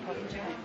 public hearing.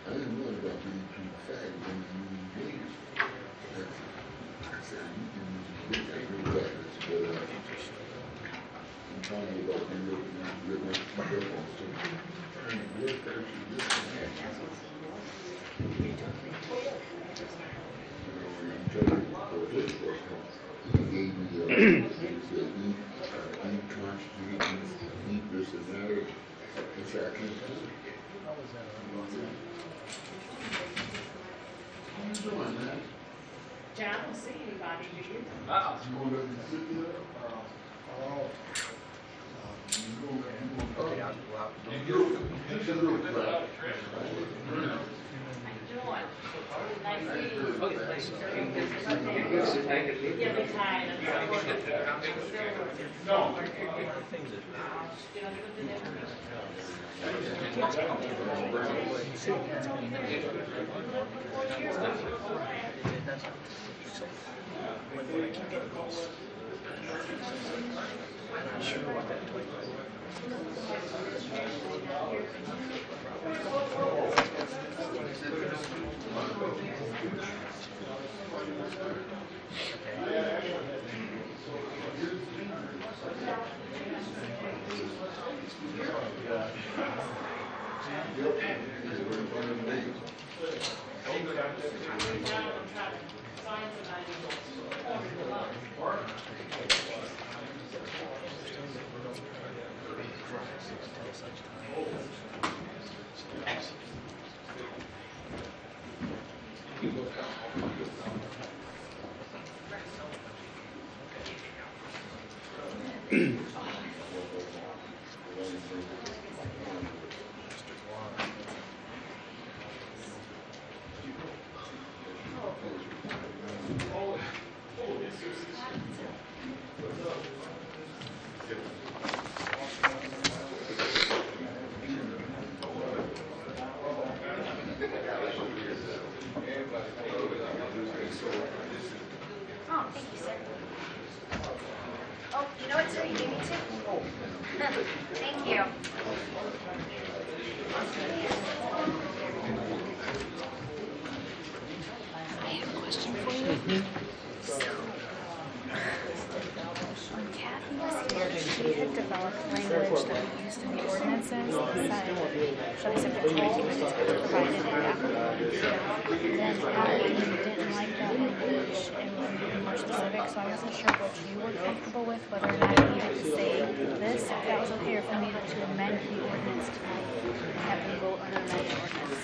I didn't know about being too fat when you engaged. I said, you can get that new practice, but I'm talking about being able to get my feet up on something. And what actually this can happen. I'm telling you, for this person, he gave me he said, eat consciously, eat this and that. I said, I can't do it. How you doing, man? John, I don't see anybody, do you? You want to sit there? Yeah, they're tired. No. Oh, thank you, sir. Oh, you know what, sir? You gave me two. Thank you. I have a question for you. When Kathy was here, she had developed language that we used in the ordinances that said, shall we say, patrol committees were provided in that. Then Kathy didn't like that language and wanted to be more specific, so I wasn't sure what you were comfortable with, whether or not you needed to say this, if that was okay, or if we needed to amend the ordinance tonight and have them vote on an amended ordinance.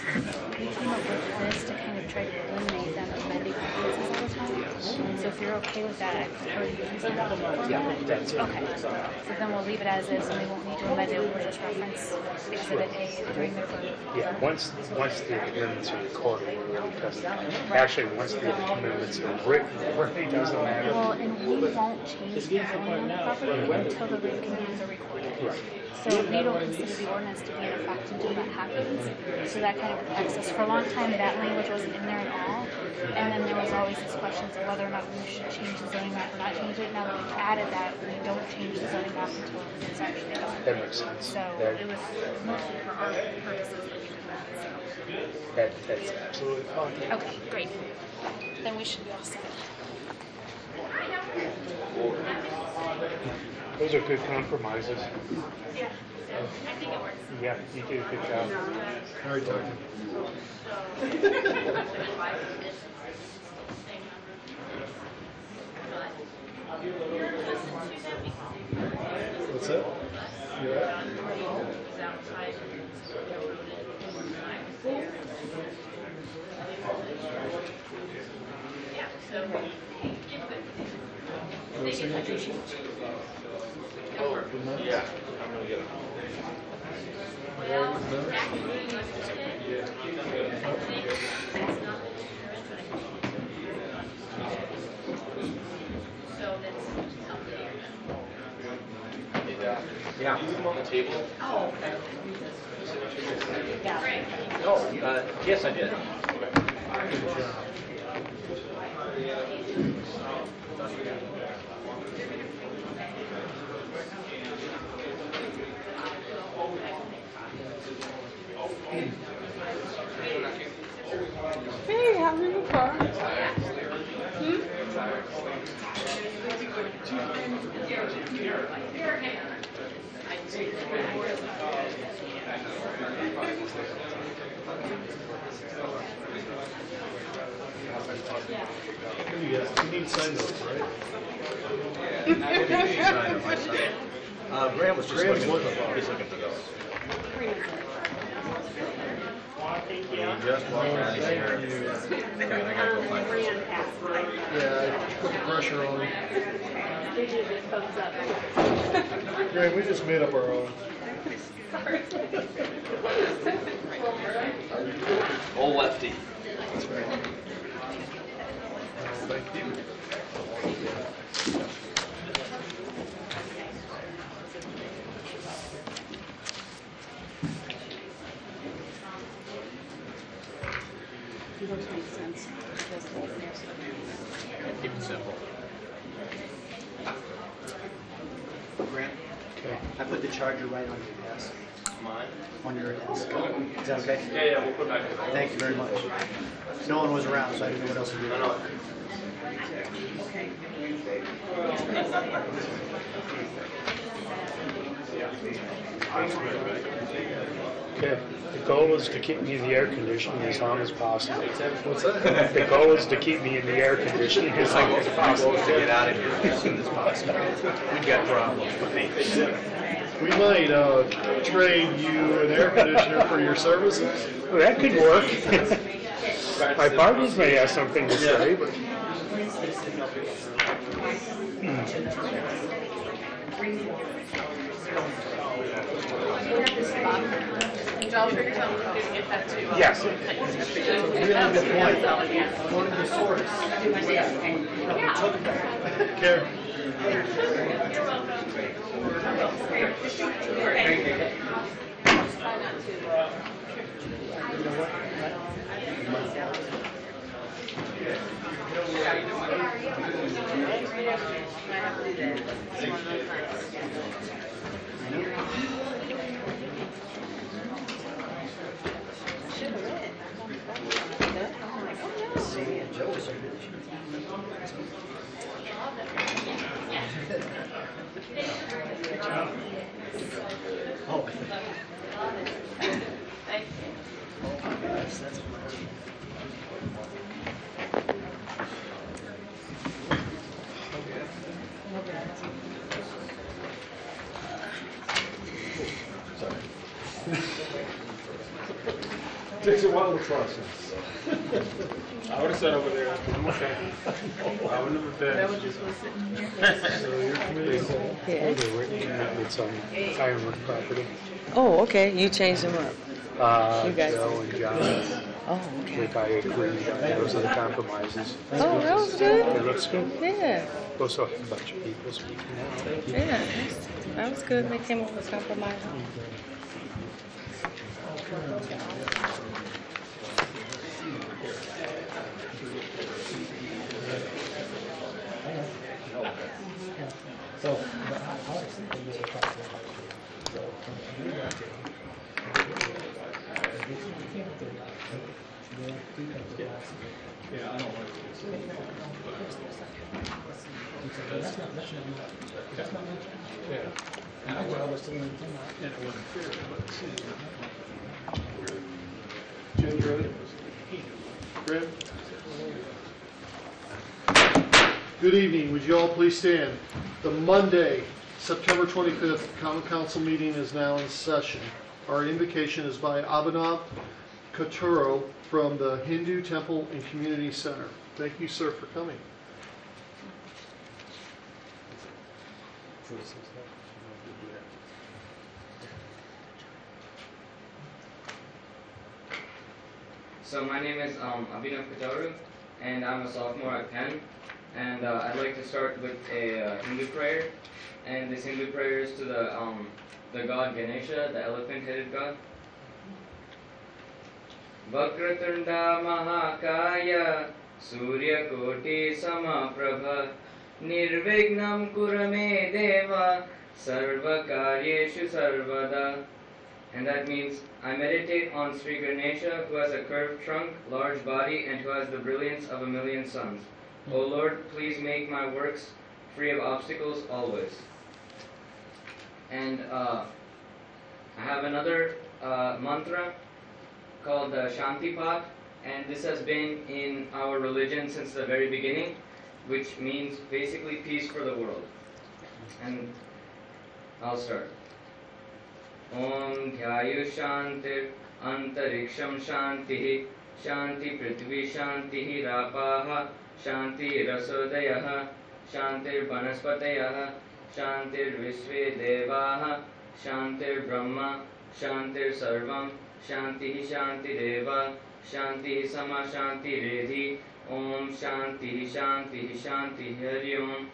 We came up with this to kind of try to eliminate them amending ordinances all the time. So if you're okay with that, I prefer to use that format. Yeah, that's Okay. So then we'll leave it as is, and we won't need to amend it. We'll just reference Exhibit A during the vote. yeah. Once the amendments are recorded, it really doesn't. Actually, once the amendments are written, it really doesn't matter. Well, and we won't change the zoning on the property until the rate commands are recorded. So we don't consider the ordinance to be in effect until that happens. So that kind of protects us. For a long time, that language wasn't in there at all. And then there was always these questions of whether or not we should change the zoning map or not change it. Now that we've added that, we don't change the zoning map until it's actually done. That makes sense. So it was mostly for our purposes that we did that. So. That's absolutely fine. Okay, great. Then we should be all set. Those are good compromises. Yeah, I think it works. Yeah, you did a good job. All right, Doctor. But What's that? You all right? No signatures? Good night. Yeah, I'm gonna get it. All right, no? Yeah. On the table? Oh, yes, I did. Good job. Hey, how are you, car? You need to sign those, right? Graham was just Graham's looking looking for for it. He's looking for those. He just walked out of here. Okay, I gotta go find those. Yeah, I put the pressure on him. Graham, we just made up our own. Old lefty. Thank you. Keep it simple. Grant, Okay. I put the charger right on your desk, Mine? on your desk. Is that okay? Yeah, we'll put it back in the room. Thank you very much. No one was around, so I didn't know what else to do. No. Okay. The goal is to keep me in the air conditioning as long as possible. What's that? The goal is to keep me in the air conditioning as long as possible. To get out of here as soon as possible. We got problems with these. We might trade you an air conditioner for your services. Well, that could work. My partners may have something to say, but yes. Really good point. One of the source. Care. See, and Joe was so good. Oh. That's Takes a while to process. I would have sat over there. I'm okay. I would never been. So your committee's They were commitments on firework property. Oh, okay, you changed them up. You guys- Joe and John, Oh, okay. like I agree, those are the compromises. Oh, that was good. It looks good. Yeah, Also, a bunch of people speaking out. yeah, that was good. They came up with a compromise. Jim's ready? Graham? Good evening. Would you all please stand? The Monday, September 25th Common Council meeting is now in session. Our invocation is by Abhinav Katuro from the Hindu Temple and Community Center. Thank you, sir, for coming. So my name is Abhinav Kataru, and I'm a sophomore at Penn. And I'd like to start with a Hindu prayer. And this Hindu prayer is to the god Ganesha, the elephant-headed god. Vakratunda Mahakaya Surya Koti Samaprabha Nirvignam Kurame Deva Sarva Karyeshu Sarvada. And that means, I meditate on Sri Ganesha, who has a curved trunk, large body, and who has the brilliance of 1,000,000 suns. O Lord, please make my works free of obstacles always. And I have another mantra called the Shanti Path, and this has been in our religion since the very beginning, which means basically peace for the world. And I'll start. Om Dhyayu Shantir Antariksham Shantihi Shanti Prithvi Shantihi Rapaha Shanti Rasodayaha Shantir Vanaspatayaha Shantir Vishve Devaha Shantir Brahma Shantir Sarvam Shantihi Shanti Deva Shanti Sama Shanti Redhi Om Shanti Shanti Shanti Hari Om.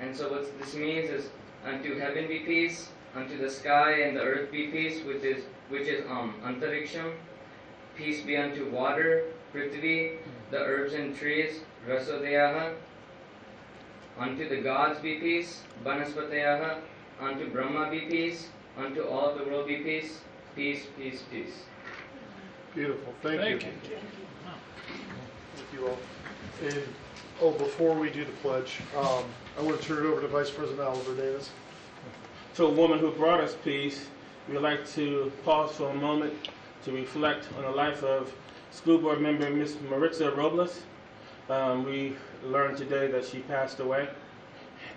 And so what this means is, unto heaven be peace, unto the sky and the earth be peace, which is Antariksham. Peace be unto water, Prithvi, the herbs and trees, Rasodayaha. Unto the gods be peace, Vanaspatayaha. Unto Brahma be peace, unto all of the world be peace. Peace, peace, peace. Beautiful. Thank you. Thank you all. And, before we do the pledge, I want to turn it over to Vice President Oliver Davis. To a woman who brought us peace, we would like to pause for a moment to reflect on the life of school board member Ms. Maritza Robles. We learned today that she passed away,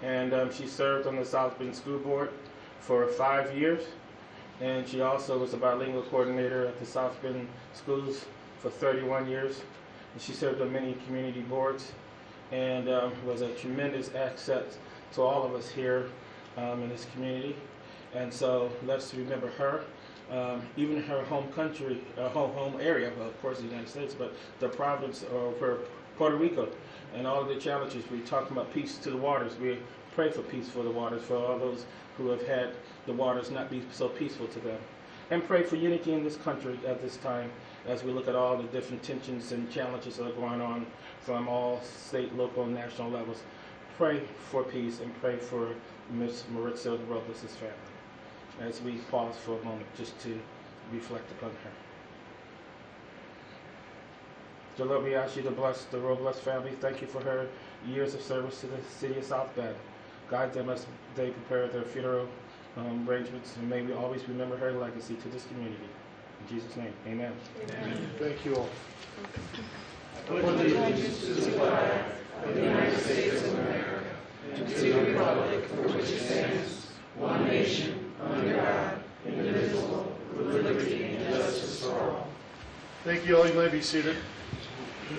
and she served on the South Bend School Board for 5 years, and she also was a bilingual coordinator at the South Bend Schools for 31 years. And she served on many community boards and was a tremendous asset to all of us here in this community. And so let's remember her. Even her home country, home area, well, of course the United States, but the province of Puerto Rico and all of the challenges. We're talking about peace to the waters. We pray for peace for the waters, for all those who have had the waters not be so peaceful to them. And pray for unity in this country at this time as we look at all the different tensions and challenges that are going on from all state, local, and national levels. Pray for peace and pray for Ms. Maritza Robles' family as we pause for a moment just to reflect upon her. Dear Lord, we ask you to bless the Robles family. Thank you for her years of service to the city of South Bend. Guide them as they prepare their funeral arrangements, and may we always remember her legacy to this community. In Jesus' name, amen. Amen. Thank you all. Allegiance to the flag of the United States of America and to the republic for which it stands, one nation, under God, indivisible, with liberty and justice for all. Thank you all. You may be seated.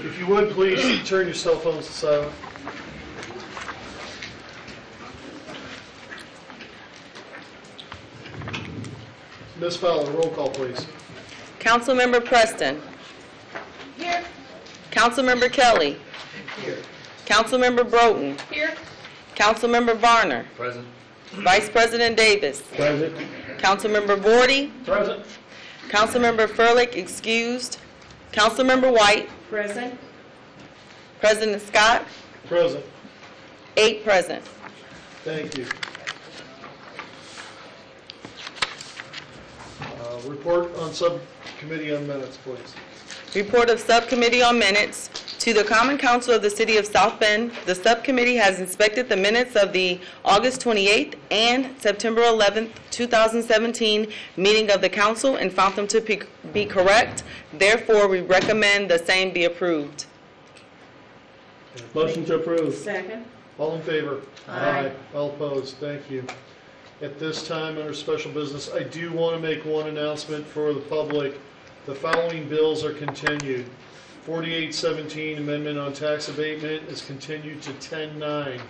If you would, please turn your cell phones to silent. Ms. Fowler, roll call, please. Councilmember Preston. Here. Councilmember Kelly. Here. Councilmember Broughton. Here. Councilmember Varner. Present. Vice President Davis. Present. Councilmember Vorty. Present. Councilmember Furlick excused. Councilmember White. Present. President Scott. Present. 8 present. Thank you. Report on subcommittee on minutes, please. Report of Subcommittee on Minutes. To the Common Council of the City of South Bend, the subcommittee has inspected the minutes of the August 28th and September 11th, 2017 meeting of the council and found them to be correct. Therefore, we recommend the same be approved. Motion to approve. Second. All in favor? Aye. All opposed? Thank you. At this time, under special business, I do want to make one announcement for the public. The following bills are continued. 4817, amendment on tax abatement, is continued to 10-9.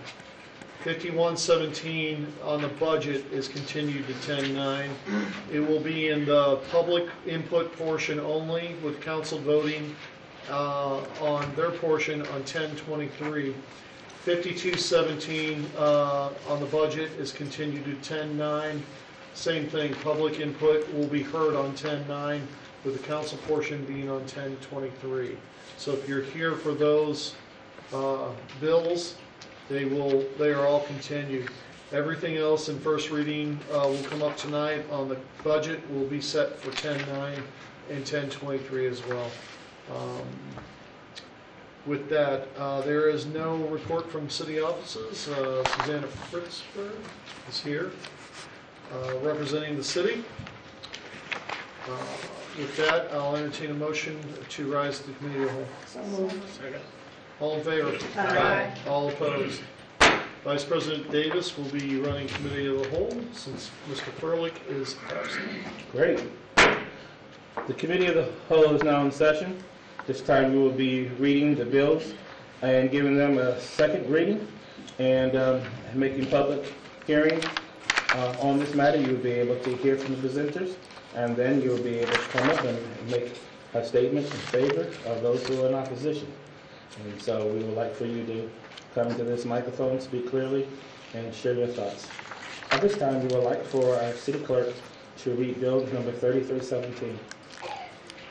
5117 on the budget is continued to 10-9. It will be in the public input portion only, with council voting on their portion on 10-23. 5217 on the budget is continued to 10-9. Same thing, public input will be heard on 10-9, with the council portion being on 10-23. So if you're here for those bills, they are all continued. Everything else in first reading will come up tonight on the budget, will be set for 10-9 and 10-23 as well. With that, there is no report from city offices. Susanna Fritzberg is here, representing the city. With that, I'll entertain a motion to rise to the committee of the whole. So moved. All in favor? Aye. All opposed? Vice President Davis will be running committee of the whole since Mr. Furlick is absent. Great. The committee of the whole is now in session. This time we will be reading the bills and giving them a second reading and making public hearings on this matter. You'll be able to hear from the presenters, and then you'll be able to come up and make a statement in favor of those who are in opposition. And so we would like for you to come to this microphone, speak clearly, and share your thoughts. At this time, we would like for our city clerk to read bill number 3317.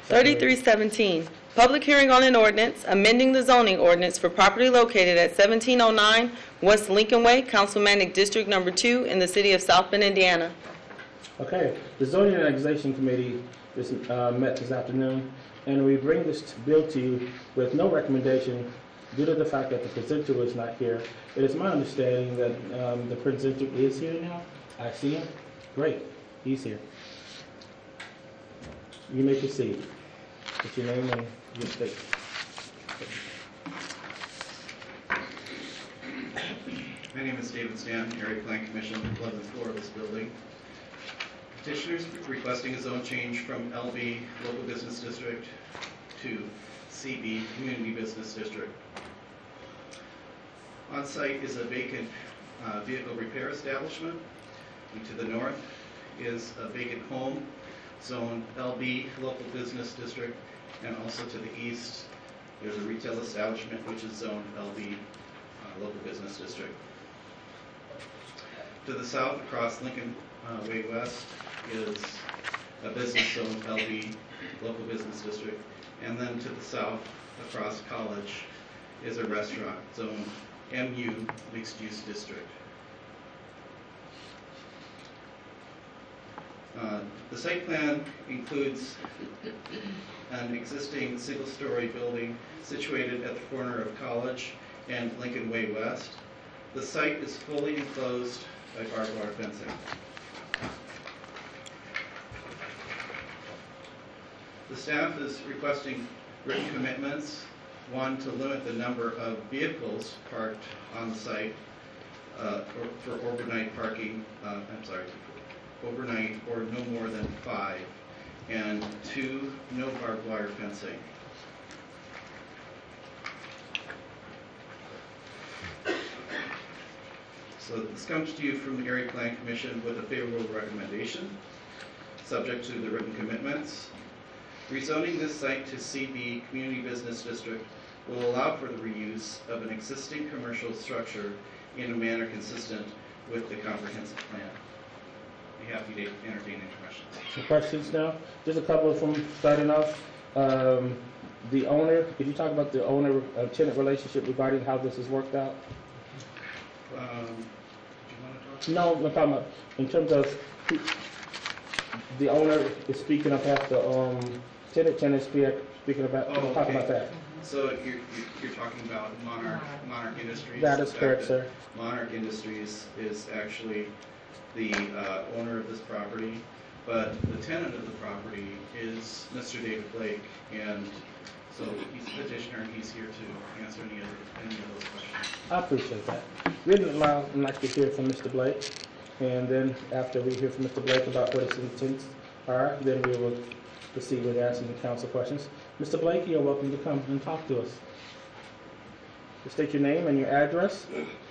3317, public hearing on an ordinance amending the zoning ordinance for property located at 1709 West Lincoln Way, Councilmanic District Number 2 in the city of South Bend, Indiana. Okay, the Zoning and Annexation Committee is, met this afternoon, and we bring this bill to you with no recommendation due to the fact that the presenter was not here. It is my understanding that the presenter is here now. I see him. Great, he's here. You may proceed. What's your name and your state? My name is David Stanton, Area Plan Commission, 11th floor of this building. Petitioners requesting a zone change from LB, Local Business District, to CB, Community Business District. On site is a vacant vehicle repair establishment. And to the north is a vacant home, zone LB, Local Business District, and also to the east there's a retail establishment which is zone LB, Local Business District. To the south, across Lincoln Way West, is a business zone LB, Local Business District, and then to the south, across College, is a restaurant zone MU, Mixed Use District. The site plan includes an existing single-story building situated at the corner of College and Lincoln Way West. The site is fully enclosed by barbed wire fencing. The staff is requesting written commitments, one, to limit the number of vehicles parked on the site for overnight parking, overnight or no more than 5, and 2, no barbed wire fencing. So this comes to you from the Area Plan Commission with a favorable recommendation, subject to the written commitments. Rezoning this site to CB, Community Business District, will allow for the reuse of an existing commercial structure in a manner consistent with the comprehensive plan. Be happy to entertain any questions. Some questions now? Just a couple from starting off. The owner, could you talk about the owner-tenant relationship regarding how this has worked out? Do you want to talk? No, I'm talking about in terms of the owner is speaking about the tenant speaking about. Oh, talk okay. about that. So you're talking about Monarch Industries? That is correct, sir. Monarch Industries is actually the owner of this property, but the tenant of the property is Mr. David Blake, and So he's a petitioner and he's here to answer any of those questions. I appreciate that. We'd like to hear from Mr. Blake, and then after we hear from Mr. Blake about what his intents are, then we will proceed with answering the council questions. Mr. Blake, you're welcome to come and talk to us. State your name and your address,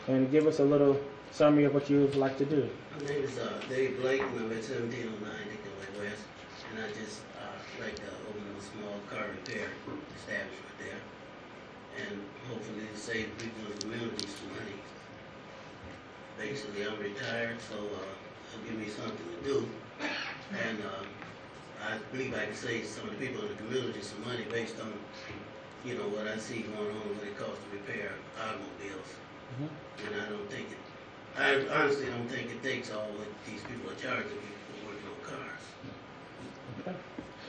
and give us a little summary of what you would like to do. My name is Dave Blake, and I'm at 1709 Nicolay West, and I just like to open a small car repair establishment there, and hopefully to save people in the community some money. Basically, I'm retired, so it'll give me something to do, and I believe I can save some of the people in the community some money based on, you know, what I see going on, what it costs to repair automobiles. And I don't think I honestly don't think it takes all what these people are charging me for working on cars. Okay.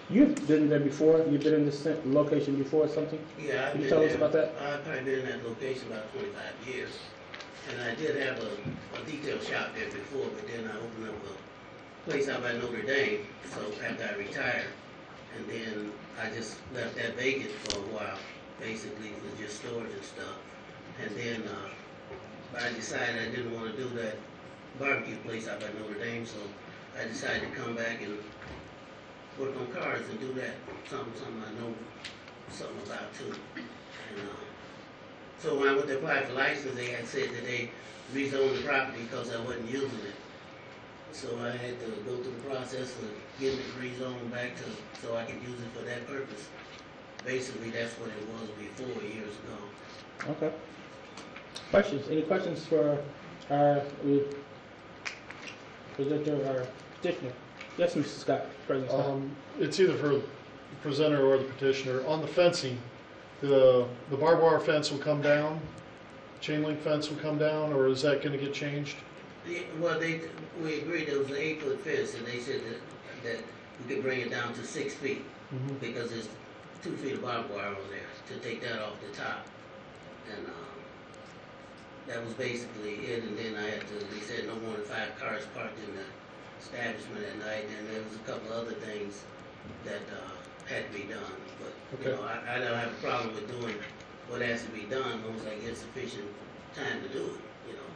You've been there before? You've been in this location before or something? Yeah, Can you tell us about that? I've probably been in that location about 25 years. And I did have a detail shop there before, but then I opened up a place out by Notre Dame, so after I retired. And then I just left that vacant for a while, basically for just storage and stuff. And then I decided I didn't want to do that barbecue place out by Notre Dame, so I decided to come back and work on cars and do that. Something I know something about too. And so when I went to apply for license, they had said that they rezoned the property because I wasn't using it. So I had to go through the process of getting it rezoned back to so I could use it for that purpose. Basically, that's what it was before years ago. Okay. Questions? Any questions for our presenter, our petitioner? Yes, Mr. Scott, President Scott. It's either for the presenter or the petitioner. On the fencing, the barbed wire fence will come down, chain link fence will come down, or is that going to get changed? Yeah, well, we agreed there was an 8-foot fence, and they said that we could bring it down to 6 feet because there's 2 feet of barbed wire on there to take that off the top. And that was basically it. And then they said no more than 5 cars parked in the establishment at night. And there was a couple of other things that had to be done. But you know, I don't have a problem with doing what has to be done as long as I get sufficient time to do it. You know.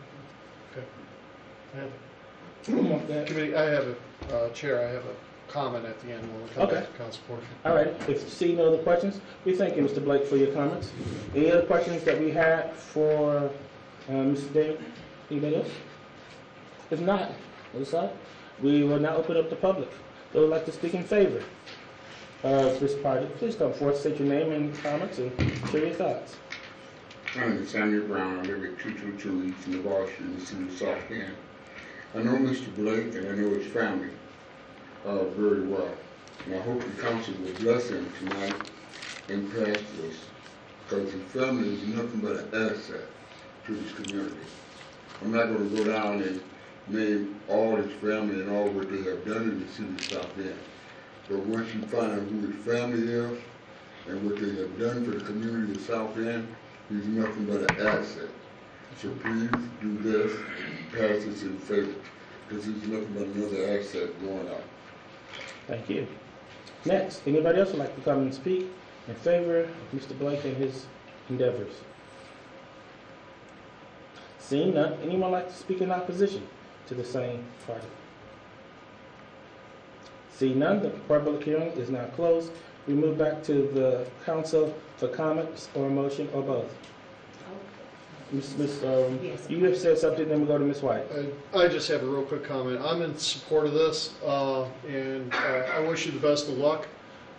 Okay. I have a chair. I have a comment at the end when we come back to council portion. All right. If you see no other questions, we thank you, Mr. Blake, for your comments. Any other questions that we had for Mr. David? Anybody else? If not, we will now open up the public. Those who would like to speak in favor of this project, please come forward, state your name and comments, and share your thoughts. My name is Samuel Brown. I live at 222 East Navarre Street in the city of South Bend. I know Mr. Blake and I know his family very well. And I hope the council will bless him tonight and pass this, because his family is nothing but an asset to this community. I'm not going to go down and name all his family and all what they have done in the city of South Bend. But once you find out who his family is and what they have done for the community of South Bend, he's nothing but an asset. So please do this, pass this in favor, because he's nothing but another asset going out. Thank you. Next, anybody else would like to come and speak in favor of Mr. Blake and his endeavors? Seeing none, anyone like to speak in opposition to the same project? Seeing none, the public hearing is now closed. We move back to the council for comments or motion or both. You have said something, then we go to Ms. White. I just have a real quick comment. I'm in support of this, and I wish you the best of luck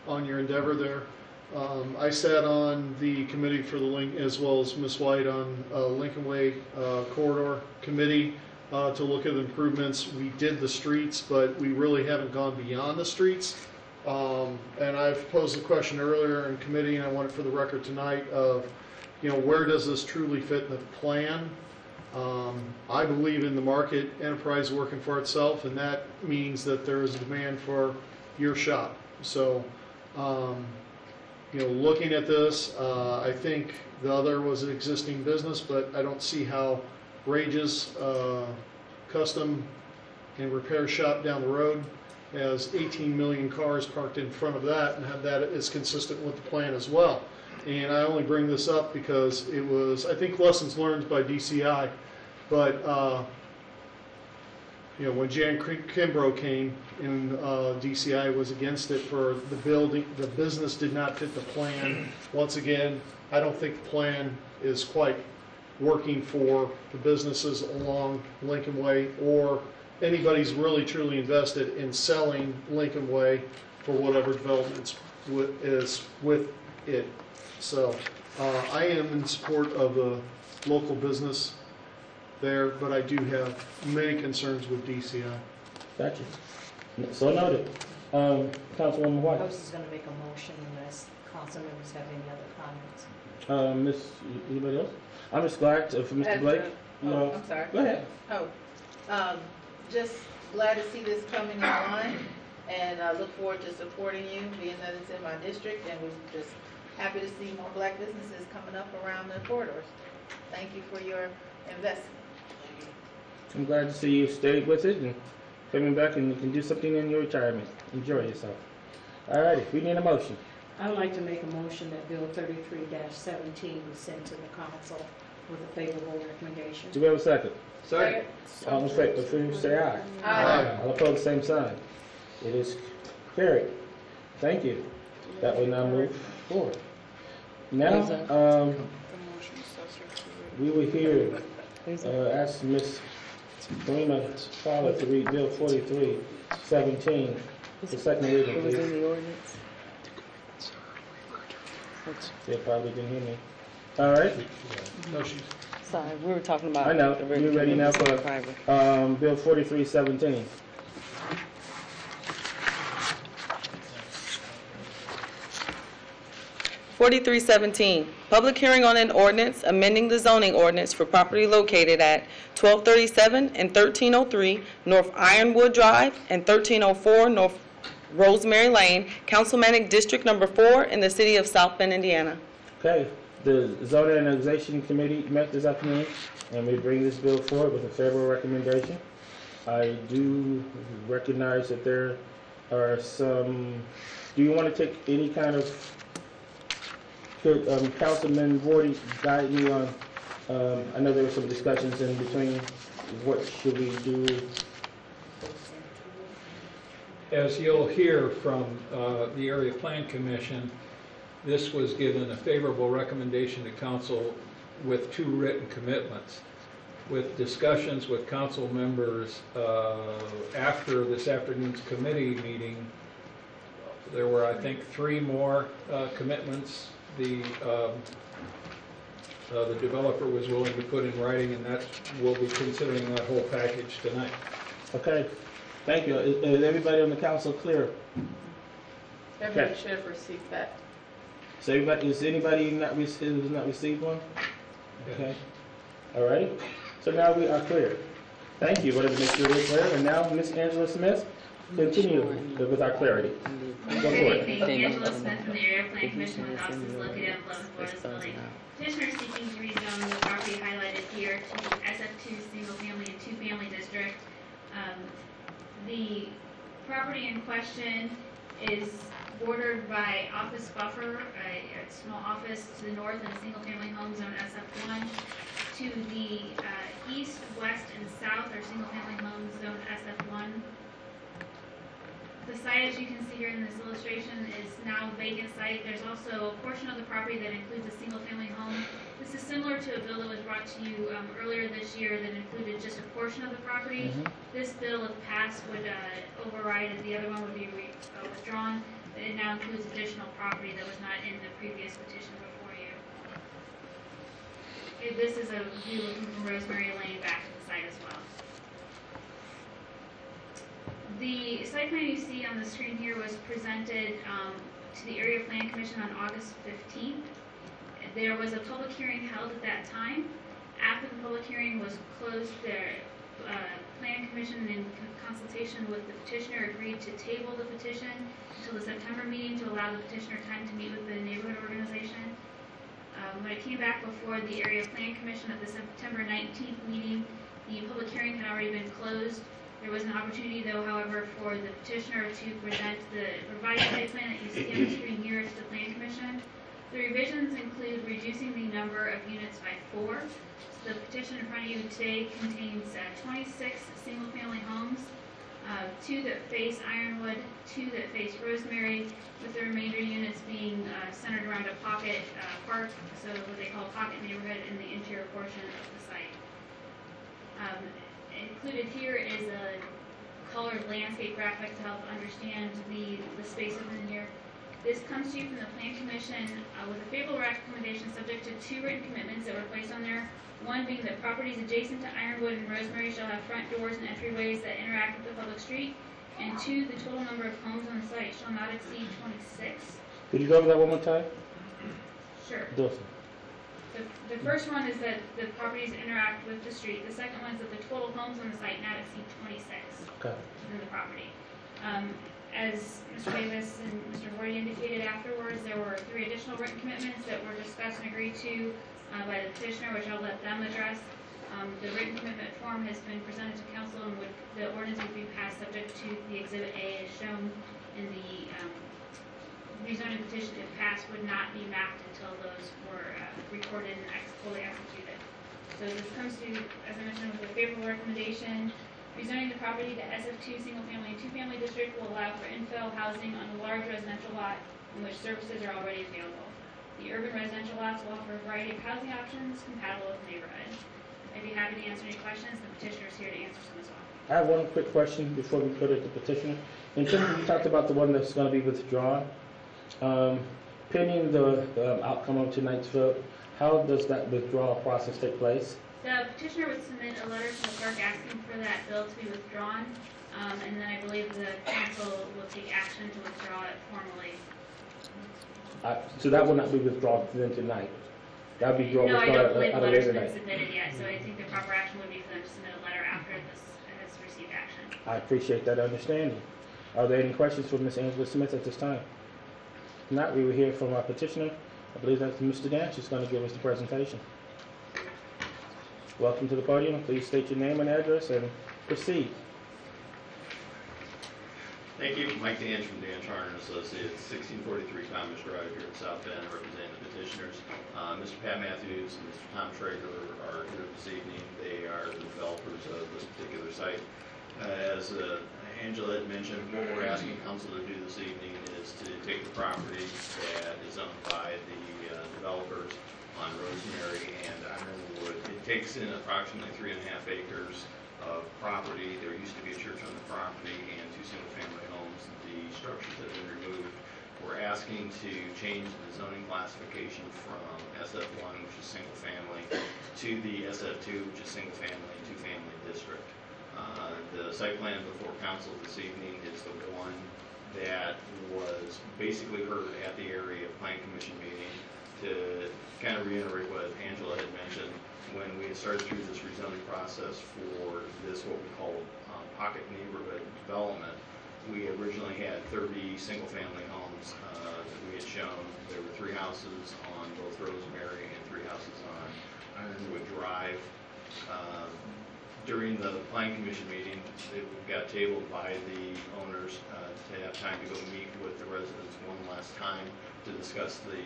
on your endeavor there. I sat on the committee for the link, as well as Ms. White, on Lincoln Way Corridor Committee to look at improvements. We did the streets, but we really haven't gone beyond the streets. And I've posed the question earlier in committee, and I want it for the record tonight, of where does this truly fit in the plan? I believe in the market enterprise working for itself, and that means that there is a demand for your shop. So, looking at this, I think the other was an existing business, but I don't see how Rage's custom and repair shop down the road has 18 million cars parked in front of that, and have that is consistent with the plan as well. And I only bring this up because it was, I think, lessons learned by DCI, but when Jan Kimbrough came and DCI was against it for the building, the business did not fit the plan. Once again, I don't think the plan is quite working for the businesses along Lincoln Way, or anybody's really truly invested in selling Lincoln Way for whatever developments is with it. So I am in support of the local business there, but I do have many concerns with DCI. Gotcha. So noted. Councilwoman I White. was just gonna make a motion unless council members have any other comments. Miss, anybody else? I'm just glad for Mr. Blake. I'm sorry. Go ahead. Just glad to see this coming in line, and I look forward to supporting you, being that it's in my district, and we're just happy to see more black businesses coming up around the corridors. Thank you for your investment. I'm glad to see you stay with it and coming back and you can do something in your retirement. Enjoy yourself. All righty, we need a motion. I would like to make a motion that Bill 33-17 be sent to the council with a favorable recommendation. Do we have a second? Second. All in favor, please say aye. Aye. All opposed, same sign. It is carried. Thank you. That will now move forward. Now, we will hear, ask Ms. Karina Fowler to read Bill 43-17, the second reading, please. in the ordinance. They probably didn't hear me. All right. No, she's Sorry, we were talking about. I know. the We're ready now for fiber. Bill 43-17. Public hearing on an ordinance amending the zoning ordinance for property located at 1237 and 1303 North Ironwood Drive and 1304 North Rosemary Lane, Councilmanic District Number 4 in the city of South Bend, Indiana. Okay, the Zoning and Annexation Committee met this afternoon, and we bring this bill forward with a favorable recommendation. I do recognize that there are some, do you want to take any kind of, could Councilman Vorty guide me on, I know there were some discussions in between, what should we do? As you'll hear from the Area Plan Commission, this was given a favorable recommendation to council with 2 written commitments. With discussions with council members after this afternoon's committee meeting, there were, I think, 3 more commitments the developer was willing to put in writing, and that we'll be considering that whole package tonight. Okay, thank you. Is everybody on the council clear? Everybody should have received that. So everybody, is anybody not who's not received one? Okay. All righty. So now we are clear. Thank you. Wanted to make sure we're clear. And now, Ms. Angela Smith, continue with our clarity. Go for Good it. evening, Angela Smith from the Area Plan Commission with offices located on 11th floor of this building. Petitioner seeking to rezone the property highlighted here to SF2 single family and 2-family district. The property in question is bordered by office buffer, a small office to the north and a single family home zone SF1. To the east, west, and south are single family homes zone SF1. The site, as you can see here in this illustration, is now a vacant site. There's also a portion of the property that includes a single-family home. This is similar to a bill that was brought to you earlier this year that included just a portion of the property. This bill, if passed, would override it. The other one would be withdrawn. It now includes additional property that was not in the previous petition before you. This is a view looking from Rosemary Lane back to the site as well. The site plan you see on the screen here was presented to the Area Plan Commission on August 15th. There was a public hearing held at that time. After the public hearing was closed, the Plan Commission, in consultation with the petitioner, agreed to table the petition until the September meeting to allow the petitioner time to meet with the neighborhood organization. When it came back before the Area Plan Commission at the September 19th meeting, the public hearing had already been closed. There was an opportunity, though, however, for the petitioner to present the revised site plan that you see on the screen here to the Plan Commission. The revisions include reducing the number of units by 4. So the petition in front of you today contains 26 single-family homes, 2 that face Ironwood, 2 that face Rosemary, with the remainder units being centered around a pocket park, so what they call pocket neighborhood in the interior portion of the site. Included here is a colored landscape graphic to help understand the space within here. This comes to you from the Plan Commission with a favorable recommendation subject to 2 written commitments that were placed on there. One being that properties adjacent to Ironwood and Rosemary shall have front doors and entryways that interact with the public street. And 2, the total number of homes on the site shall not exceed 26. Could you go over that one more time? Sure. Dawson. The first one is that the properties interact with the street. The second one is that the total homes on the site not exceed 26 within the property. As Mr. Davis and Mr. Vorty indicated afterwards, there were 3 additional written commitments that were discussed and agreed to by the petitioner, which I'll let them address. The written commitment form has been presented to council, and the ordinance would be passed subject to the Exhibit A as shown in the rezoning petition. If passed, would not be mapped until those were recorded and fully executed. So this comes to, as I mentioned, with a favorable recommendation. Rezoning the property to SF2 single-family and 2-family district will allow for infill housing on a large residential lot in which services are already available. The urban residential lots will offer a variety of housing options compatible with the neighborhood. I'd be happy to answer any questions. The petitioner is here to answer some as well. I have one quick question before we go to the petitioner. In terms of, you talked about the one that's going to be withdrawn. Pending the outcome of tonight's vote, how does that withdrawal process take place? The petitioner would submit a letter to the clerk asking for that bill to be withdrawn, and then I believe the council will take action to withdraw it formally. So that will not be withdrawn then tonight? That would be withdrawn No, I don't believe at the a letter's later been night? submitted yet, so I think the proper action would be for them to submit a letter after this has received action. I appreciate that understanding. Are there any questions for Ms. Angela Smith at this time? If not, we will hear from our petitioner. I believe that Mr. Danch is going to give us the presentation. Welcome to the podium. Please state your name and address and proceed. Thank you. Mike Danch from Dan Charner Associates, 1643 Commerce Drive here in South Bend, representing the petitioners. Mr. Pat Matthews and Mr. Tom Traeger are here this evening. They are the developers of this particular site. As Angela had mentioned, what we're asking council to do this evening is to take the property that is owned by the developers on Rosemary and Ironwood. It takes in approximately 3.5 acres of property. There used to be a church on the property and 2 single-family homes. The structures have been removed. We're asking to change the zoning classification from SF1, which is single-family, to the SF2, which is single-family and 2-family district. The site plan before council this evening is the one that was basically heard at the area plan commission meeting. To kind of reiterate what Angela had mentioned, when we had started through this rezoning process for this, what we call pocket neighborhood development, we originally had 30 single-family homes that we had shown. There were 3 houses on both Rosemary and 3 houses on Ironwood Drive. During the plan commission meeting, it got tabled by the owners to have time to go meet with the residents one last time to discuss the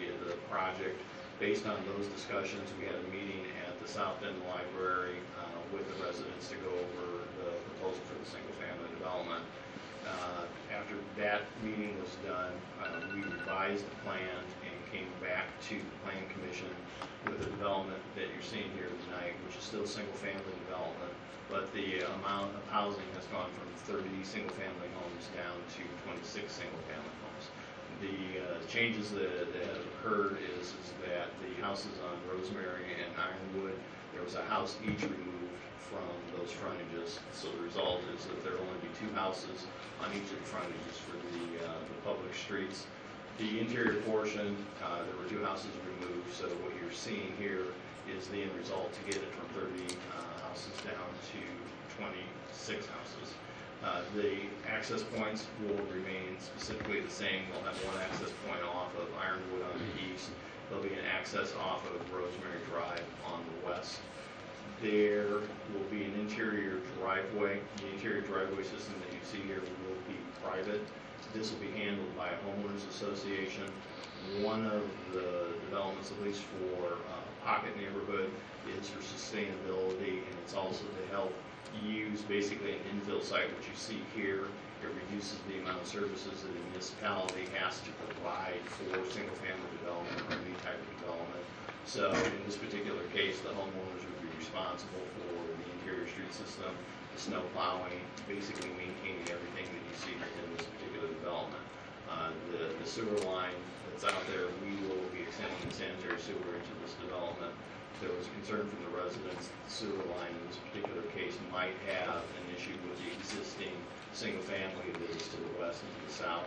project. Based on those discussions, we had a meeting at the South End Library with the residents to go over the proposal for the single-family development. After that meeting was done, we revised the plan and came back to the plan commission with the development that you're seeing here tonight, which is still single-family development, but the amount of housing has gone from 30 single-family homes down to 26 single-family homes. The changes that have occurred is that the houses on Rosemary and Ironwood, there was a house each removed from those frontages. So the result is that there will only be 2 houses on each of the frontages for the public streets. The interior portion, there were 2 houses removed, so what you're seeing here is the end result to get it from 30 houses down to 26 houses. The access points will remain specifically the same. We'll have one access point off of Ironwood on the east. There'll be an access off of Rosemary Drive on the west. There will be an interior drive driveway. The interior driveway system that you see here will be private. This will be handled by a homeowners association. One of the developments, at least for Pocket Neighborhood, is for sustainability, and it's also to help use basically an infill site, which you see here. It reduces the amount of services that a municipality has to provide for single-family development or any type of development. So in this particular case, the homeowners would be responsible for the interior street system, the snow plowing, basically maintaining everything that you see in this particular development. The sewer line that's out there, we will be extending the sanitary sewer into this development. There was concern from the residents that the sewer line in this particular case might have an issue with the existing single family that is to the west and to the south.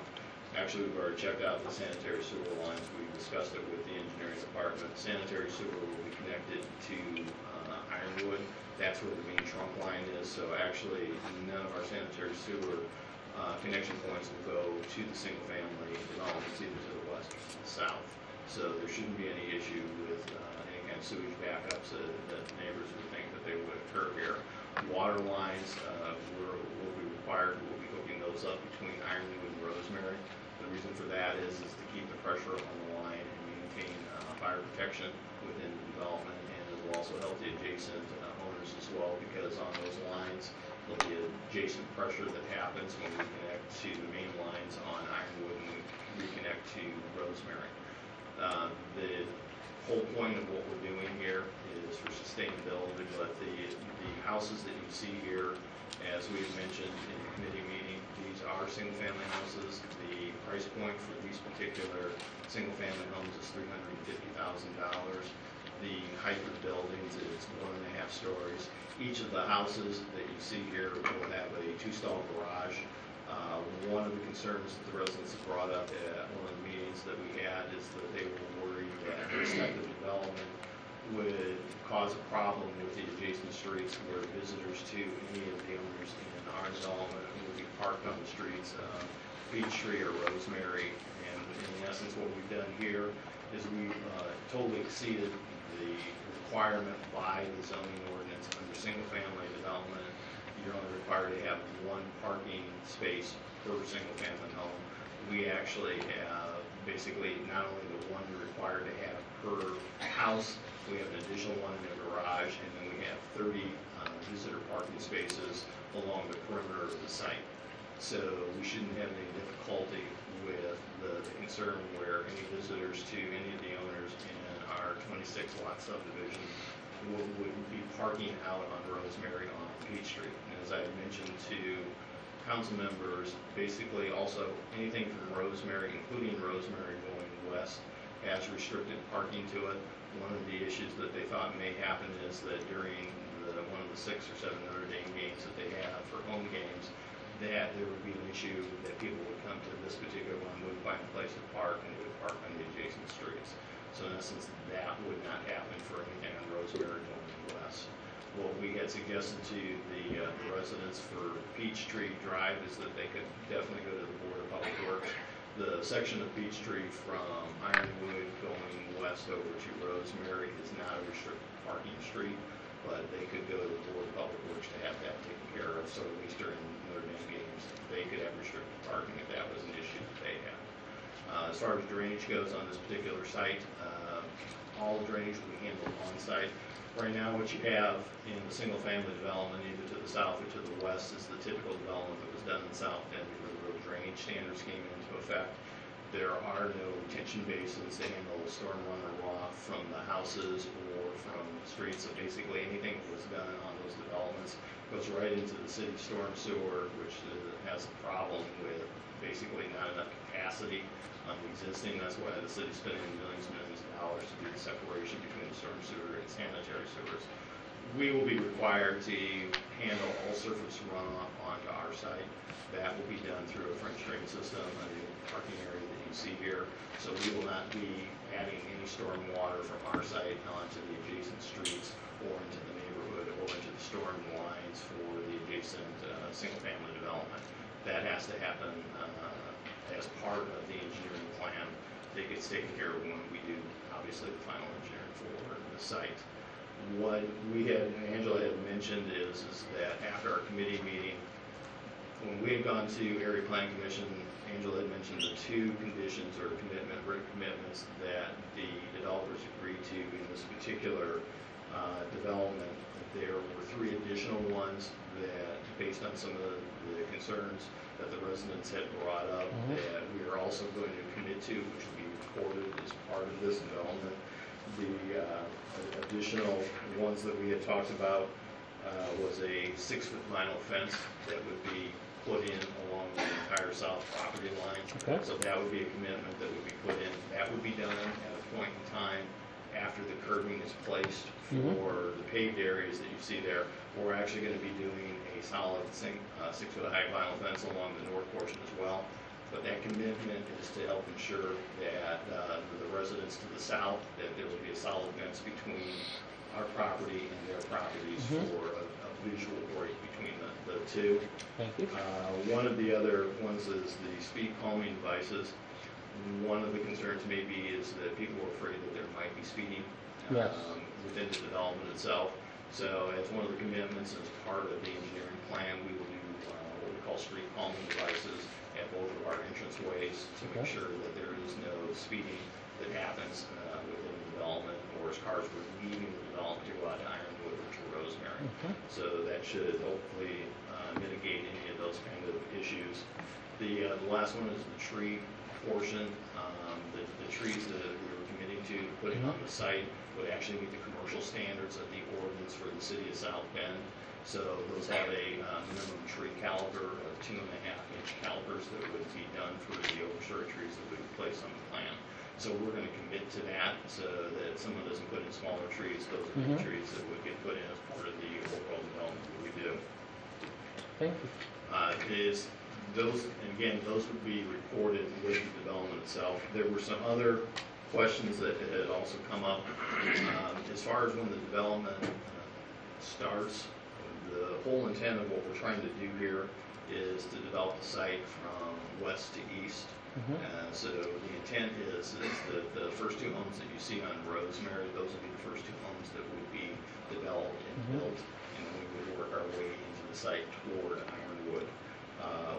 Actually, we've already checked out the sanitary sewer lines. We discussed it with the engineering department. Sanitary sewer will be connected to Ironwood. That's where the main trunk line is. So actually, none of our sanitary sewer connection points will go to the single family developments, either to the west or to the south. So there shouldn't be any issue with any kind of sewage backups that neighbors would think that they would occur here. Water lines, will be required. We'll be hooking those up between Ironwood and Rosemary. The reason for that is to keep the pressure on the line and maintain fire protection within the development, and it will also help the adjacent owners as well, because on those lines there'll be adjacent pressure that happens when we connect to the main lines on Ironwood and we reconnect to Rosemary. The whole point of what we're doing here is for sustainability, but the houses that you see here, as we've mentioned in the committee meeting, these are single-family houses. The price point for these particular single-family homes is $350,000. The height of the buildings is 1.5 stories. Each of the houses that you see here will have a 2-stall garage. One of the concerns that the residents have brought up at one of the meetings that we had is that they were worried that this type of development would cause a problem with the adjacent streets where visitors to any of the owners in our development would be parked on the streets, Peachtree or Rosemary. And in essence, what we've done here is we've totally exceeded the requirement by the zoning ordinance under single-family development. You're only required to have 1 parking space per single-family home. We actually have basically not only the 1 you're required to have per house, we have an additional 1 in the garage, and then we have 30 visitor parking spaces along the perimeter of the site. So we shouldn't have any difficulty with the concern where any visitors to any of the owners in our 26-lot subdivision would be parking out on Rosemary on Peachtree. And as I mentioned to council members, basically also anything from Rosemary, including Rosemary going west, has restricted parking to it. One of the issues that they thought may happen is that during one of the 6 or 7 Notre Dame games that they have for home games, that there would be an issue that people would come to this particular one, wouldn't find a place to park, and would park on the adjacent streets. So in essence, that would not happen for anything on Rosemary going west. What we had suggested to the residents for Peachtree Drive is that they could definitely go to the Board of Public Works. The section of Peachtree from Ironwood going west over to Rosemary is not a restricted parking street, but they could go to the Board of Public Works to have that taken care of. So at least during Notre Dame games, they could have restricted parking if that was an issue that they had. As far as drainage goes on this particular site, all drainage will be handled on site. Right now, what you have in the single-family development, either to the south or to the west, is the typical development that was done in the south end where the road drainage standards came into effect. There are no retention basins to handle storm runoff from the houses or from the streets. So basically, anything that was done on those developments goes right into the city storm sewer, which has a problem with basically not enough capacity on the existing. That's why the city's spending millions and millions of dollars to do the separation between the storm sewer and sanitary sewers. We will be required to handle all surface runoff onto our site. That will be done through a French drain system, a new parking area that you see here. So we will not be adding any storm water from our site onto the adjacent streets or into the neighborhood or into the storm lines for the adjacent single-family development. That has to happen as part of the engineering plan that gets taken care of when we do, obviously, the final engineering for the site. What Angela had mentioned is that after our committee meeting, when we had gone to Area Plan Commission, Angela had mentioned the two conditions or written commitments that the developers agreed to in this particular development. There were 3 additional ones that, based on some of the concerns that the residents had brought up, that we are also going to commit to, which will be recorded as part of this development. The additional ones that we had talked about was a 6-foot vinyl fence that would be put in along the entire south property line. Okay. So that would be a commitment that would be put in. That would be done at a point in time after the curbing is placed for the paved areas that you see there. We're actually going to be doing a solid 6-foot high vinyl fence along the north portion as well. But that commitment is to help ensure that the residents to the south, that there will be a solid fence between our property and their properties for a visual break between the two. Thank you. One of the other ones is the speed calming devices. One of the concerns maybe is that people are afraid that there might be speeding within the development itself. So as one of the commitments, as part of the engineering plan, we will do what we call street calming devices at both of our entranceways to make sure that there is no speeding that happens within the development or as cars were leaving the development to go out to Ironwood or to Rosemary. So that should hopefully mitigate any of those kind of issues. The last one is the tree portion. The trees that we were committing to putting on the site would actually meet the commercial standards of the ordinance for the city of South Bend. So those have a minimum tree caliber of 2.5-inch calipers that would be done for the overstory trees that we would place on the plan. So we're going to commit to that so that someone doesn't put in smaller trees. Those are the trees that would get put in as part of the overall development that we do. Thank you. Those would be recorded with the development itself. There were some other questions that had also come up. As far as when the development starts, the whole intent of what we're trying to do here is to develop the site from west to east. So the intent is that the first 2 homes that you see on Rosemary, those will be the first 2 homes that would be developed and built, and then we would work our way into the site toward Ironwood.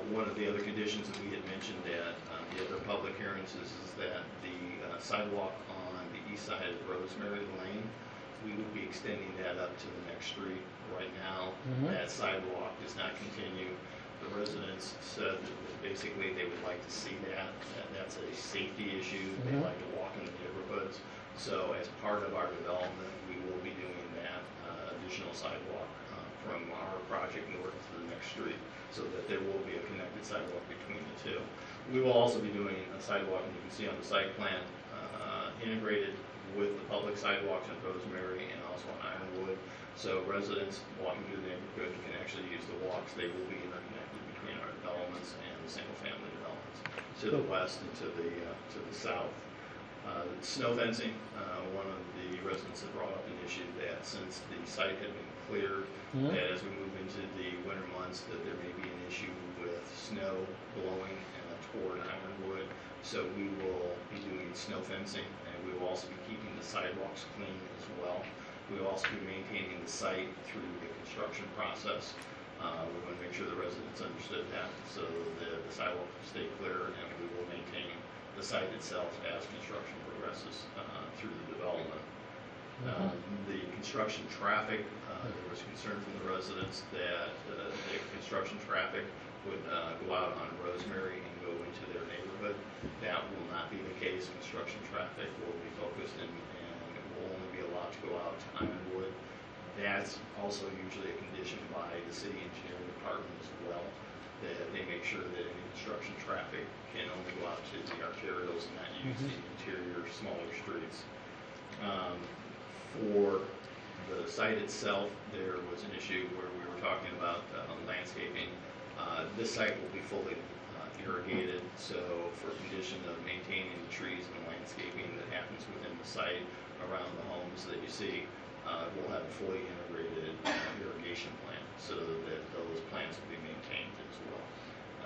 One of the other conditions that we had mentioned at the other public hearings is that the sidewalk on the east side of Rosemary Lane, we would be extending that up to the next street. Right now, that sidewalk does not continue. The residents said that basically they would like to see that. That's a safety issue. They like to walk in the neighborhoods. So as part of our development, we will be doing that additional sidewalk from our project north to the next street, so that there will be a connected sidewalk between the two. We will also be doing a sidewalk, and you can see on the site plan, integrated with the public sidewalks in Rosemary and also on Ironwood. So residents walking through the neighborhood can actually use the walks. They will be interconnected between our developments and the single-family developments to the west and to the south. Snow fencing, one of the residents had brought up an issue that since the site had been cleared, that as we move into the winter months, that there may be an issue with snow blowing toward Ironwood. So we will be doing snow fencing, and we will also be keeping the sidewalks clean as well. We will also be maintaining the site through the construction process. We're going to make sure the residents understood that, so the sidewalks will stay clear, and we will maintain the site itself as construction progresses through the development. The construction traffic, there was concern from the residents that the construction traffic would go out on Rosemary and go into their neighborhood. That will not be the case. Construction traffic will be focused and it will only be allowed to go out to Ironwood. That's also usually a condition by the city engineering department as well, that they make sure that any construction traffic can only go out to the arterials and not use the interior smaller streets. For the site itself, there was an issue where we were talking about landscaping. This site will be fully irrigated, so for condition of maintaining the trees and the landscaping that happens within the site around the homes that you see, we'll have a fully integrated irrigation plan so that those plants will be maintained as well.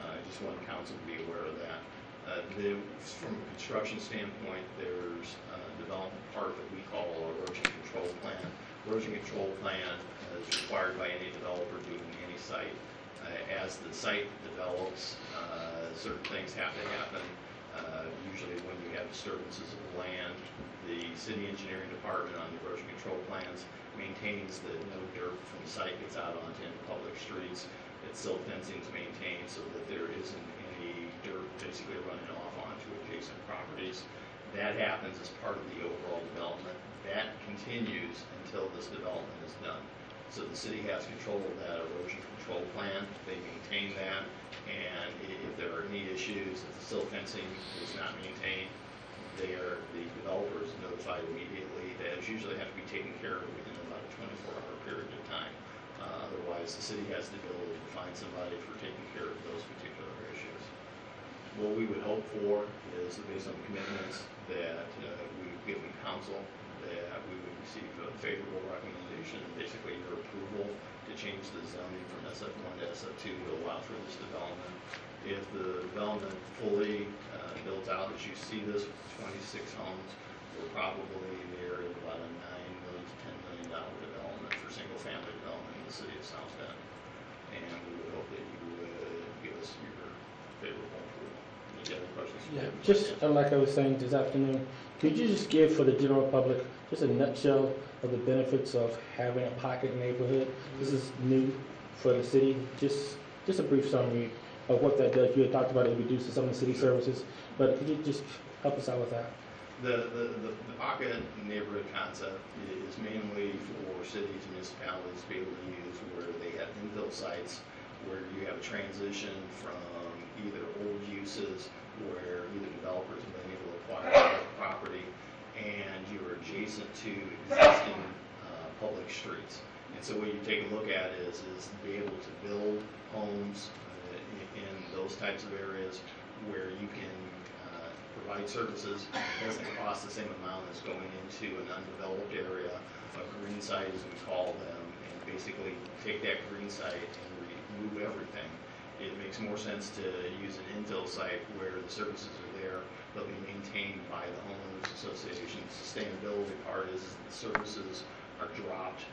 I just want council to be aware of that. From a construction standpoint, there's a development part that we call a erosion control plan, erosion control plan is required by any developer doing any site. As the site develops, certain things have to happen. Usually when you have disturbances of land, the city engineering department on the erosion control plans maintains that no dirt from the site gets out onto any public streets. It's silt fencing is maintained so that there isn't any dirt basically running off onto adjacent properties. That happens as part of the overall development. That continues until this development is done. So the city has control of that erosion control plan. They maintain that, and if there are any issues, if the silt fencing is not maintained, the developer is notified immediately. That usually have to be taken care of within about a 24-hour period of time. Otherwise, the city has the ability to find somebody for taking care of those particular issues. What we would hope for is, based on the commitments that we've given council, that we would receive a favorable recommendation, basically your approval to change the zoning from SF1 to SF2 to allow for this development. If the development fully builds out, as you see this, 26 homes, we're probably in the area of about a $9 million to $10 million development for single-family development in the city of South Bend. And we would hope that you would give us your favorable approval. Any other questions? Yeah, just like I was saying this afternoon, could you just give for the general public just a nutshell of the benefits of having a pocket neighborhood? This is new for the city. Just a brief summary of what that does. You had talked about it reduces some of the city services, but could you just help us out with that? The pocket neighborhood concept is mainly for cities and municipalities to be able to use where they have infill sites, where you have a transition from either old uses where either developers have been able to acquire property and you're adjacent to existing public streets. And so what you take a look at is to be able to build homes in those types of areas where you can provide services. It doesn't cost the same amount as going into an undeveloped area, a green site as we call them, and basically take that green site and remove everything. It makes more sense to use an infill site where the services are there, they'll be maintained by the homeowners association. The sustainability part is the services are dropped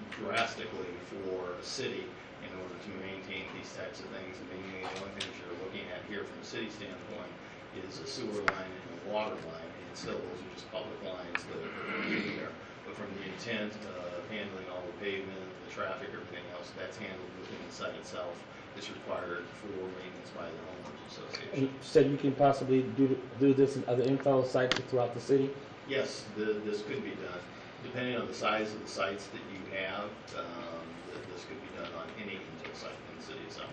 drastically for a city in order to maintain these types of things. And mainly the only things you're looking at here from a city standpoint is a sewer line and a water line, and still those are just public lines that are there. But from the intent of handling all the pavement, the traffic, everything else, that's handled within the site itself. It's required for maintenance by the homeowners association. You said you can possibly do this in other infill sites throughout the city? Yes, this could be done. Depending on the size of the sites that you have, this could be done on any infill site in the city of South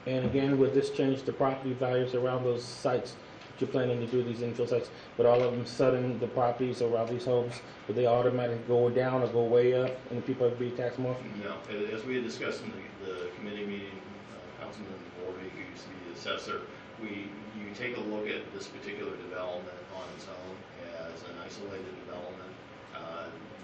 Bend. And again, would this change the property values around those sites that you're planning to do these infill sites? Would all of them sudden the properties around these homes, would they automatically go down or go way up and the people would be taxed more? No, as we had discussed in the committee meeting, Councilman Borby, who used to be the assessor, you take a look at this particular development on its own as an isolated development.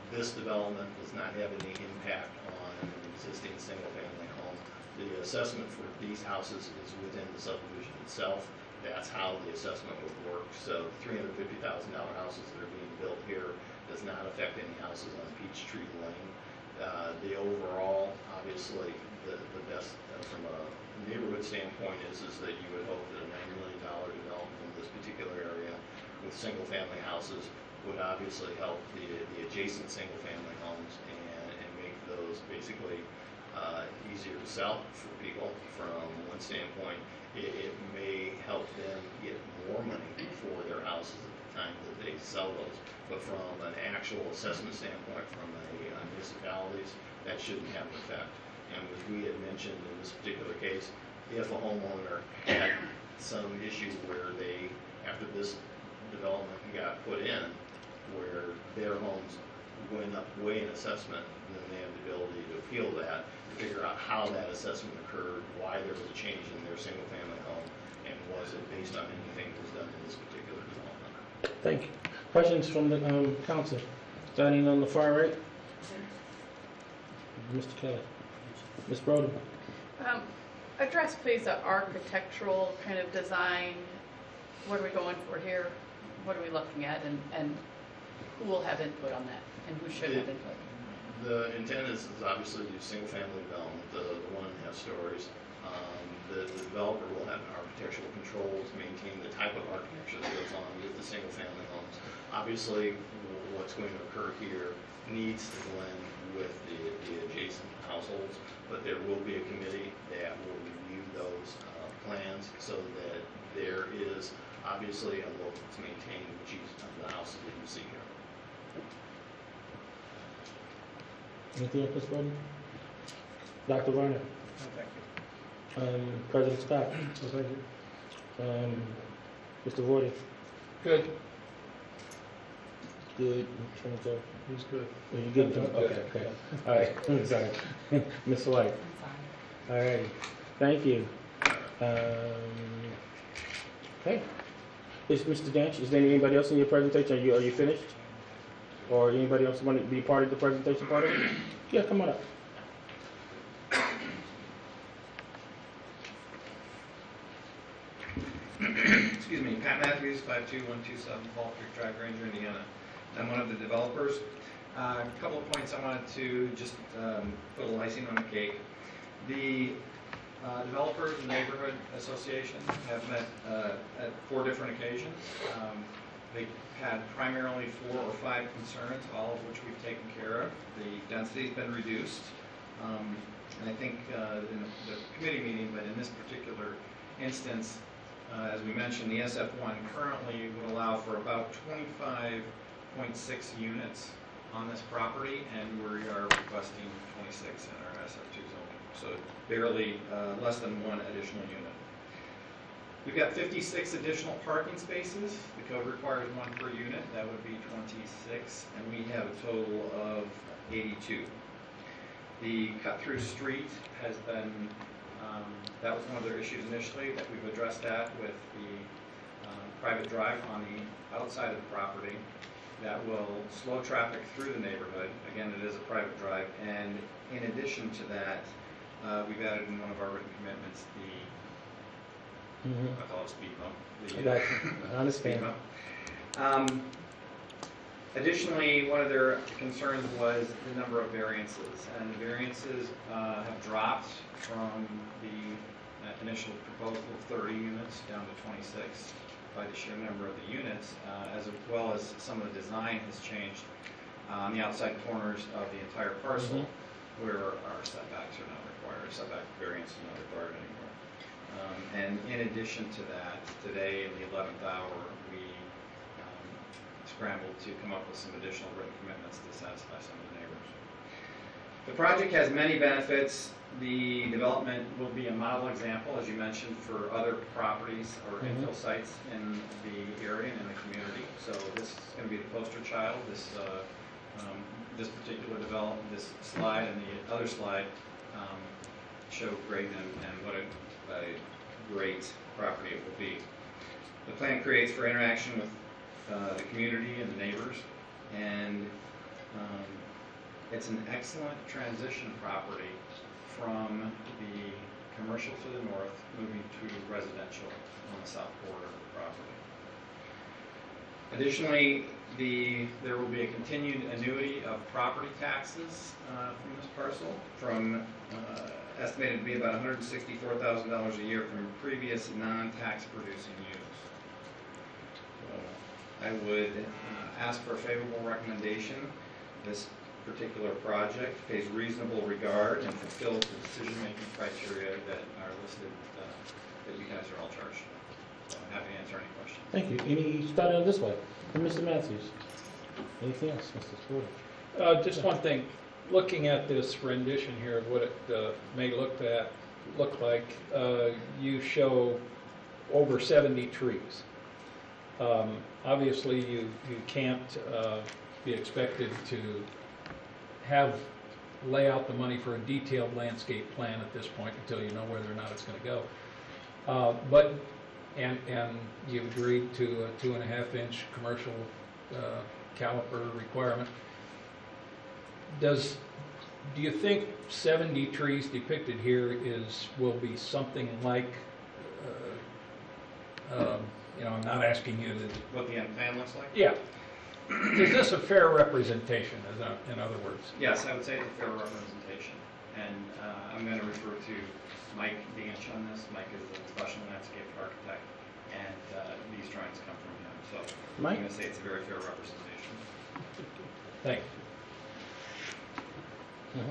This development does not have any impact on an existing single-family home. The assessment for these houses is within the subdivision itself. That's how the assessment would work. So $350,000 houses that are being built here does not affect any houses on Peachtree Lane. The overall, obviously, the best from a neighborhood standpoint is that you would hope that a $9 million development in this particular area with single-family houses would obviously help the adjacent single-family homes and make those basically easier to sell for people. From one standpoint, it may help them get more money for their houses at the time that they sell those. But from an actual assessment standpoint, from municipalities, that shouldn't have an effect. And as we had mentioned in this particular case, if a homeowner had some issue where they, after this development got put in, where their homes went up way in assessment, then they have the ability to appeal that, to figure out how that assessment occurred, why there was a change in their single-family home, and was it based on anything that was done in this particular development. Thank you. Questions from the council? Standing on the far right. Mr. Kelly. Ms. Broden. Address please the architectural kind of design. What are we going for here? What are we looking at, and who will have input on that, and who should have input? The intent is obviously to do single-family development, the 1.5 stories. The developer will have architectural controls, maintain the type of architecture that goes on with the single-family homes. Obviously, what's going to occur here needs to blend with the adjacent households, but there will be a committee that will review those plans so that there is obviously a look to maintain the house that you see here. Anything else, Mr. Bowden? Dr. Varner? Thank you. President Scott? Thank you. Mr. Vorty? Good. Good. He's good. Are you good? Okay. All right. Sorry. Ms. White? All right. Thank you. Okay. Mr. Danch, is there anybody else in your presentation? Are you finished? Or anybody else want to be part of the presentation part of it? Yeah, come on up. Excuse me, Pat Matthews, 52127 Fall Creek Drive, Granger, Indiana. I'm one of the developers. A couple of points I wanted to just put a little icing on the cake. The developers and neighborhood association have met at 4 different occasions. They had primarily 4 or 5 concerns, all of which we've taken care of. The density's been reduced. And I think in the committee meeting, but in this particular instance, as we mentioned, the SF1 currently would allow for about 25.6 units on this property, and we are requesting 26 in our SF2 zoning. So barely less than 1 additional unit. We've got 56 additional parking spaces. The code requires 1 per unit. That would be 26, and we have a total of 82. The cut-through street has been, that was one of their issues initially, that we've addressed that with the private drive on the outside of the property that will slow traffic through the neighborhood. Again, it is a private drive, and in addition to that, we've added in one of our written commitments I call it speed bump. I understand. Speed bump. Additionally, one of their concerns was the number of variances, and the variances have dropped from the initial proposal of 30 units down to 26 by the sheer number of the units, as well as some of the design has changed on the outside corners of the entire parcel, where our setbacks are not required, setback variance is not required anymore. And in addition to that, today in the 11th hour, we scrambled to come up with some additional written commitments to satisfy some of the neighbors. The project has many benefits. The development will be a model example, as you mentioned, for other properties or infill sites in the area and in the community. So this is going to be the poster child. This particular development, this slide and the other slide show great and what a great property it will be. The plan creates for interaction with the community and the neighbors, and it's an excellent transition property from the commercial to the north, moving to residential on the south border of the property. Additionally, there will be a continued annuity of property taxes from this parcel, from estimated to be about $164,000 a year from previous non-tax producing use. So I would ask for a favorable recommendation. This particular project pays reasonable regard and fulfills the decision-making criteria that are listed that you guys are all charged with. So I'm happy to answer any questions. Thank you. Any starting on this way? Mr. Matthews. Anything else, Mr. Porter? Just one thing. Looking at this rendition here of what it may look like, you show over 70 trees. Obviously, you can't be expected to lay out the money for a detailed landscape plan at this point until you know whether or not it's going to go. But you've agreed to a 2.5-inch commercial caliper requirement. Do you think 70 trees depicted here will be something like, I'm not asking you to... What the end plan looks like? Yeah. Is this a fair representation, in other words? Yes, I would say it's a fair representation. And I'm going to refer to Mike Danch on this. Mike is a professional landscape architect, and these drawings come from him. So Mike? I'm going to say it's a very fair representation. Thank you.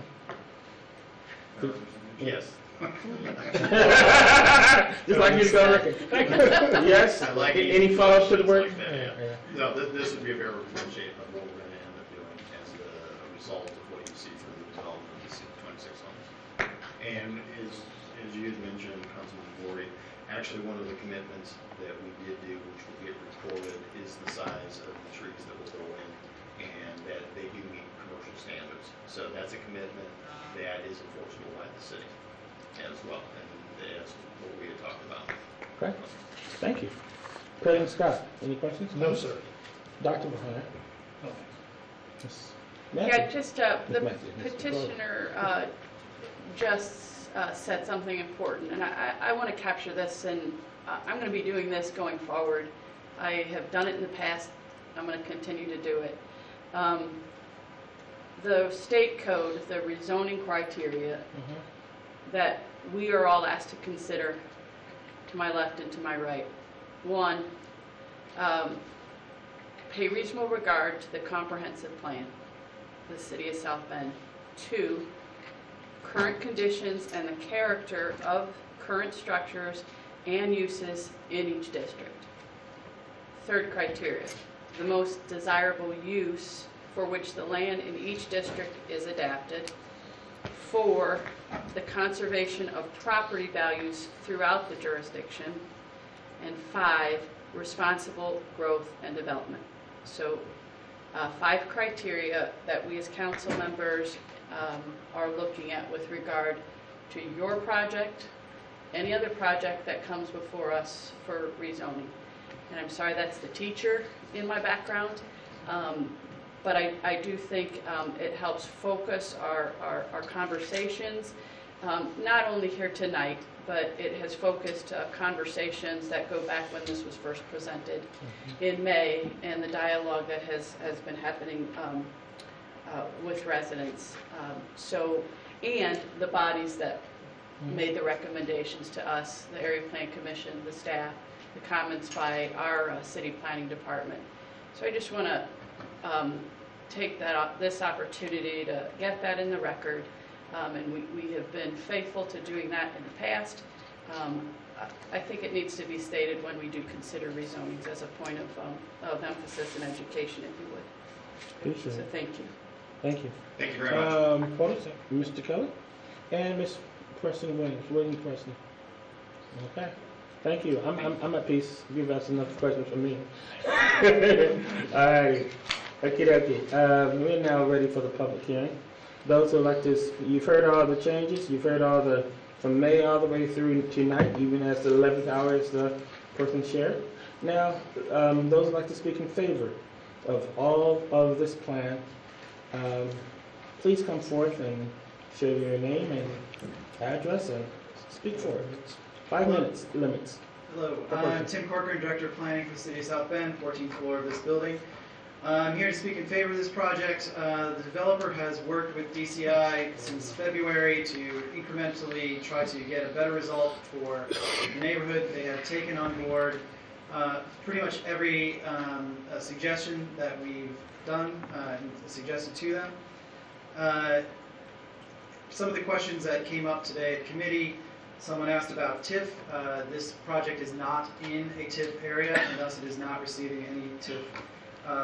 Mhm. Yes. Just like you to go on record. Thank you. Yes? I like Any follow-up to the word? like that, yeah. No, this would be a fair representation of what we're going to end up doing as a result of what you see from the development of the 26 homes. And as you had mentioned, Councilman Gordy, actually one of the commitments that we did do, which will get recorded, is the size of the trees that will go in, and that they do meet commercial standards. So that's a commitment that is enforceable by the city as well, and that's what we had talked about. Okay, thank you. President Scott, any questions? No, sir. Dr. Bahar? Yeah, just the Ms. Matthews, Ms. petitioner just said something important, and I want to capture this, and I'm going to be doing this going forward. I have done it in the past. I'm going to continue to do it. The state code, the rezoning criteria that we are all asked to consider, to my left and to my right. One, pay reasonable regard to the comprehensive plan, the city of South Bend. Two, current conditions and the character of current structures and uses in each district. Third criteria, the most desirable use for which the land in each district is adapted. 4, the conservation of property values throughout the jurisdiction. And 5, responsible growth and development. So 5 criteria that we as council members are looking at with regard to your project, any other project that comes before us for rezoning. And I'm sorry, that's the teacher in my background. But I do think it helps focus our conversations, not only here tonight, but it has focused conversations that go back when this was first presented in May, and the dialogue that has been happening with residents. And the bodies that made the recommendations to us, the Area Plan Commission, the staff, the comments by our city planning department. So I just want to take this opportunity to get that in the record, and we have been faithful to doing that in the past. I think it needs to be stated when we do consider rezonings as a point of emphasis and education, if you would. Appreciate So it. thank you. Thank you. Thank you very much. Quotas, Mr. Kelly and Ms. Preston Williams Preston. Okay. Thank you. I'm at peace. You've asked enough questions from me. All right. Okay. We're now ready for the public hearing. Those who like this, you've heard all the changes. You've heard all the from May all the way through tonight, even as the 11th hour is the person shared. Now, those who like to speak in favor of all of this plan, please come forth and share your name and address and speak for it. 5 minutes limits. Hello, I'm Tim Corcoran, Director of Planning for the City of South Bend, 14th floor of this building. I'm here to speak in favor of this project. The developer has worked with DCI since February to incrementally try to get a better result for the neighborhood. They have taken on board pretty much every suggestion that we've done and suggested to them. Some of the questions that came up today at committee, someone asked about TIF. This project is not in a TIF area, and thus it is not receiving any TIF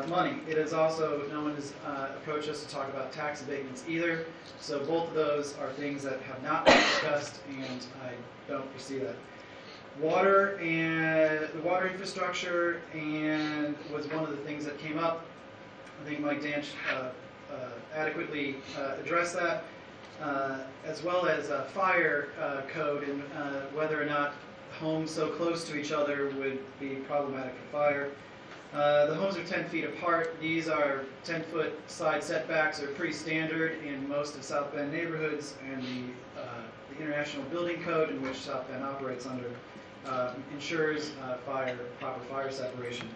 money. It is also, no one has approached us to talk about tax abatements either, so both of those are things that have not been discussed, and I don't foresee that. Water and the water infrastructure and was one of the things that came up. I think Mike Danch adequately addressed that, as well as fire code and whether or not homes so close to each other would be problematic for fire. The homes are 10 feet apart. These are 10-foot side setbacks are pretty standard in most of South Bend neighborhoods, and the International Building Code, in which South Bend operates under, ensures proper fire separation.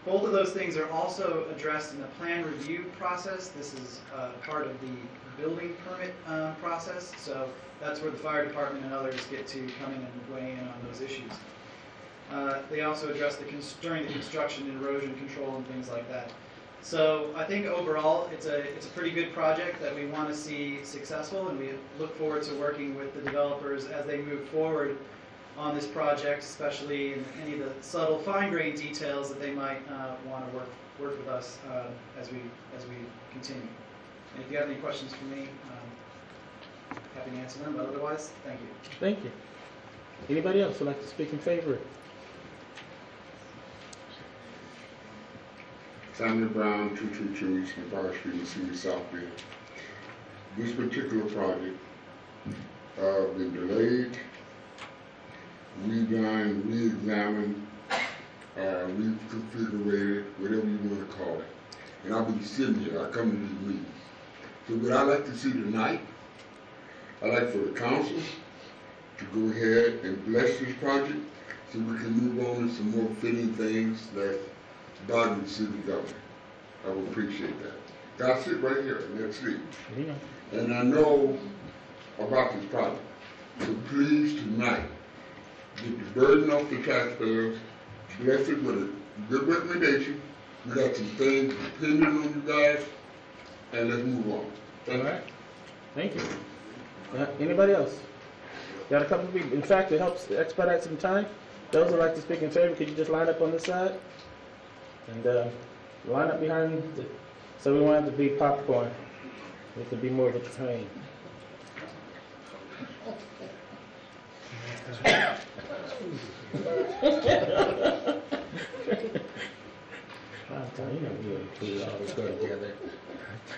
Both of those things are also addressed in the plan review process. This is part of the building permit process, so that's where the fire department and others get to come in and weigh in on those issues. They also address during the construction erosion control and things like that. So I think overall it's a pretty good project that we want to see successful, and we look forward to working with the developers as they move forward on this project, especially in any of the subtle fine-grained details that they might want to work with us as we continue. And if you have any questions for me, happy to answer them, but otherwise, thank you. Thank you. Anybody else would like to speak in favor? Samuel Brown, 222 East Empire Street in the city of South Bend. This particular project been delayed, redone, re-examined, reconfigured, whatever you want to call it. And I'll be sitting here, I come to these meetings. So what I like to see tonight, I'd like for the council to go ahead and bless this project so we can move on to some more fitting things that's bothering the city government. I would appreciate that. I sit right here and that's it. Yeah. And I know about this project. So please tonight, get the burden off the taxpayers, bless it with a good recommendation. We got some things depending on you guys, and let's move on. Thank you. Thank you. Anybody else? Got a couple of people. In fact, it helps expedite some time. Those who like to speak in favor, could you just line up on this side? And line up behind, so we won't have to be popcorn. It could be more of a train.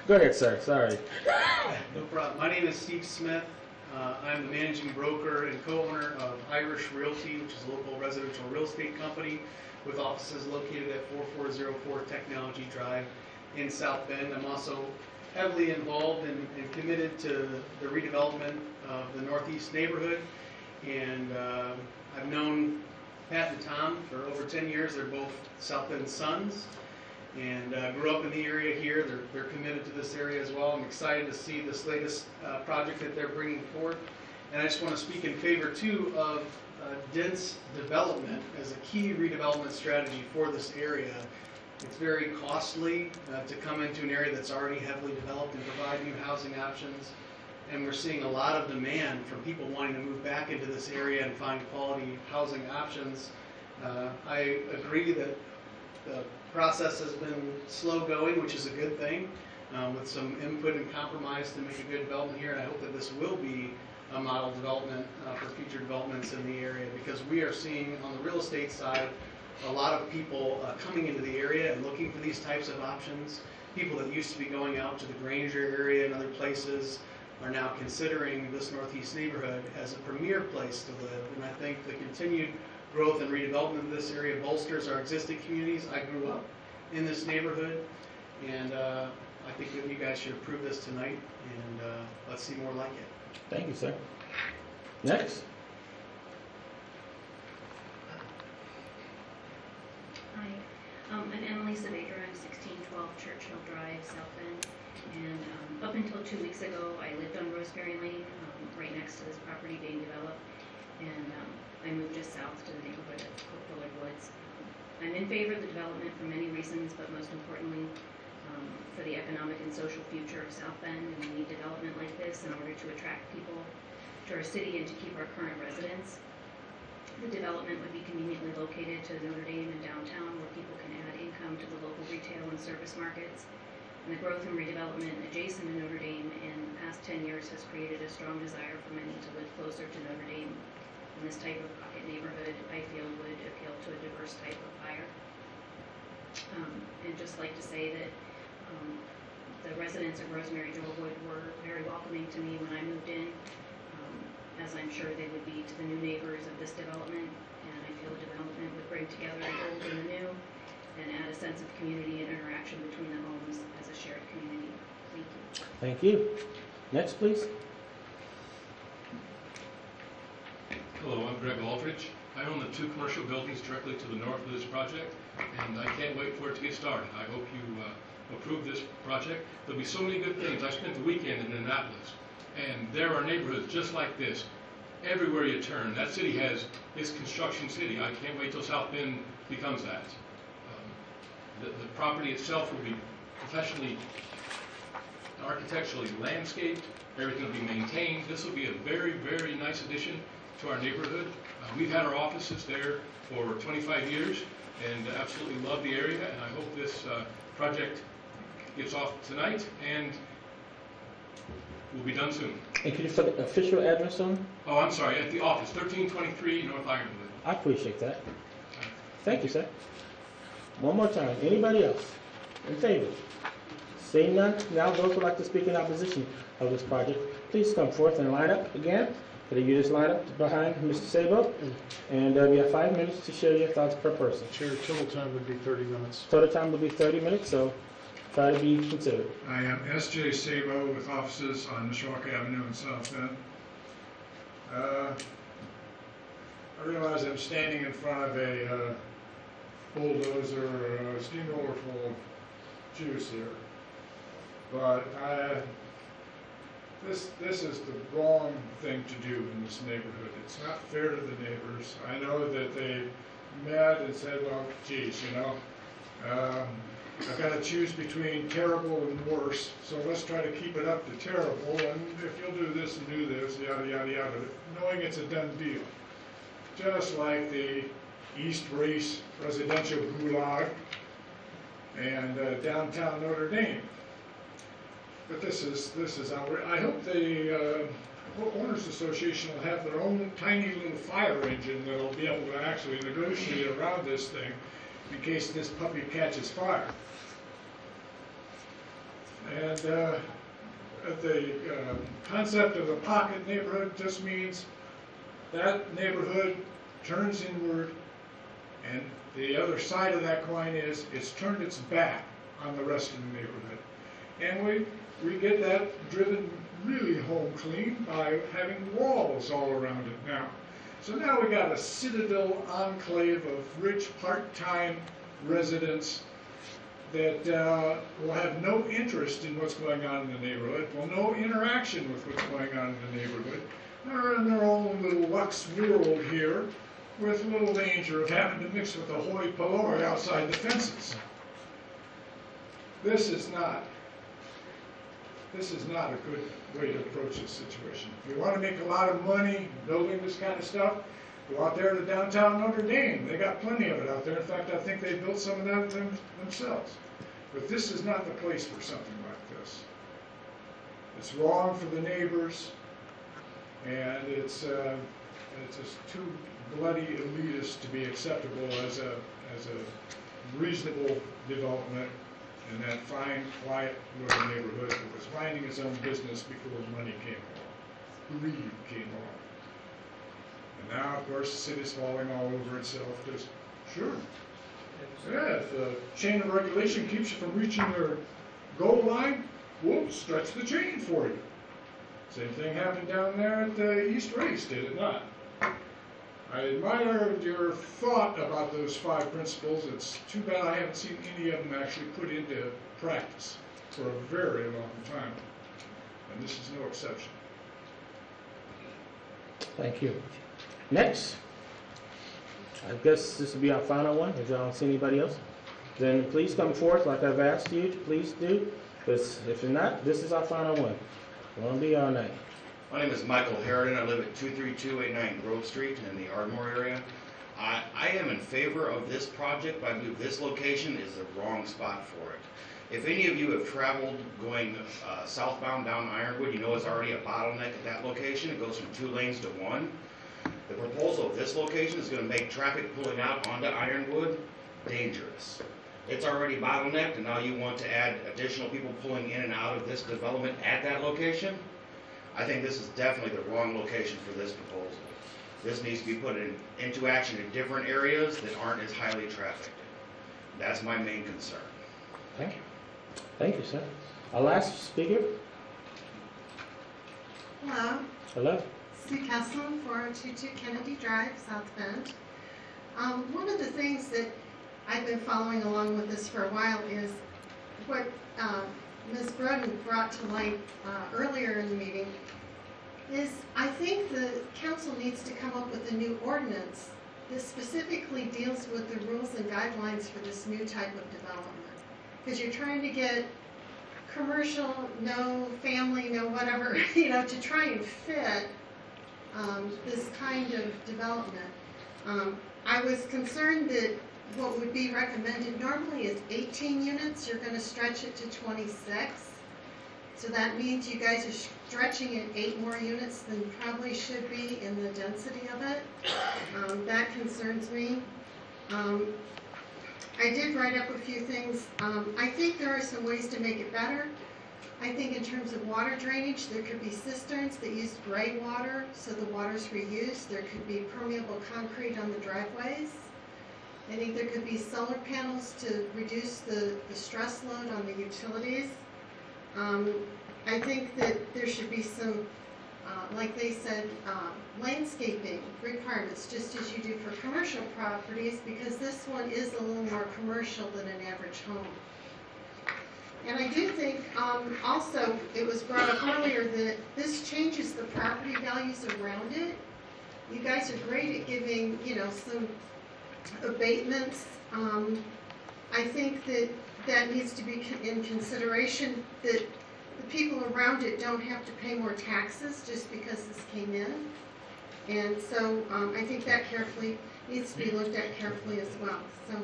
Go ahead, sir. Sorry. No problem. My name is Steve Smith. I'm the managing broker and co-owner of Irish Realty, which is a local residential real estate company with offices located at 4404 Technology Drive in South Bend. I'm also heavily involved and committed to the redevelopment of the Northeast neighborhood. And I've known Pat and Tom for over 10 years. They're both South Bend sons, and grew up in the area here. They're committed to this area as well. I'm excited to see this latest project that they're bringing forward. And I just want to speak in favor, too, of dense development as a key redevelopment strategy for this area. It's very costly to come into an area that's already heavily developed and provide new housing options. And we're seeing a lot of demand from people wanting to move back into this area and find quality housing options. I agree that the process has been slow going, which is a good thing, with some input and compromise to make a good development here. And I hope that this will be a model development for future developments in the area, because we are seeing on the real estate side a lot of people coming into the area and looking for these types of options. People that used to be going out to the Granger area and other places are now considering this Northeast neighborhood as a premier place to live. And I think the continued growth and redevelopment of this area bolsters our existing communities. I grew up in this neighborhood, and I think that you guys should approve this tonight, and let's see more like it. Thank you, sir. Next. Hi, I'm Emily Saavedra. I'm 1612 Churchill Drive, South Bend. And up until 2 weeks ago, I lived on Rosemary Lane, right next to this property being developed. And I moved just south to the neighborhood of Cook Woods. I'm in favor of the development for many reasons, but most importantly, for the economic and social future of South Bend. And we need development like this in order to attract people to our city and to keep our current residents. The development would be conveniently located to Notre Dame and downtown, where people can add income to the local retail and service markets. And the growth and redevelopment adjacent to Notre Dame in the past 10 years has created a strong desire for many to live closer to Notre Dame. And this type of pocket neighborhood, I feel, would appeal to a diverse type of buyer. And just like to say that the residents of Rosemary Dolewood were very welcoming to me when I moved in, as I'm sure they would be to the new neighbors of this development. And I feel the development would bring together the old and the new, and add a sense of community and interaction between the homes as a shared community. Thank you. Thank you. Next, please. Hello, I'm Greg Aldrich. I own the 2 commercial buildings directly to the north of this project, and I can't wait for it to get started. I hope you approve this project. There'll be so many good things. I spent the weekend in Annapolis, and there are neighborhoods just like this everywhere you turn. That city is construction city. I can't wait till South Bend becomes that. The property itself will be professionally, architecturally landscaped. Everything will be maintained. This will be a very, very nice addition to our neighborhood. We've had our offices there for 25 years and absolutely love the area, and I hope this project gets off tonight and will be done soon. And could you put the official address on? Oh, I'm sorry, at the office, 1323 North Ironwood. I appreciate that. Thank you, sir. One more time. Anybody else in favor? Seeing none, now those who would like to speak in opposition of this project, please come forth and line up again. Could you just line up behind Mr. Sabo? And you have 5 minutes to share your thoughts per person. Chair, total time would be 30 minutes. Total time will be 30 minutes, so try to be considerate. I am S.J. Sabo with offices on Mishawaka Avenue in South Bend. I realize I'm standing in front of a bulldozer or a steamroller full of juice here, but this is the wrong thing to do in this neighborhood. It's not fair to the neighbors. I know that they met and said, well, geez, you know, I've got to choose between terrible and worse, so let's try to keep it up to terrible, and if you'll do this and do this, yada, yada, yada, knowing it's a done deal. Just like the East Race residential gulag and downtown Notre Dame. But this is outrageous. I hope the Owners Association will have their own tiny little fire engine that'll be able to actually negotiate around this thing in case this puppy catches fire. And the concept of a pocket neighborhood just means that neighborhood turns inward, and the other side of that coin is it's turned its back on the rest of the neighborhood. And we get that driven really home clean by having walls all around it now. So now we got a citadel enclave of rich part-time residents that will have no interest in what's going on in the neighborhood, will no interaction with what's going on in the neighborhood. They're in their own little Lux world here with little danger of having to mix with the hoi polloi outside the fences. This is not a good way to approach this situation. If you want to make a lot of money building this kind of stuff, go out there to downtown Notre Dame. They got plenty of it out there. In fact, I think they built some of that themselves. But this is not the place for something like this. It's wrong for the neighbors, and it's just too bloody elitist to be acceptable as a reasonable development in that fine, quiet little neighborhood that was minding its own business before money came along, greed came along. And now, of course, the city's falling all over itself because, sure, yeah, if the chain of regulation keeps you from reaching your goal line, we'll stretch the chain for you. Same thing happened down there at the East Race, did it not? I admire your thought about those 5 principles. It's too bad I haven't seen any of them actually put into practice for a very long time. And this is no exception. Thank you. Next. I guess this will be our final one, if y'all don't see anybody else. Then please come forth like I've asked you to please do. Because if you're not, this is our final one. It won't be all night. My name is Michael Harridan. I live at 23289 Grove Street in the Ardmore area. I am in favor of this project, but I believe this location is the wrong spot for it. If any of you have traveled going southbound down Ironwood, you know it's already a bottleneck at that location. It goes from 2 lanes to 1. The proposal of this location is going to make traffic pulling out onto Ironwood dangerous. It's already bottlenecked, and now you want to add additional people pulling in and out of this development at that location? I think this is definitely the wrong location for this proposal. This needs to be put into action in different areas that aren't as highly trafficked. That's my main concern. Thank you. Thank you, sir. Our last speaker. Hello. Hello. Sue Kesselman, 4022 Kennedy Drive, South Bend. One of the things that I've been following along with this for a while is what Ms. Broden brought to light earlier in the meeting is I think the council needs to come up with a new ordinance that specifically deals with the rules and guidelines for this new type of development. Because you're trying to get commercial, no family, no whatever, to try and fit this kind of development. I was concerned that what would be recommended normally is 18 units. You're going to stretch it to 26. So that means you guys are stretching it 8 more units than probably should be in the density of it. That concerns me. I did write up a few things. I think there are some ways to make it better. I think in terms of water drainage, there could be cisterns that use gray water so the water's reused. There could be permeable concrete on the driveways. I think there could be solar panels to reduce the stress load on the utilities. I think that there should be some, like they said, landscaping requirements, just as you do for commercial properties, because this one is a little more commercial than an average home. And I do think also it was brought up earlier that this changes the property values around it. You guys are great at giving, some abatements. I think that needs to be in consideration, that the people around it don't have to pay more taxes just because this came in. And so I think that needs to be looked at carefully as well. So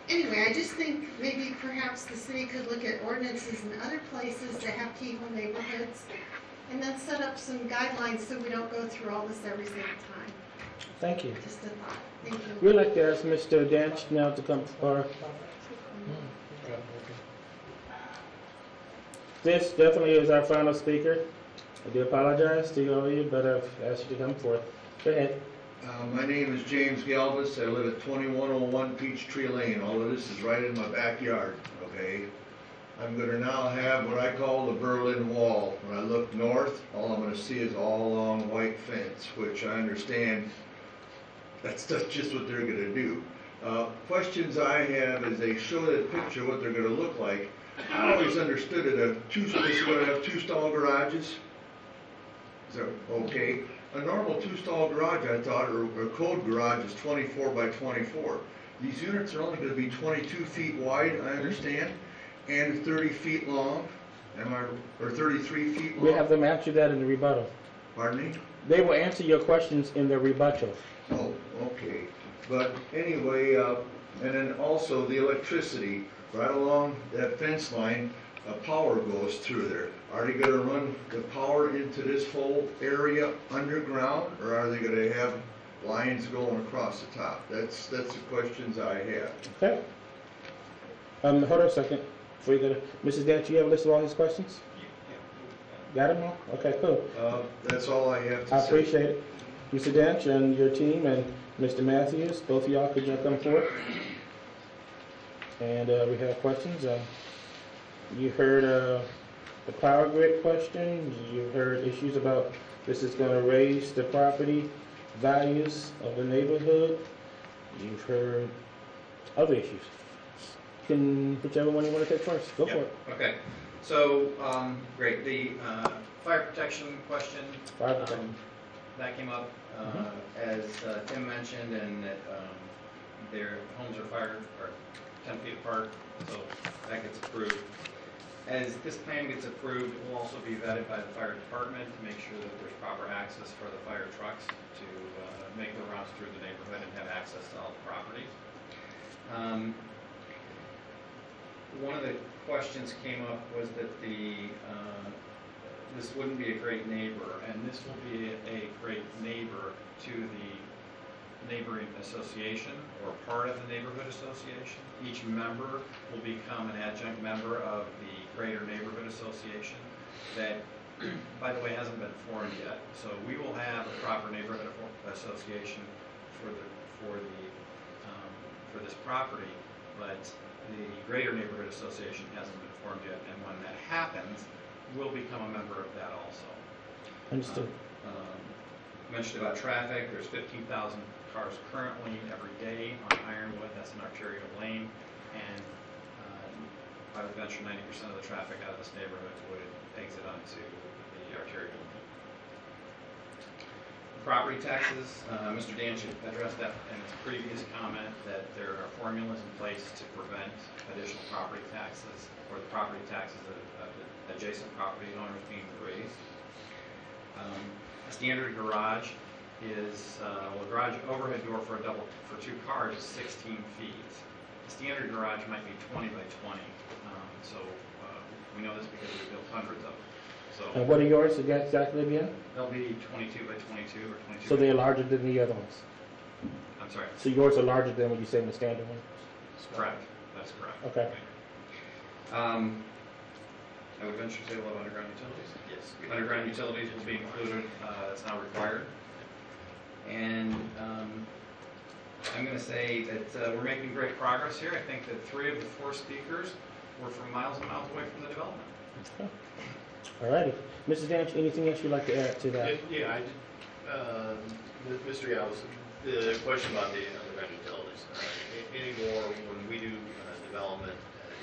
anyway, I just think maybe perhaps the city could look at ordinances in other places that have keyhole neighborhoods and then set up some guidelines so we don't go through all this every single time. Thank you. Just a thought. Thank you. We'd like to ask Mr. Dench now to come forward. This definitely is our final speaker. I do apologize to all of you, but I've asked you to come forth. Go ahead. My name is James Galvis. I live at 2101 Peachtree Lane. All of this is right in my backyard, okay? I'm going to now have what I call the Berlin Wall. When I look north, all I'm going to see is all along white fence, which I understand that's just what they're going to do. Questions I have is they show that picture what they're going to look like. I always understood it. This is going to have 2 stall garages. Is that okay? A normal 2-stall garage, I thought, or code garage is 24 by 24. These units are only going to be 22 feet wide, I understand, and 30 feet long. Or 33 feet long? We have them answer that in the rebuttal. Pardon me? They will answer your questions in the rebuttal. Oh, okay. But anyway, and then also the electricity, right along that fence line, power goes through there. Are they going to run the power into this whole area underground, or are they going to have lines going across the top? That's the questions I have. Okay. Hold on a second. Before you go to Mrs. Dent, you have a list of all his questions? Got them all? Okay, cool. That's all I have to say. I appreciate it. Mr. Dench and your team and Mr. Matthews, both of y'all could you come forward? And we have questions. You heard the power grid question. You heard issues about this is going to raise the property values of the neighborhood. You've heard other issues. Whichever one you want to take first, go for it. Okay. So, great. The fire protection question. Fire protection. That came up as Tim mentioned, and that their homes are 10 feet apart, so that gets approved. As this plan gets approved, it will also be vetted by the fire department to make sure that there's proper access for the fire trucks to make their rounds through the neighborhood and have access to all the properties. One of the questions came up was that this wouldn't be a great neighbor, and this will be a great neighbor to the neighboring association or part of the neighborhood association. Each member will become an adjunct member of the Greater Neighborhood Association that, by the way, hasn't been formed yet. So we will have a proper neighborhood association for this property, but the Greater Neighborhood Association hasn't been formed yet. And when that happens, we'll become a member of that also. Understood. Mentioned about traffic, there's 15,000 cars currently every day on Ironwood, that's an arterial lane, and I would venture 90% of the traffic out of this neighborhood would exit onto the arterial lane. Property taxes, Mr. Danch addressed that in his previous comment, that there are formulas in place to prevent additional property taxes, or the property taxes of adjacent property owners being raised. A standard garage is, well, a garage overhead door for two cars is 16 feet. A standard garage might be 20 by 20. So we know this because we built hundreds of them. So And what are yours exactly again? they'll be 22 by 22 or 22. So they're larger than the other ones? I'm sorry. So yours are larger than what you say in the standard one? Correct. That's correct. Okay. I would venture to say a lot of underground utilities. Yes. Underground utilities will be included. That's not required. And I'm going to say that we're making great progress here. I think that 3 of the 4 speakers were from miles and miles away from the development. Okay. All righty. Mrs. Danch, anything else you'd like to add to that? Yeah, Mr. Galvez, the question about the underground utilities. Anymore, when we do development,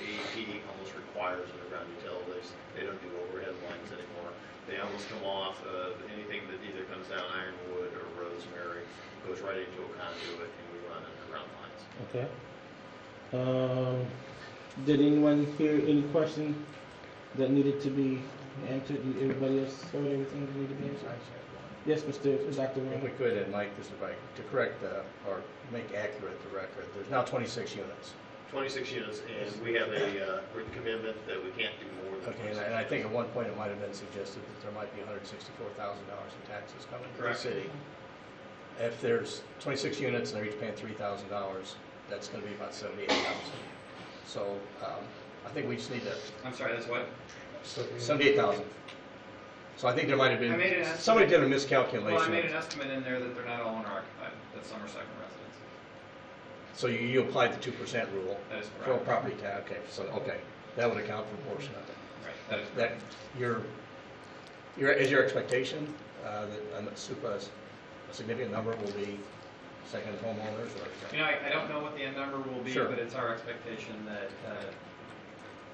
AEP almost requires underground utilities. They don't do overhead lines anymore. They almost come off of anything that either comes down Ironwood or Rosemary, goes right into a conduit, and we run underground lines. Okay. Did anyone hear any question that needed to be answered? Did everybody else heard everything that needed to be answered? Yes, Dr. If Wayne. we could, and Mike, this is right, to correct or make accurate the record, there's now 26 units. 26 units, and we have a written commitment that we can't do more than Okay, 26. and I think at one point it might have been suggested that there might be $164,000 in taxes coming to the Correct. city. If there's 26 units and they're each paying $3,000, that's going to be about $78,000. So I think we just need to. I'm sorry, that's what? 78,000. So I think there might have been, I made an estimate. somebody did a miscalculation. Well, I made an estimate in there that they're not all owner occupied, that some are second residents. So you applied the 2% rule. That is For correct. property tax, okay, that would account for a portion of it. Right, that is That, is your expectation that a significant number will be second homeowners or? You know, I don't know what the end number will be, Sure. but it's our expectation that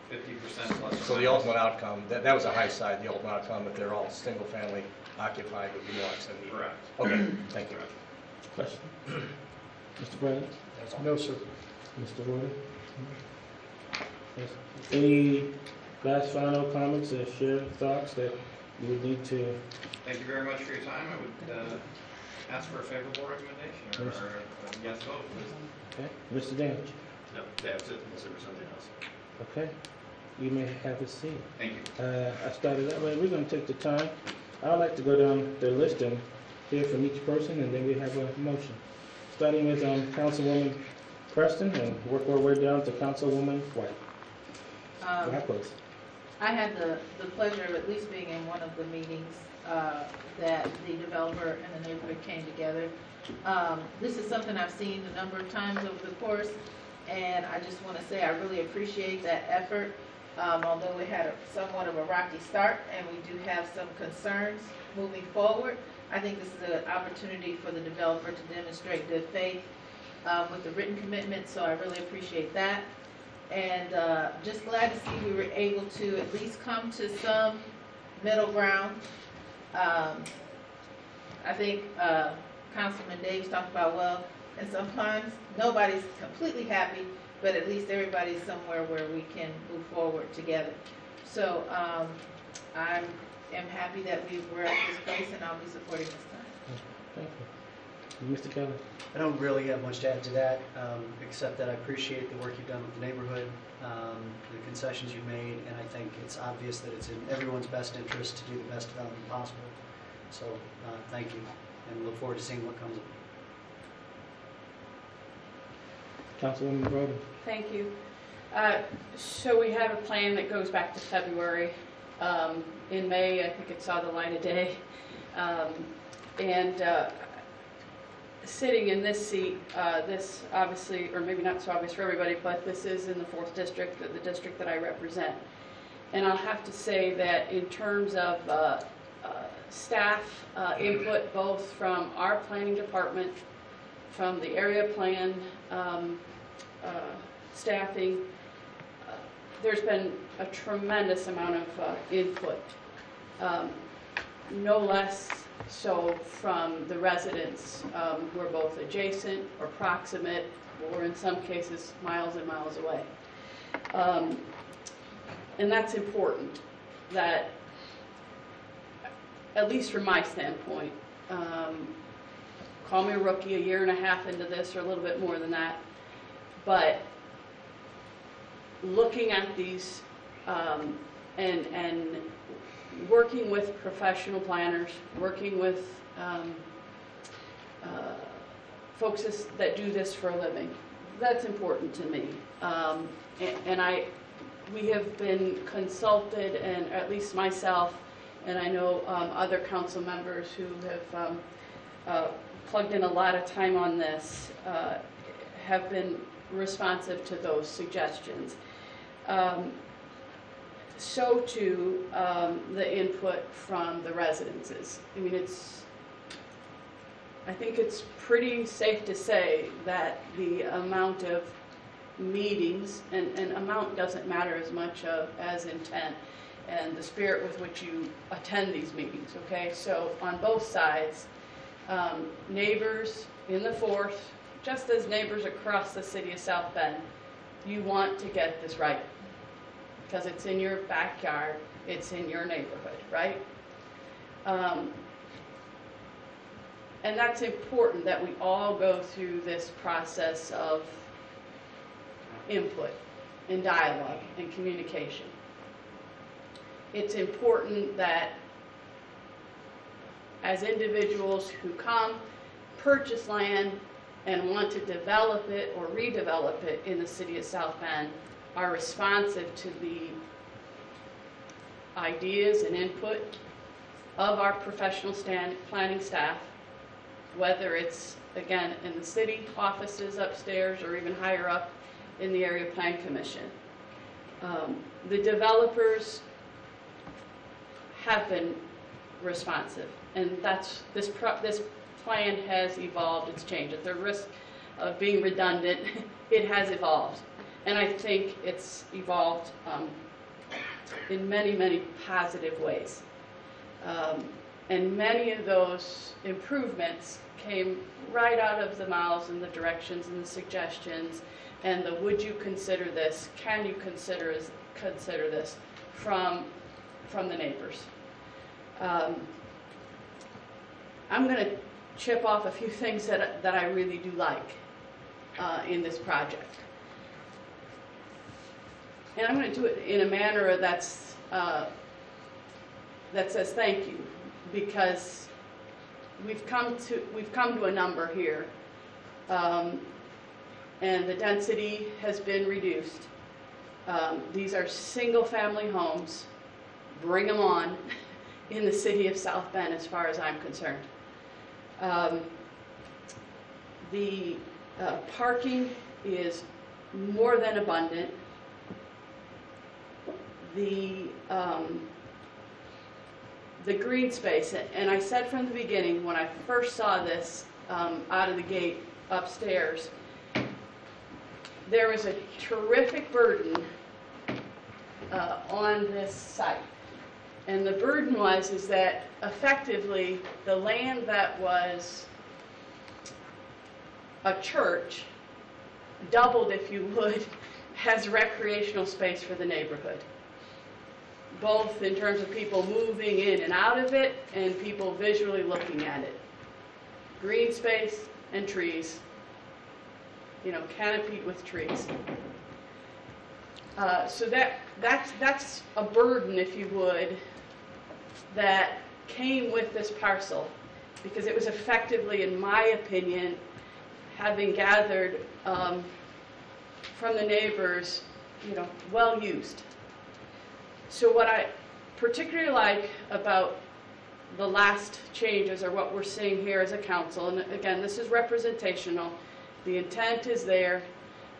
50% plus. So the ultimate outcome, that was a high side, the ultimate outcome, if they're all single family occupied, would be more like 70. Correct. Okay, thank you. Question? Mr. Brennan? No, sir. Mr. Warden? Yes. Any last final comments or shared thoughts that you would need to? Thank you very much for your time. I would ask for a favorable recommendation or a yes vote, please. Okay. Mr. Danich? No, that's it, unless there was something else. Okay. You may have a seat. Thank you. I started that way. We're going to take the time. I'd like to go down the list and hear from each person, and then we have a motion. Starting with Councilwoman Preston and work our way down to Councilwoman White. Likewise. I had the pleasure of at least being in one of the meetings that the developer and the neighborhood came together. This is something I've seen a number of times over the course, and I just want to say I really appreciate that effort. Although we had somewhat of a rocky start and we do have some concerns moving forward, I think this is an opportunity for the developer to demonstrate good faith with the written commitment, so I really appreciate that. And just glad to see we were able to at least come to some middle ground. I think Councilman Davis talked about, well, and sometimes nobody's completely happy, but at least everybody's somewhere where we can move forward together. So I am happy that we're at this place, and I'll be supporting this time. Thank you. Mr. Kelly? I don't really have much to add to that, except that I appreciate the work you've done with the neighborhood, the concessions you've made, and I think it's obvious that it's in everyone's best interest to do the best development possible. So thank you, and look forward to seeing what comes of it. Councilwoman Broden? Thank you. So we have a plan that goes back to February. In May, I think it saw the light of day. Sitting in this seat, this obviously, or maybe not so obvious for everybody, but this is in the 4th District, the district that I represent. And I'll have to say that in terms of staff input, both from our planning department, from the area plan staffing. There's been a tremendous amount of input, no less so from the residents who are both adjacent or proximate, or in some cases miles and miles away. And that's important, that, at least from my standpoint, call me a rookie, a year and a half into this, or a little bit more than that, but looking at these and working with professional planners, working with folks that do this for a living, that's important to me. We have been consulted, and at least myself, and I know other council members who have plugged in a lot of time on this, have been responsive to those suggestions. So too, the input from the residences. I mean, I think it's pretty safe to say that the amount of meetings, and amount doesn't matter as much as intent, and the spirit with which you attend these meetings, okay? So on both sides, neighbors in the 4th, just as neighbors across the city of South Bend, you want to get this right, because it's in your backyard, it's in your neighborhood, right? And that's important, that we all go through this process of input and dialogue and communication. It's important that as individuals who come, purchase land, and want to develop it or redevelop it in the city of South Bend, are responsive to the ideas and input of our professional planning staff, whether it's, again, in the city offices upstairs or even higher up in the Area Plan Commission. The developers have been responsive, and this plan has evolved, it's changed. At the risk of being redundant, it has evolved. And I think it's evolved in many, many positive ways. And many of those improvements came right out of the mouths and the directions and the suggestions and the would you consider this, can you consider this from the neighbors. I'm going to chip off a few things that I really do like in this project. And I'm going to do it in a manner that says thank you, because we've come to a number here, and the density has been reduced. These are single-family homes. Bring them on in the city of South Bend, as far as I'm concerned. The parking is more than abundant. The green space, and I said from the beginning when I first saw this out of the gate upstairs, there was a terrific burden on this site. And the burden is that effectively the land that was a church doubled, if you would, as recreational space for the neighborhood, both in terms of people moving in and out of it and people visually looking at it. Green space and trees, canopied with trees. So that's a burden, if you would, that came with this parcel, because it was effectively, in my opinion, having gathered from the neighbors, well used. So what I particularly like about the last changes, or what we're seeing here as a council, and again, this is representational, the intent is there,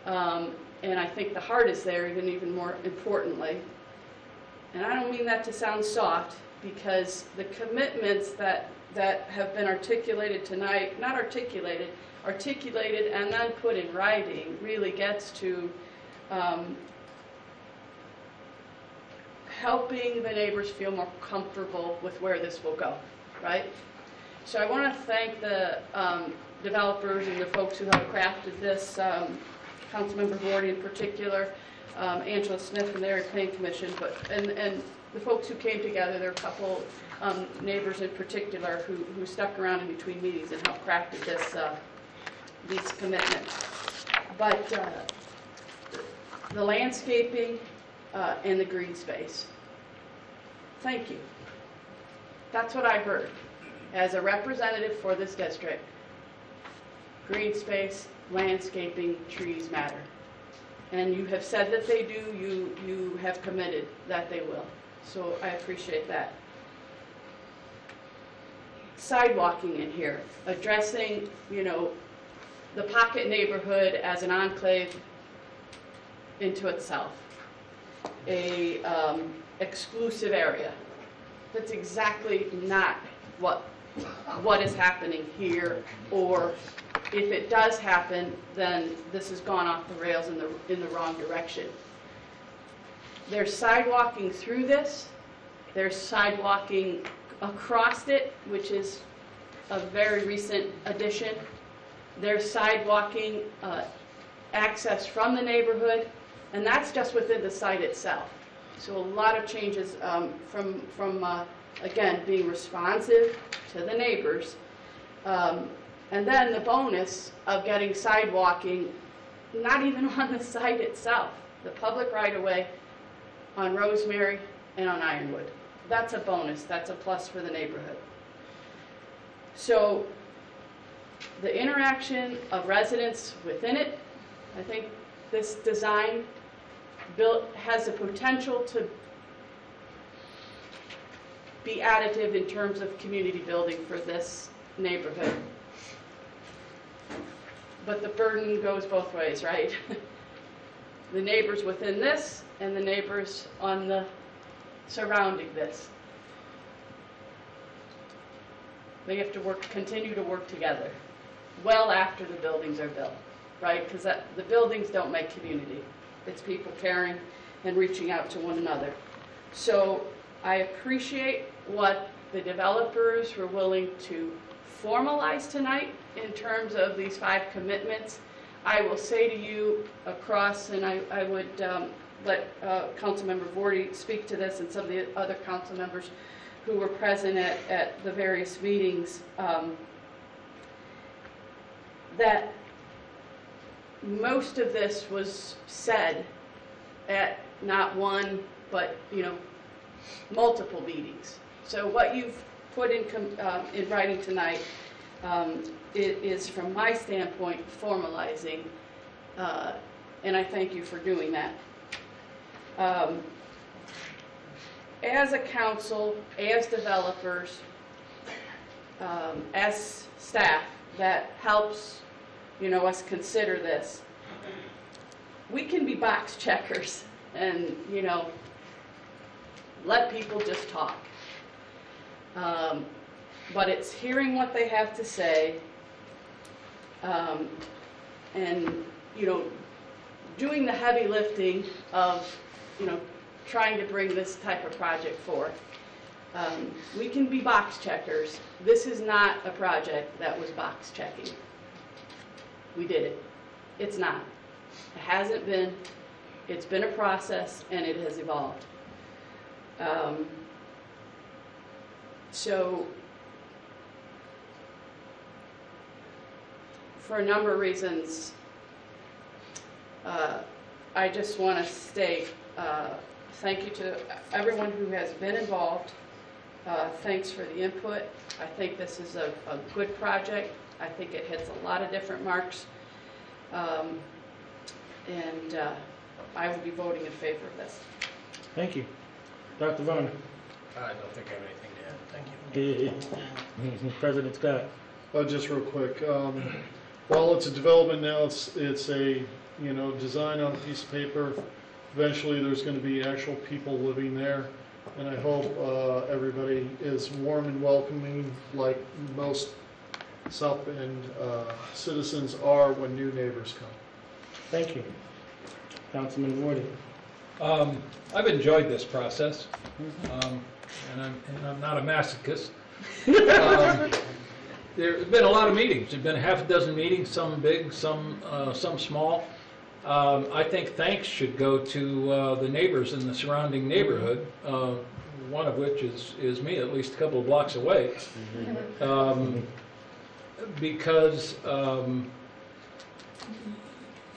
and I think the heart is there, even more importantly. And I don't mean that to sound soft, because the commitments that have been articulated tonight, not articulated and then put in writing, really gets to helping the neighbors feel more comfortable with where this will go, right? So I want to thank the developers and the folks who have crafted this, Councilmember Gordy in particular, Angela Smith from the Area Planning Commission, and the folks who came together. There are a couple neighbors in particular who stuck around in between meetings and helped crafted these commitments. But the landscaping and the green space. Thank you. That's what I heard as a representative for this district. Green space, landscaping, trees matter. And you have said that they do, you have committed that they will. So I appreciate that. Sidewalking in here, addressing, the pocket neighborhood as an enclave into itself. A exclusive area. That's exactly not what is happening here, or if it does happen, then this has gone off the rails in the wrong direction. There's sidewalking through this. There's sidewalking across it, which is a very recent addition. There's sidewalking access from the neighborhood, and that's just within the site itself. So a lot of changes from again, being responsive to the neighbors. And then the bonus of getting sidewalking, not even on the site itself, the public right-of-way on Rosemary and on Ironwood. That's a bonus. That's a plus for the neighborhood. So the interaction of residents within it, I think this design has the potential to be additive in terms of community building for this neighborhood. But the burden goes both ways, right? The neighbors within this and the neighbors on the surrounding this. They have to continue to work together well after the buildings are built, right? Because the buildings don't make community. It's people caring and reaching out to one another. So I appreciate what the developers were willing to formalize tonight in terms of these 5 commitments. I will say to you across, and I would let Councilmember Vorty speak to this and some of the other council members who were present at the various meetings, that most of this was said at not one, but multiple meetings. So what you've put in writing tonight it is, from my standpoint, formalizing, and I thank you for doing that. As a council, as developers, as staff that helps us consider this, we can be box checkers and let people just talk. But it's hearing what they have to say, and doing the heavy lifting of trying to bring this type of project forth. We can be box checkers. This is not a project that was box checking. We did it. It's not. It hasn't been. It's been a process, and it has evolved. So for a number of reasons, I just want to state thank you to everyone who has been involved. Thanks for the input. I think this is a good project. I think it hits a lot of different marks. And I will be voting in favor of this. Thank you. Dr. Varner. I don't think I have anything to add. Thank you. President Scott. Just real quick. While it's a development now, it's a design on a piece of paper. Eventually, there's going to be actual people living there. And I hope everybody is warm and welcoming like most South Bend citizens are when new neighbors come. Thank you. Councilman Woody. I've enjoyed this process, and I'm not a masochist. There's been a lot of meetings. There's been a half a dozen meetings, some big, some small. I think thanks should go to the neighbors in the surrounding neighborhood, one of which is me, at least a couple of blocks away, because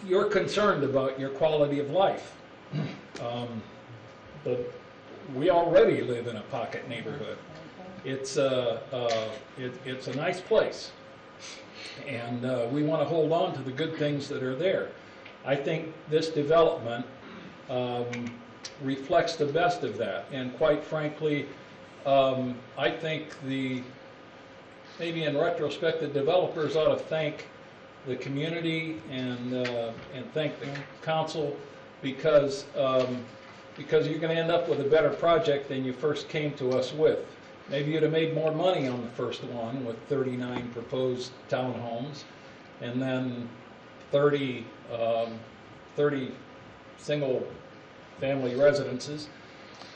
you're concerned about your quality of life. But we already live in a pocket neighborhood. It's a nice place, and we want to hold on to the good things that are there. I think this development reflects the best of that, and quite frankly, I think maybe in retrospect, the developers ought to thank the community and thank the council, because you're going to end up with a better project than you first came to us with. Maybe you'd have made more money on the first one with 39 proposed townhomes, and then 30 single family residences,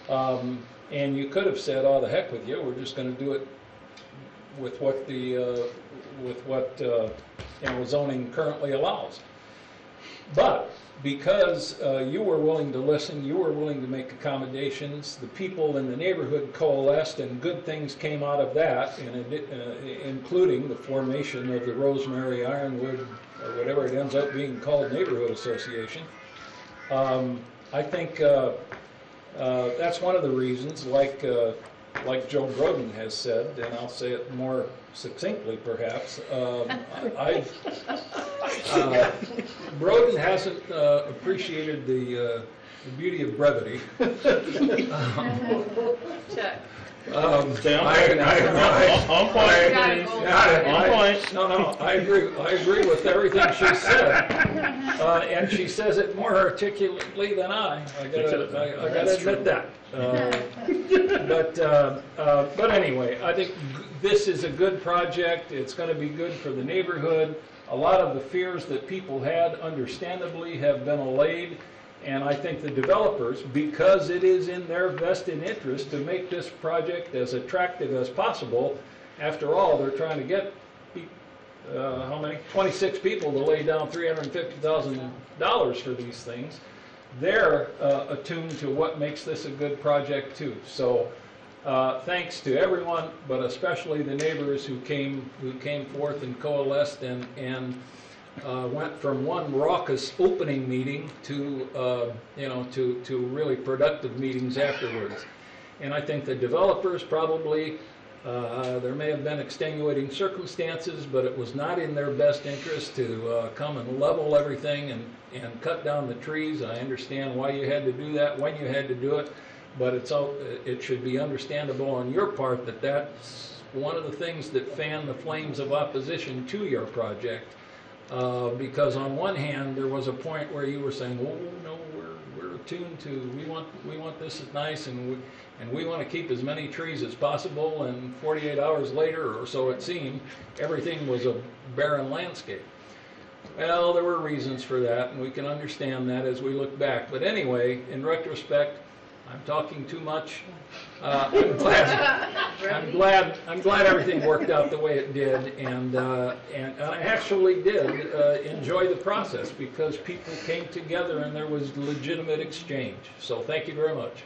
and you could have said, "Oh, the heck with you, we're just going to do it with what zoning currently allows." But because you were willing to listen, you were willing to make accommodations, the people in the neighborhood coalesced, and good things came out of that, including the formation of the Rosemary Ironwood, or whatever it ends up being called, Neighborhood Association. I think that's one of the reasons, like Joe Broden has said, and I'll say it more succinctly perhaps, Broden hasn't appreciated the beauty of brevity. Check. On point. No, I agree with everything she said, and she says it more articulately than I gotta admit that. But anyway, I think this is a good project. It's going to be good for the neighborhood. A lot of the fears that people had, understandably, have been allayed. And I think the developers, because it is in their vested interest to make this project as attractive as possible, after all, they're trying to get, how many? 26 people to lay down $350,000 for these things. They're attuned to what makes this a good project too. So thanks to everyone, but especially the neighbors who came forth and coalesced and went from one raucous opening meeting to really productive meetings afterwards. And I think the developers probably, there may have been extenuating circumstances, but it was not in their best interest to come and level everything and cut down the trees. I understand why you had to do that, when you had to do it, but it should be understandable on your part that that's one of the things that fanned the flames of opposition to your project. Because on one hand, there was a point where you were saying, "Oh no, we're attuned to we want this is nice, and we want to keep as many trees as possible." And 48 hours later, or so it seemed, everything was a barren landscape. Well, there were reasons for that, and we can understand that as we look back. But anyway, in retrospect, I'm talking too much. I'm glad everything worked out the way it did, and I actually did enjoy the process because people came together and there was legitimate exchange. So thank you very much.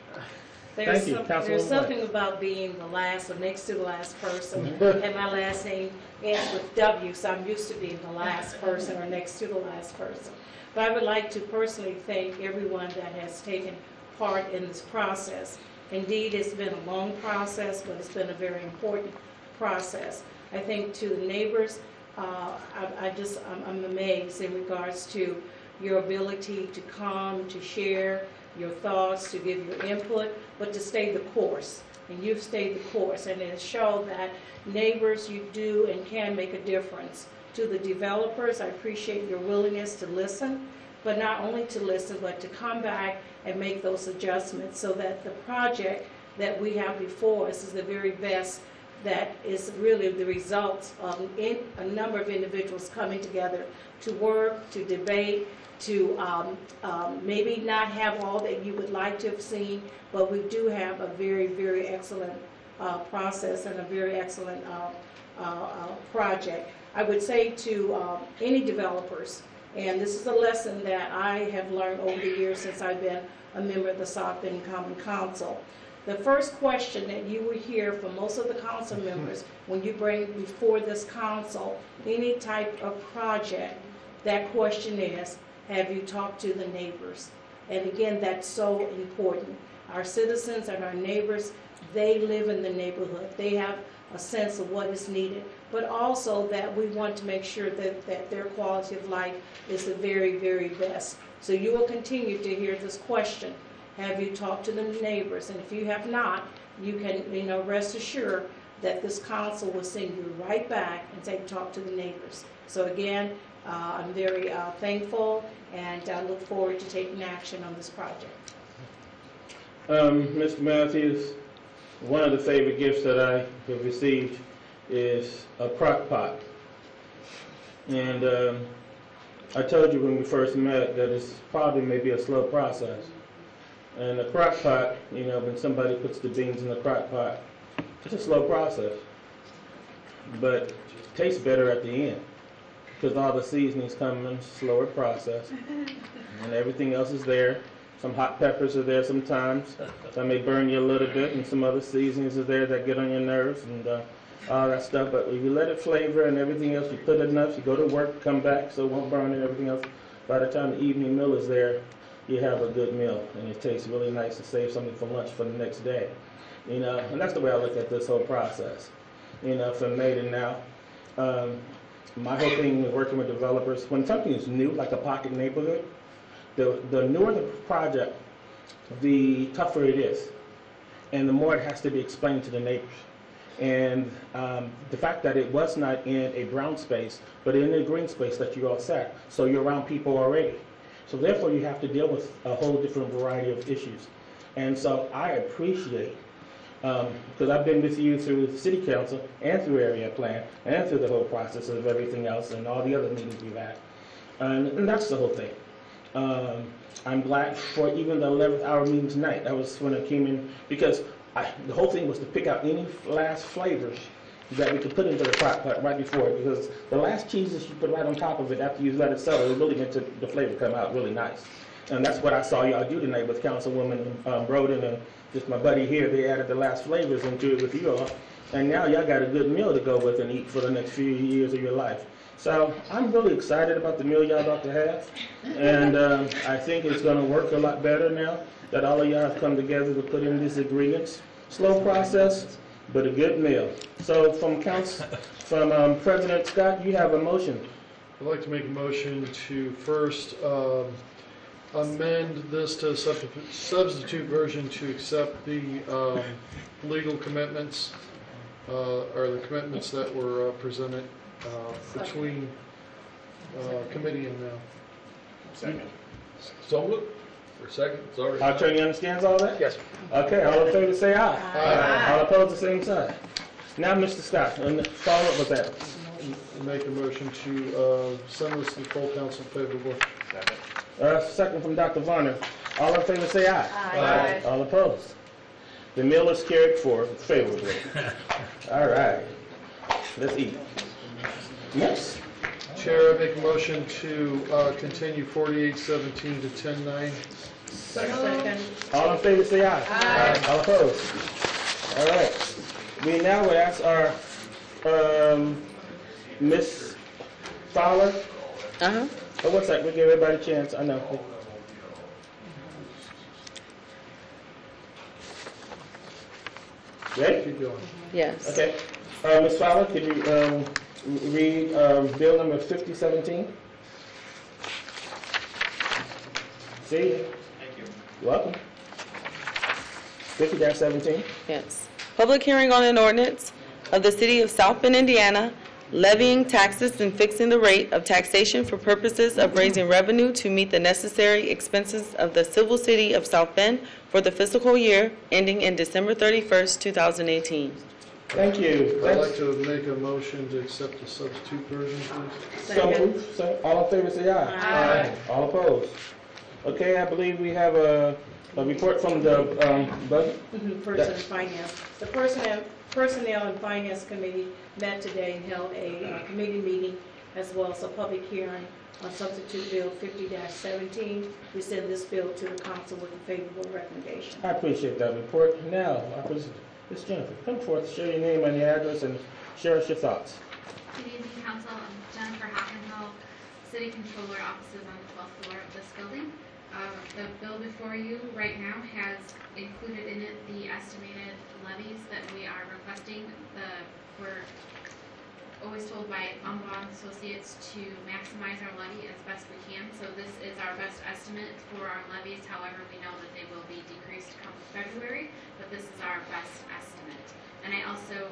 There's something about being the last or next to the last person, and my last name ends with W, so I'm used to being the last person or next to the last person. But I would like to personally thank everyone that has taken part in this process. Indeed, it's been a long process, but it's been a very important process. I think to the neighbors, I'm amazed in regards to your ability to come, to share your thoughts, to give your input, but to stay the course. And you've stayed the course, and it showed that neighbors, you do and can make a difference. To the developers, I appreciate your willingness to listen, but not only to listen, but to come back and make those adjustments so that the project that we have before us is the very best that is really the result of a number of individuals coming together to work, to debate, to maybe not have all that you would like to have seen, but we do have a very, very excellent process and a very excellent project. I would say to any developers, and this is a lesson that I have learned over the years since I've been a member of the South Bend Common Council. The first question that you will hear from most of the council members when you bring before this council any type of project, that question is, have you talked to the neighbors? And again, that's so important. Our citizens and our neighbors, they live in the neighborhood. They have a sense of what is needed, but also that we want to make sure that their quality of life is the very, very best. So you will continue to hear this question. Have you talked to the neighbors? And if you have not, you can rest assured that this council will send you right back and say, talk to the neighbors. So again, I'm very thankful, and I look forward to taking action on this project. Mr. Matthews, one of the favorite gifts that I have received is a crock pot. And I told you when we first met that it's probably maybe a slow process. And the crock pot, when somebody puts the beans in the crock pot, it's a slow process. But it tastes better at the end because all the seasonings come in a slower process. And everything else is there. Some hot peppers are there sometimes. That may burn you a little bit, and some other seasonings are there that get on your nerves and all that stuff. But if you let it flavor and everything else, you put enough, you go to work, come back, so it won't burn and everything else. By the time the evening meal is there, you have a good meal, and it tastes really nice to save something for lunch for the next day. And that's the way I look at this whole process. From May to now, my whole thing with working with developers, when something is new, like a pocket neighborhood, the newer the project, the tougher it is, and the more it has to be explained to the neighbors. And the fact that it was not in a brown space, but in a green space that you all sat, so you're around people already. So therefore you have to deal with a whole different variety of issues. And so I appreciate, because I've been with you through the city council and through area plan and through the whole process of everything else and all the other meetings we've had. And that's the whole thing. I'm glad for even the 11th hour meeting tonight. That was when I came in, because the whole thing was to pick out any last flavors that we could put into the crock pot right before it, because the last cheeses you put right on top of it after you let it settle, it really makes the flavor come out really nice. And that's what I saw y'all do tonight with Councilwoman Broden and just my buddy here. They added the last flavors into it with you all. And now y'all got a good meal to go with and eat for the next few years of your life. So I'm really excited about the meal y'all about to have. And I think it's going to work a lot better now that all of y'all have come together to put in these ingredients. Slow process, but a good meal. So from President Scott, you have a motion. I'd like to make a motion to first amend this to a substitute version to accept the legal commitments or the commitments that were presented between committee and now. Second. So moved. For second, sorry. Attorney understands all that? Yes. Okay, all in favor say aye. Aye. All opposed, the same side. Now, Mr. Scott, and follow up with that. Make a motion to send this to the full council favorable. Second from Dr. Varner. All in favor say aye. Aye. All opposed. The meal is carried for favorably. All right. Let's eat. Next. Chair, I make a motion to continue 4817 to 10-9. Second. All in favor say aye. Aye. All opposed. All right. We now would ask our Miss Fowler. Oh, what's that? We'll give everybody a chance. I know. Ready? Keep going. Yes. Okay. Ms. Fowler, could you read bill number 5017? See you. Thank you. You're welcome. 50-17. Yes. Public hearing on an ordinance of the City of South Bend, Indiana, levying taxes and fixing the rate of taxation for purposes of raising revenue to meet the necessary expenses of the civil city of South Bend for the fiscal year ending in December 31st, 2018. Thank you. I'd like to make a motion to accept the substitute version, please. So moved. So, all in favor, say aye. Aye. All opposed? Okay, I believe we have a report from the budget. Personnel and Finance. The Personnel and Finance Committee met today and held a committee meeting as well as a public hearing on Substitute Bill 50-17. We send this bill to the council with a favorable recommendation. I appreciate that report. Now, Ms. Jennifer, come forth, share your name and your address, and share us your thoughts. Good evening, Council. I'm Jennifer Hockenhill, City Controller, offices on the 12th floor of this building. The bill before you right now has included in it the estimated levies that we are requesting. We're always told by Umbach Associates to maximize our levy as best we can. So this is our best estimate for our levies. However, we know that they will be decreased come February, but this is our best estimate. And I also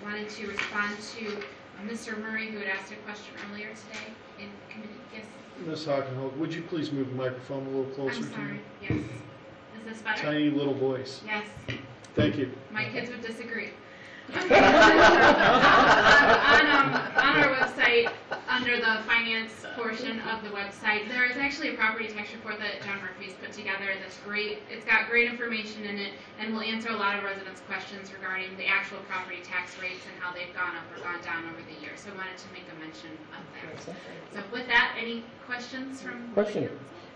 wanted to respond to Mr. Murray, who had asked a question earlier today in committee. Yes? Ms. Hockenholt, would you please move the microphone a little closer I'm to sorry. me? Yes. Is this better? Tiny little voice. Yes. Thank you. My kids would disagree. on our website, under the finance portion of the website, there is actually a property tax report that John Murphy's put together that's great. It's got great information in it and will answer a lot of residents' questions regarding the actual property tax rates and how they've gone up or gone down over the years. So I wanted to make a mention of that. So with that, any questions from Question.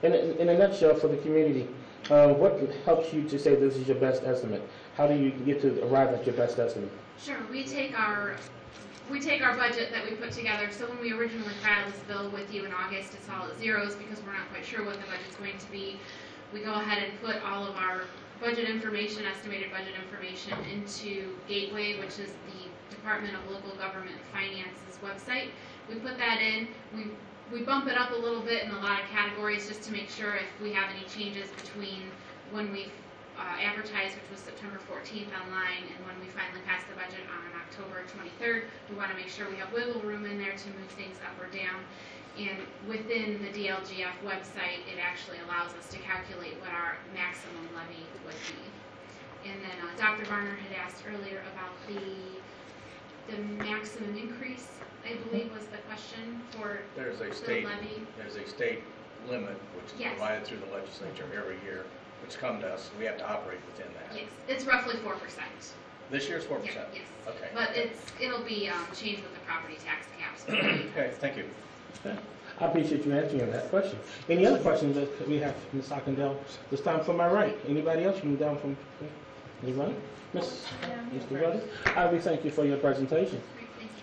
In a nutshell, for the community, what helps you to say this is your best estimate? How do you get to arrive at your best estimate? Sure, we take our budget that we put together. So when we originally filed this bill with you in August, it's all at zeros because we're not quite sure what the budget's going to be. We go ahead and put all of our budget information, estimated budget information, into Gateway, which is the Department of Local Government and Finance's website. We put that in. We bump it up a little bit in a lot of categories just to make sure if we have any changes between when we advertised, which was September 14th online, and when we finally passed the budget on October 23rd. We want to make sure we have wiggle room in there to move things up or down. And within the DLGF website, it actually allows us to calculate what our maximum levy would be. And then Dr. Varner had asked earlier about the maximum increase, I believe was the question for There's a the state levy. There's a state limit which is Yes. provided through the legislature every year, which come to us. We have to operate within that. Yes, it's roughly 4%. This year's 4%. Yeah, yes. Okay. But it'll be changed with the property tax caps. Okay, thank you. I appreciate you answering that question. Any other questions that we have, Ms. Hockendale? This time from my right. Anybody else? You can down from anybody? Mr. Brothers? We thank you for your presentation.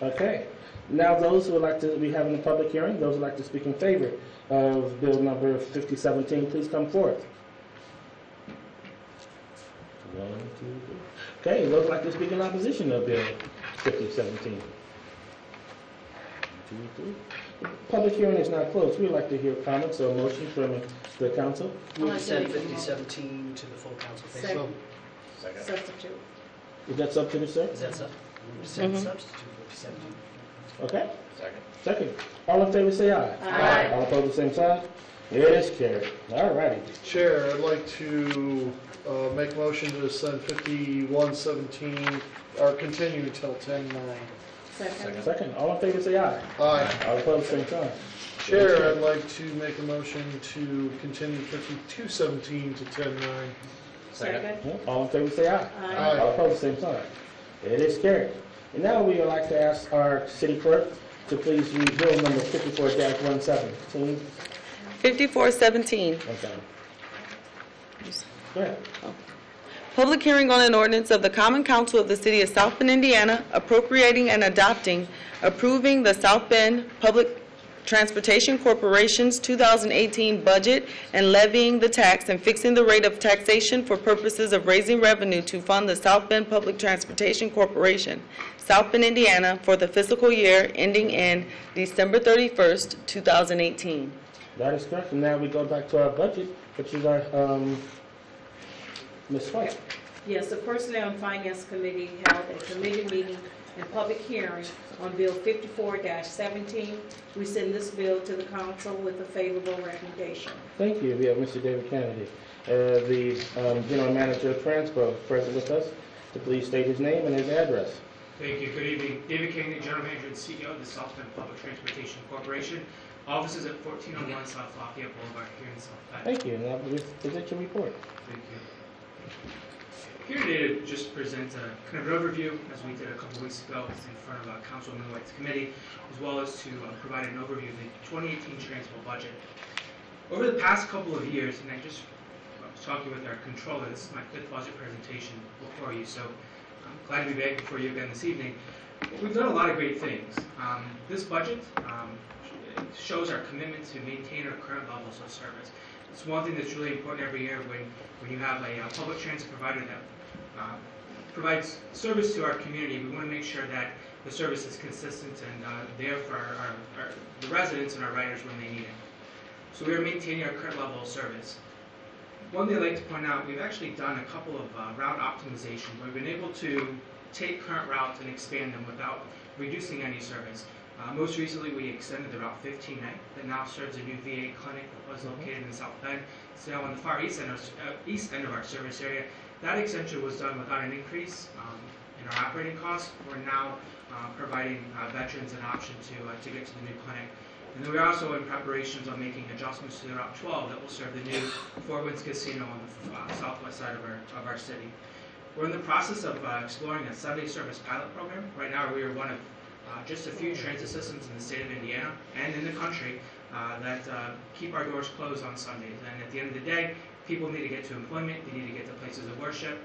Okay. Now those who would like to, we have in the public hearing, those who would like to speak in favor of bill number 5017, please come forth. 1, 2, 3. Okay, those who would like to speak in opposition of bill 5017. 1, 2, 3. The public hearing is now closed. We'd like to hear comments or motions from the council. Move to send 5017 to the full council. Second. Second. Substitute. Is that substitute, sir? Is that so? Move to send substitute 5017. Okay. Second. Second. All in favor say aye. Aye. All opposed, the same sign. It is carried. All righty. Chair, I'd like to make a motion to send 5117, or continue until 10/9. Second. Second. All in favor say aye. Aye. All opposed, same sign. Chair, I'd like to make a motion to continue 5217 to 10/9. Second. All in favor say aye. Aye. All opposed, same sign. It is carried. And now we would like to ask our city clerk to please read bill number 54-117. 5417. Okay. Go ahead. Public hearing on an ordinance of the Common Council of the City of South Bend, Indiana, appropriating and approving the South Bend Public Transportation Corporation's 2018 budget and levying the tax and fixing the rate of taxation for purposes of raising revenue to fund the South Bend Public Transportation Corporation, South Bend, Indiana, for the fiscal year ending in December 31st, 2018. That is correct. And now we go back to our budget, which is our, Ms. White. Yes, the Personnel and Finance Committee held a committee meeting and public hearing on Bill 54-17. We send this bill to the council with a favorable recommendation. Thank you. We have Mr. David Kennedy, the General Manager of Transpo, present with us. To please state his name and his address. Thank you. Good evening. David Kennedy, General Manager and CEO of the South Bend Public Transportation Corporation. Offices at 1401 South Lafayette Boulevard here in South Bend. Thank you. Now, present your report. Thank you. Here today to just present a kind of an overview, as we did a couple weeks ago in front of Councilman White's committee, as well as to provide an overview of the 2018 Transpo budget. Over the past couple of years, and I was talking with our controller, this is my 5th budget presentation before you, so I'm glad to be back before you again this evening. We've done a lot of great things. This budget shows our commitment to maintain our current levels of service. It's one thing that's really important every year when you have a public transit provider that provides service to our community. We want to make sure that the service is consistent and there for the residents and our riders when they need it. So we are maintaining our current level of service. One thing I'd like to point out, we've actually done a couple of route optimization where we've been able to take current routes and expand them without reducing any service. Most recently, we extended the Route 15 that now serves a new VA clinic that was located in South Bend. It's now on the far east end of our service area. That extension was done without an increase in our operating costs. We're now providing veterans an option to get to the new clinic. And then we're also in preparations on making adjustments to the Route 12 that will serve the new Four Winds Casino on the southwest side of our city. We're in the process of exploring a Sunday service pilot program. Right now, we are one of just a few transit systems in the state of Indiana and in the country that keep our doors closed on Sundays. And at the end of the day, people need to get to employment, they need to get to places of worship,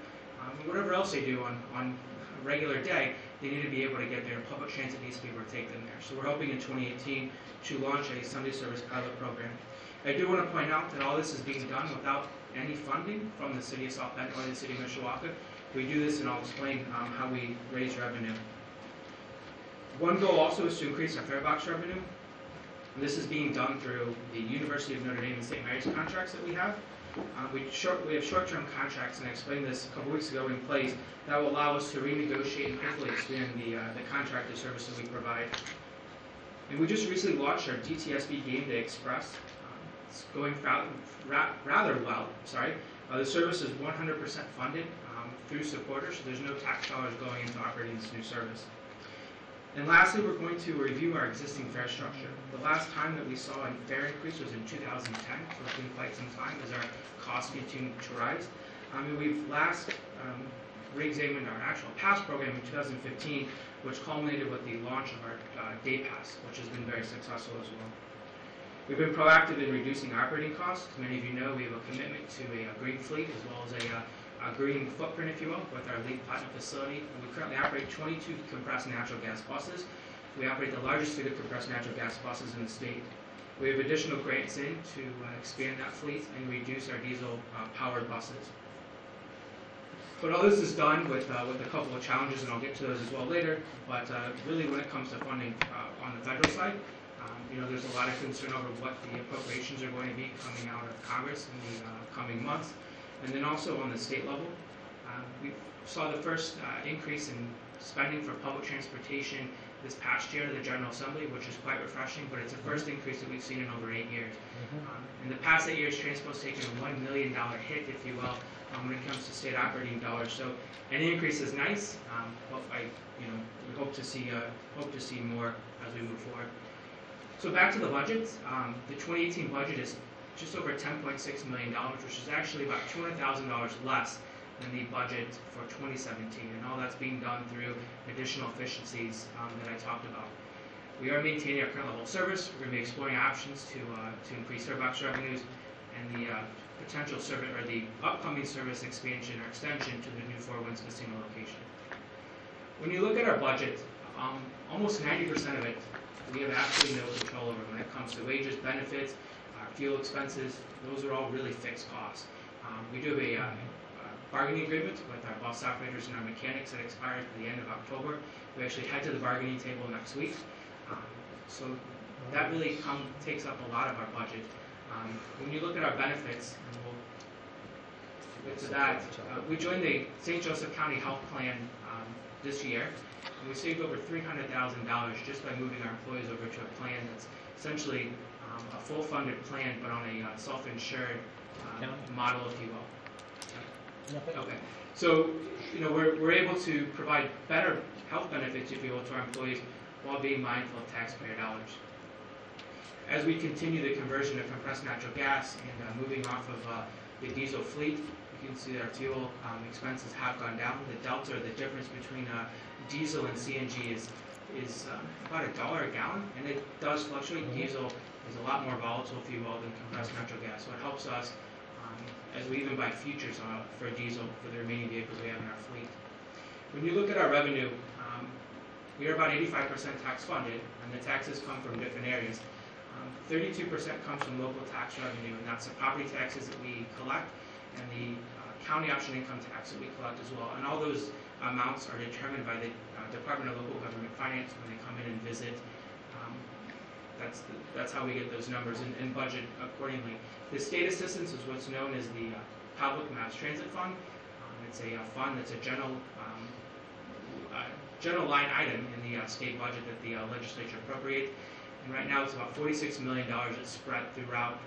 whatever else they do on a regular day, they need to be able to get there, and public transit needs to be able to take them there. So we're hoping in 2018 to launch a Sunday service pilot program. I do want to point out that all this is being done without any funding from the City of South Bend or the City of Mishawaka. We do this, and I'll explain how we raise revenue. One goal also is to increase our fare box revenue. And this is being done through the University of Notre Dame and St. Mary's contracts that we have. We have short-term contracts, and I explained this a couple weeks ago, in place that will allow us to renegotiate and hopefully expand the contracted service that we provide. And we just recently launched our DTSB Game Day Express. It's going rather well. The service is 100% funded through supporters, so there's no tax dollars going into operating this new service. And lastly, we're going to review our existing fare structure. The last time that we saw a fare increase was in 2010, so it's been quite some time as our costs continue to rise. We've last re-examined our actual pass program in 2015, which culminated with the launch of our day pass, which has been very successful as well. We've been proactive in reducing operating costs. As many of you know, we have a commitment to a green fleet as well as a green footprint, if you will, with our LEED Platinum facility. And we currently operate 22 compressed natural gas buses. We operate the largest fleet of compressed natural gas buses in the state. We have additional grants in to expand that fleet and reduce our diesel powered buses. But all this is done with a couple of challenges, and I'll get to those as well later. But really, when it comes to funding on the federal side, there's a lot of concern over what the appropriations are going to be coming out of Congress in the coming months. And then also on the state level, we saw the first increase in spending for public transportation this past year to the General Assembly, which is quite refreshing, but it's the first increase that we've seen in over 8 years. In the past 8 years, Transpo's taken a $1 million hit, if you will, when it comes to state operating dollars. So any increase is nice, but we hope to see more as we move forward. So back to the budget. The 2018 budget is just over $10.6 million, which is actually about $200,000 less than the budget for 2017, and all that's being done through additional efficiencies that I talked about. We are maintaining our current level of service. We're going to be exploring options to increase fare box revenues and the potential service or the upcoming service expansion or extension to the new Four Winds Casino location. When you look at our budget, almost 90% of it we have absolutely no control over when it comes to wages, benefits, fuel expenses. Those are all really fixed costs. We do have a bargaining agreement with our bus operators and our mechanics that expires at the end of October. We actually head to the bargaining table next week. So that really takes up a lot of our budget. When you look at our benefits, and we'll get to that, we joined the St. Joseph County Health Plan this year. And we saved over $300,000 just by moving our employees over to a plan that's essentially a full funded plan, but on a self-insured model, if you will. Okay. So, we're able to provide better health benefits, if you will, to our employees while being mindful of taxpayer dollars. As we continue the conversion to compressed natural gas and moving off of the diesel fleet, you can see that our fuel expenses have gone down. The delta, the difference between diesel and CNG is about $1 a gallon, and it does fluctuate. Diesel is a lot more volatile, if you will, than compressed natural gas. So it helps us as we even buy futures for diesel for the remaining vehicles we have in our fleet. When you look at our revenue, we are about 85% tax funded, and the taxes come from different areas. 32% comes from local tax revenue, and that's the property taxes that we collect and the county option income tax that we collect as well. And all those amounts are determined by the Department of Local Government Finance when they come in and visit. That's how we get those numbers and budget accordingly. The state assistance is what's known as the Public Mass Transit Fund. It's a fund that's a general line item in the state budget that the legislature appropriates. And right now it's about $46 million that's spread throughout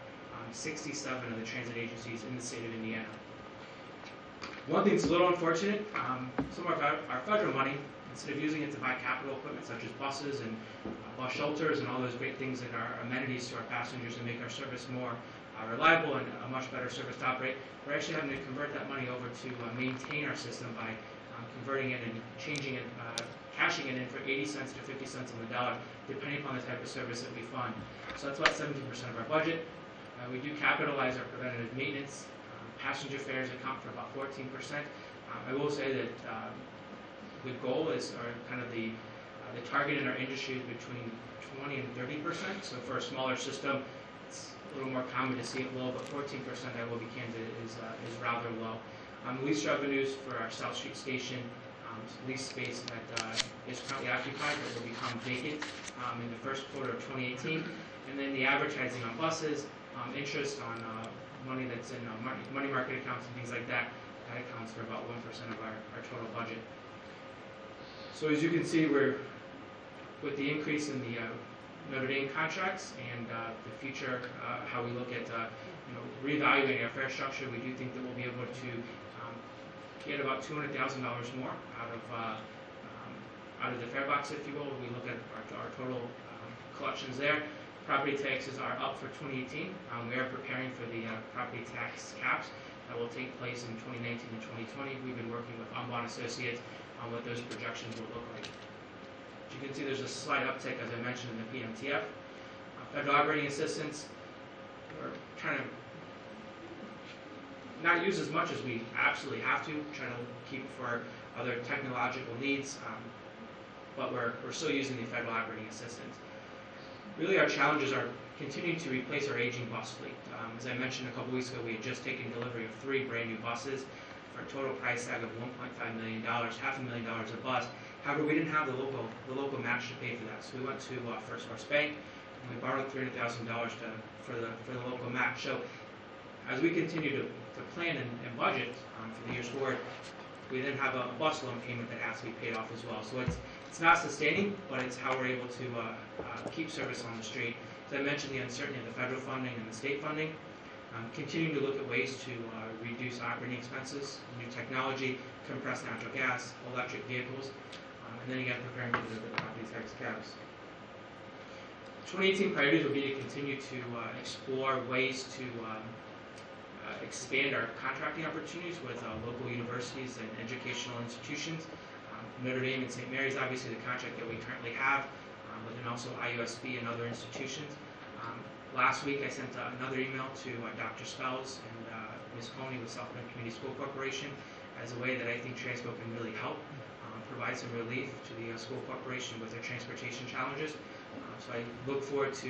67 of the transit agencies in the state of Indiana. One thing that's a little unfortunate, some of our federal money, instead of using it to buy capital equipment such as buses and bus shelters and all those great things that are amenities to our passengers and make our service more reliable and a much better service to operate, we're actually having to convert that money over to maintain our system by converting it and changing it, cashing it in for 80 cents to 50 cents on the dollar, depending upon the type of service that we fund. So that's about 17% of our budget. We do capitalize our preventative maintenance. Passenger fares account for about 14%. I will say that the goal is, or kind of the target in our industry is between 20 and 30%. So for a smaller system, it's a little more common to see it low, but 14%, I will be candid, is rather low. Lease revenues for our South Street station, lease space that is currently occupied but will become vacant in the first quarter of 2018. And then the advertising on buses, interest on money that's in money market accounts and things like that, that accounts for about 1% of our total budget. So as you can see, we're with the increase in the Notre Dame contracts and the future, how we look at reevaluating our fare structure, we do think that we'll be able to get about $200,000 more out of the fare box, if you will. We look at our total collections there. Property taxes are up for 2018. We are preparing for the property tax caps that will take place in 2019 and 2020. We've been working with Umbon Associates on what those projections will look like. As you can see, there's a slight uptick, as I mentioned, in the PMTF. Federal operating assistance, we're trying to not use as much as we absolutely have to, trying to keep it for other technological needs, but we're still using the federal operating assistance. Really, our challenges are continuing to replace our aging bus fleet. As I mentioned a couple weeks ago, we had just taken delivery of 3 brand new buses for a total price tag of $1.5 million, $500,000 a bus. However, we didn't have the local match to pay for that, so we went to First Source Bank and we borrowed $300,000 for the local match. So as we continue to plan and budget for the years forward, we then have a bus loan payment that has to be paid off as well. So it's not sustaining, but it's how we're able to keep service on the street. As I mentioned, the uncertainty of the federal funding and the state funding, continuing to look at ways to reduce operating expenses, new technology, compressed natural gas, electric vehicles, and then again preparing for the property tax caps. 2018 priorities will be to continue to explore ways to expand our contracting opportunities with local universities and educational institutions. Notre Dame and St. Mary's, obviously the contract that we currently have, but then also IUSB and other institutions. Last week I sent another email to Dr. Spells and Ms. Coney with South Bend Community School Corporation as a way that I think Transpo can really help provide some relief to the school corporation with their transportation challenges. So I look forward to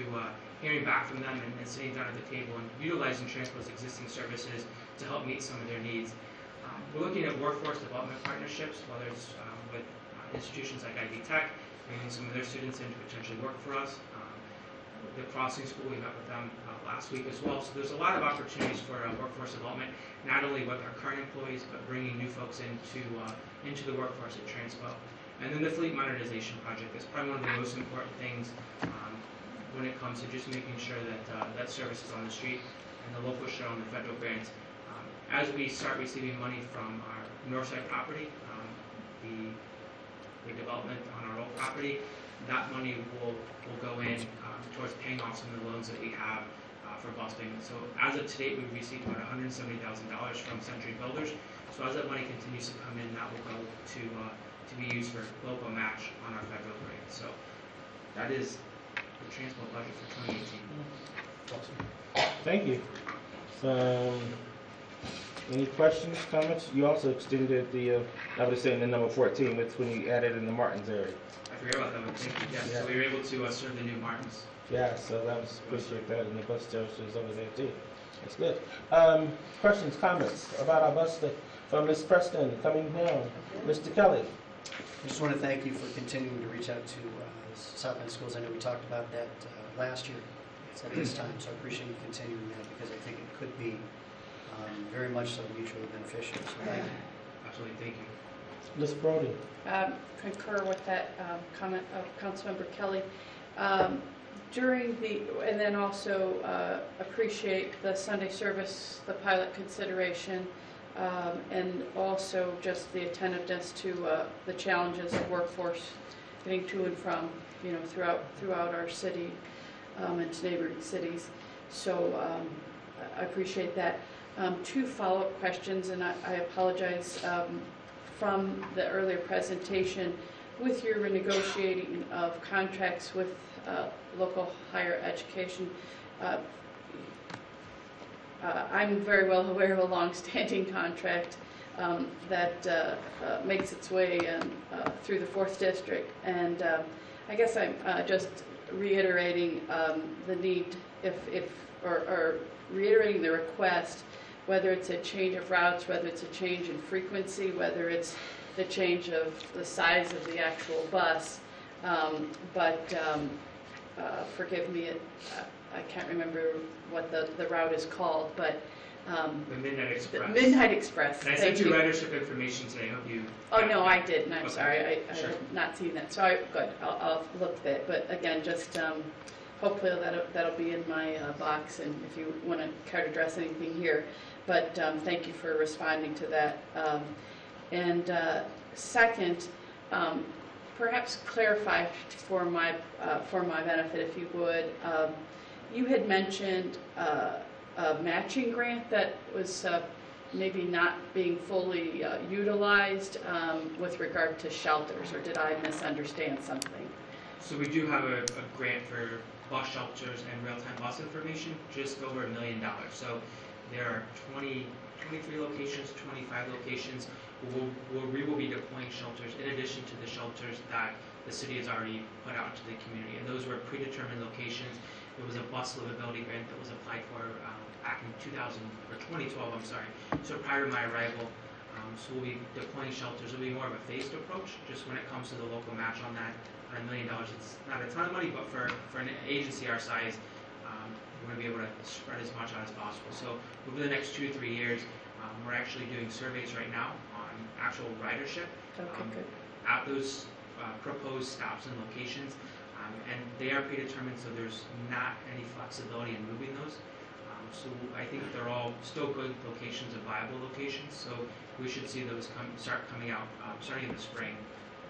hearing back from them and sitting down at the table and utilizing Transpo's existing services to help meet some of their needs. We're looking at workforce development partnerships, whether it's with institutions like Ivy Tech, bringing some of their students in to potentially work for us. The Crossing School, we met with them last week as well. So there's a lot of opportunities for workforce development, not only with our current employees, but bringing new folks into into the workforce at Transpo. And then the fleet modernization project is probably one of the most important things when it comes to just making sure that that service is on the street and the local share on the federal grants. As we start receiving money from our Northside property, the development on our old property, that money will go in towards paying off some of the loans that we have for bus payments. So as of today, we've received about $170,000 from Century Builders. So as that money continues to come in, that will go to be used for local match on our federal grant. So that is the transport budget for 2018. Awesome. Thank you. Any questions, comments? You also extended the, I would say in the number 14, with when you added in the Martins area. I forgot about that one. Thank you. Yes, Yeah. so we were able to serve the new Martins. Yeah, so that was, appreciate that, and the bus services over there too. That's good. Questions, comments about our bus from Ms. Preston coming down. Mr. Kelly. I just want to thank you for continuing to reach out to South Bend Schools. I know we talked about that last year. It's at this time, so I appreciate you continuing that because I think it could be very much so mutually beneficial. So thank you. Absolutely, thank you. Ms. Brody. Concur with that comment of Councilmember Kelly. And then also appreciate the Sunday service, the pilot consideration, and also just the attentiveness to the challenges of workforce getting to and from, throughout our city and to neighboring cities. So I appreciate that. 2 follow-up questions, and I apologize from the earlier presentation. With your renegotiating of contracts with local higher education, I'm very well aware of a long-standing contract that makes its way through the 4th District, and I guess I'm just reiterating the need, or reiterating the request, whether it's a change of routes, whether it's a change in frequency, whether it's the change of the size of the actual bus. Forgive me, I can't remember what the route is called, but the Midnight Express. The Midnight Express. And I sent you ridership information today. I hope you. Oh no, I didn't. I'm Okay. sorry. I Sure. have not seen that. So good. I'll look at it. But again, just hopefully that'll be in my box, and if you want to care to address anything here. But thank you for responding to that. And second, perhaps clarify for my benefit, if you would. You had mentioned a matching grant that was maybe not being fully utilized with regard to shelters, or did I misunderstand something? So we do have a grant for bus shelters and real-time bus information, just over $1 million. So there are 23 locations, 25 locations where we will be deploying shelters in addition to the shelters that the city has already put out to the community. And those were predetermined locations. There was a bus livability grant that was applied for back in 2012, I'm sorry. So prior to my arrival, so we'll be deploying shelters. It'll be more of a phased approach, just when it comes to the local match on that. On $1 million, it's not a ton of money, but for an agency our size, we're going to be able to spread as much out as possible. So over the next 2 to 3 years, we're actually doing surveys right now on actual ridership at those proposed stops and locations, and they are predetermined, so there's not any flexibility in moving those. So I think they're all still good locations and viable locations, so we should see those start coming out starting in the spring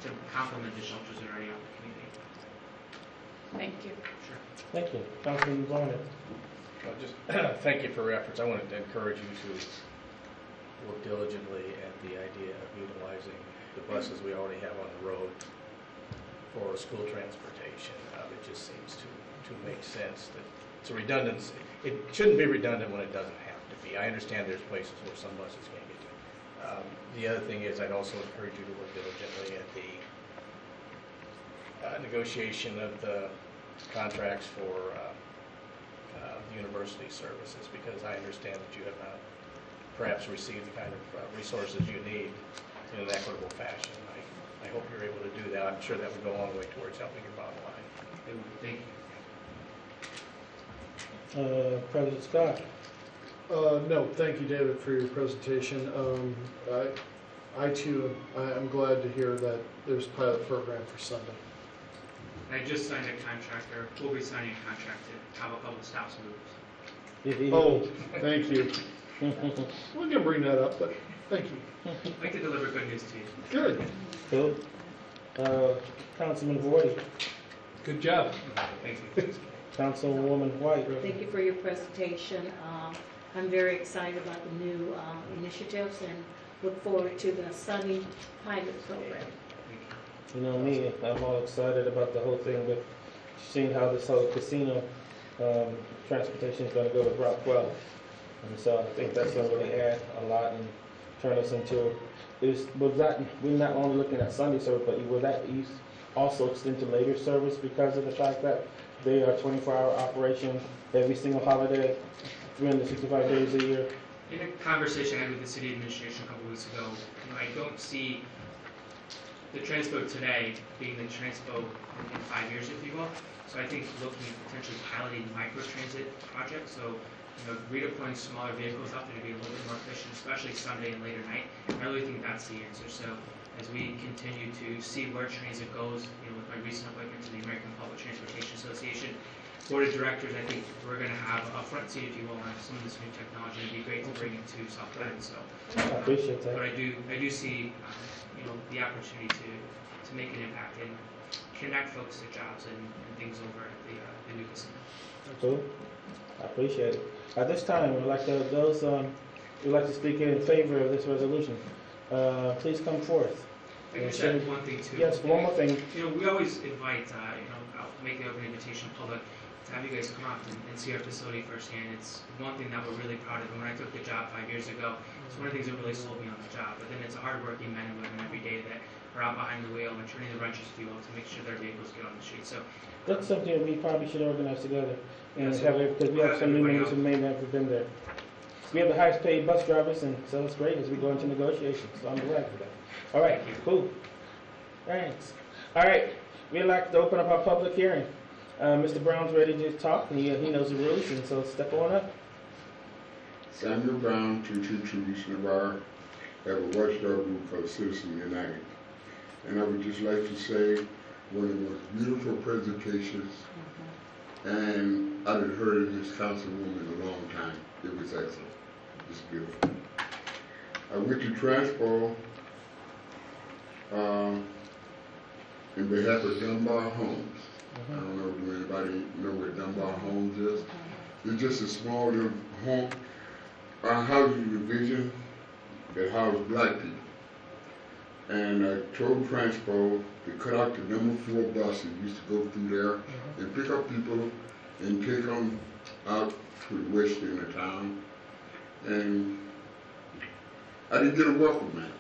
to complement the shelters that are already out in the community. Thank you. Sure. Thank you. Councilman Barnett. Just thank you for your efforts. I wanted to encourage you to work diligently at the idea of utilizing the buses we already have on the road for school transportation. It just seems to make sense that it's a redundancy. It shouldn't be redundant when it doesn't have to be. I understand there's places where some buses can't get to. The other thing is I'd also encourage you to work diligently at the negotiation of the contracts for the university services, because I understand that you have not perhaps received the kind of resources you need in an equitable fashion. I hope you're able to do that. I'm sure that would go a long way towards helping your bottom line. Thank you. President Scott. No, thank you, David, for your presentation. I too, I'm glad to hear that there's a pilot program for Sunday. I just signed a contract, or will be signing a contract to have a couple stops moved. Oh, thank you. We can bring that up, but thank you. I'd like to deliver good news to you. Good. Cool. Councilman Vorty. Good job. Thank you. Councilwoman White. Thank you for your presentation. I'm very excited about the new initiatives and look forward to the Sunny pilot program. You know me, I'm all excited about the whole thing with seeing how this whole casino transportation is going to go with Route 12. And so I think that's going to really add a lot and turn us into, we're not only looking at Sunday service, but will that also extend to later service because of the fact that they are 24-hour operation every single holiday, 365 days a year? In a conversation I had with the city administration a couple weeks ago, I don't see the transpo today being the transpo in 5 years, if you will. So I think looking at potentially piloting microtransit projects, so redeploying smaller vehicles out there to be a little bit more efficient, especially Sunday and later night. I really think that's the answer. So as we continue to see where transit goes, with my recent appointment to the American Public Transportation Association Board of Directors, I think we're going to have a front seat, if you will, on some of this new technology. It'd be great to bring it to South Bend. So I appreciate that. But I do see the opportunity to make an impact and connect folks to jobs and things over at the new casino. Cool. I appreciate it. At this time, we'd like to speak in favor of this resolution. Please come forth. I can just add one thing too. Yes, one more thing. We always invite, I'll make the open invitation public to have you guys come out and see our facility firsthand. It's one thing that we're really proud of. And when I took the job 5 years ago, it's one of the things that really sold me on the job. But then it's a hardworking men and women every day that are out behind the wheel and turning the wrenches, if you will, to make sure their vehicles get on the street. So that's something that we probably should organize together and Yeah, so because we have some new members who may never been there. We have the highest paid bus drivers, and so it's great as we go into negotiations. So I'm glad for that. All right, cool. Thanks. All right, we'd like to open up our public hearing. Mr. Brown's ready to talk, and he knows the rules, and so step on up. Samuel Brown, 222 East Navarre, have a watchdog group called Citizen United. And I would just like to say one of the most beautiful presentations, and I had heard this councilwoman in a long time. It was excellent. It's beautiful. I went to Transpo in behalf of Dunbar Homes. I don't know if anybody know where Dunbar Homes is. It's just a small little home, housing division that housed black people. And I told Transpo to cut out the number 4 bus that used to go through there and pick up people and take them out to the west end of town. And I didn't get a welcome mat.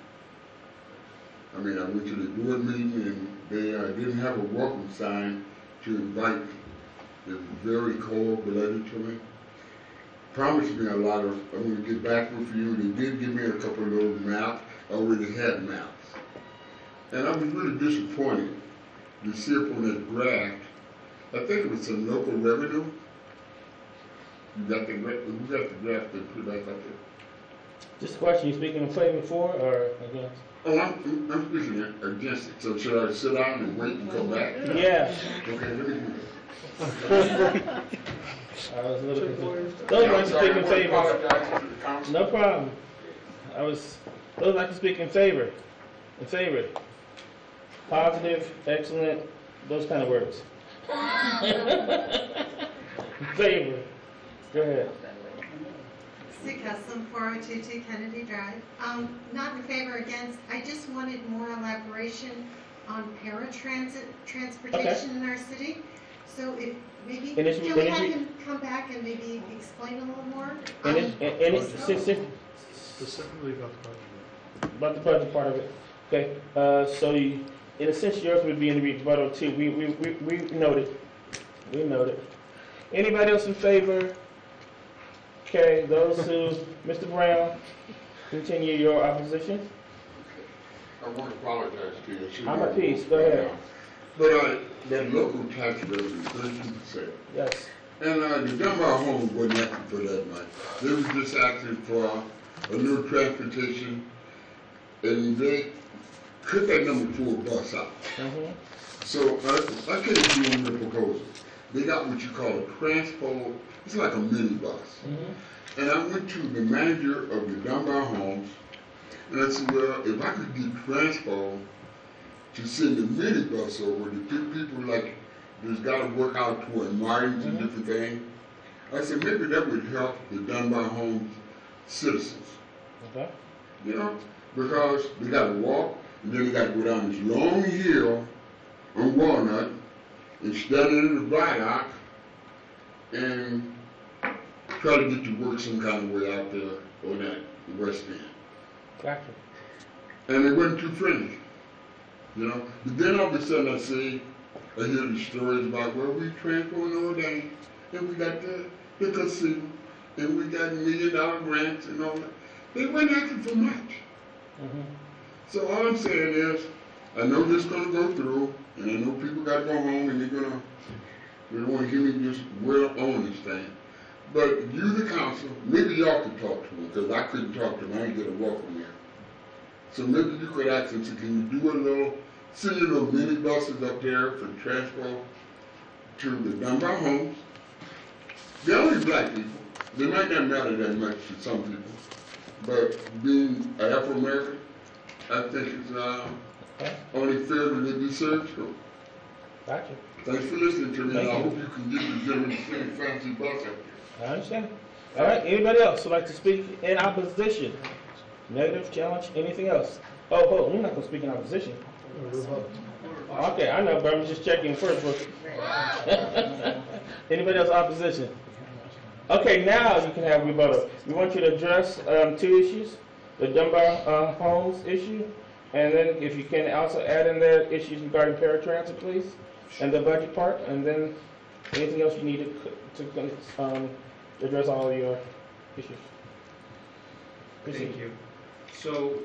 I mean, I went to the board meeting and they didn't have a welcome sign to invite me. It was very cold-blooded to me. Promised me a lot of, I'm going to get back with you. They did give me a couple of little maps. I already had maps. And I was really disappointed to see up on that draft, I think it was some local revenue. You got the draft and put it back up there. Just a question, you speaking in favor for or against? Oh, I'm speaking against it. So should I sit down and wait and come back? Yeah. Okay, let me do that. I was a little confused. Those like to speak in favor. No problem. Those like to speak in favor. In favor. Positive, excellent, those kind of words. In favor. Go ahead. Sue Custom, 4022 Kennedy Drive. Not in favor, against. I just wanted more elaboration on paratransit transportation in our city. So if maybe, can we have him come back and maybe explain a little more? Specifically about the budget. About the budget part of it. Okay, so you, in a sense, yours would be in the rebuttal too. We noted. We noted. Anybody else in favor? Okay, those who, Mr. Brown, continue your opposition. I want to apologize to you. I'm at peace. Go ahead. But that local tax revenue, 13%. Yes. And the Dunbar Homes wasn't asking for that much. They was just asking for a new transportation and they cut that number 4 bus out. So I came to them with a proposal. They got what you call a transpo, it's like a mini bus. And I went to the manager of the Dunbar Homes, and I said, well, if I could get transpo to send the mini bus over to pick people like that's got to work out toward Martins and different things, I said maybe that would help the Dunbar Homes citizens. Okay. You know, because they got to walk, and then they got to go down this long hill on Walnut and stand in the viaduct and try to get to work some kind of way out there on that west end. Gotcha. And they wasn't too friendly, you know. But then all of a sudden I hear the stories about, well, we transport all day, and we got the casino, and we got $1 million grants and all that. They weren't asking for much. So all I'm saying is, I know this is going to go through, and I know people got to go home, and they don't want to hear me just well on this thing. But you, the council, maybe y'all could talk to them, because I couldn't talk to them. I didn't get a welcome there. So maybe you could ask them, so can you do send your little mini buses up there for transport to the Dunbar Homes? They're only black people. They might not matter that much to some people. But being an Afro-American, I think it's only fair that they be served to. Gotcha. Thanks for listening to me. Thank I you. hope you can get the gentleman to send a fancy bus up there. I understand. All right, anybody else would like to speak in opposition? Negative, challenge, anything else? Oh, I'm not going to speak in opposition. Okay, I know, but I'm just checking first. Anybody else opposition? Okay, now you can have rebuttal. We want you to address 2 issues, the Dunbar Homes issue, and then if you can also add in there issues regarding paratransit, please, and the budget part, and then anything else you need to address all of your issues. Thank you. So,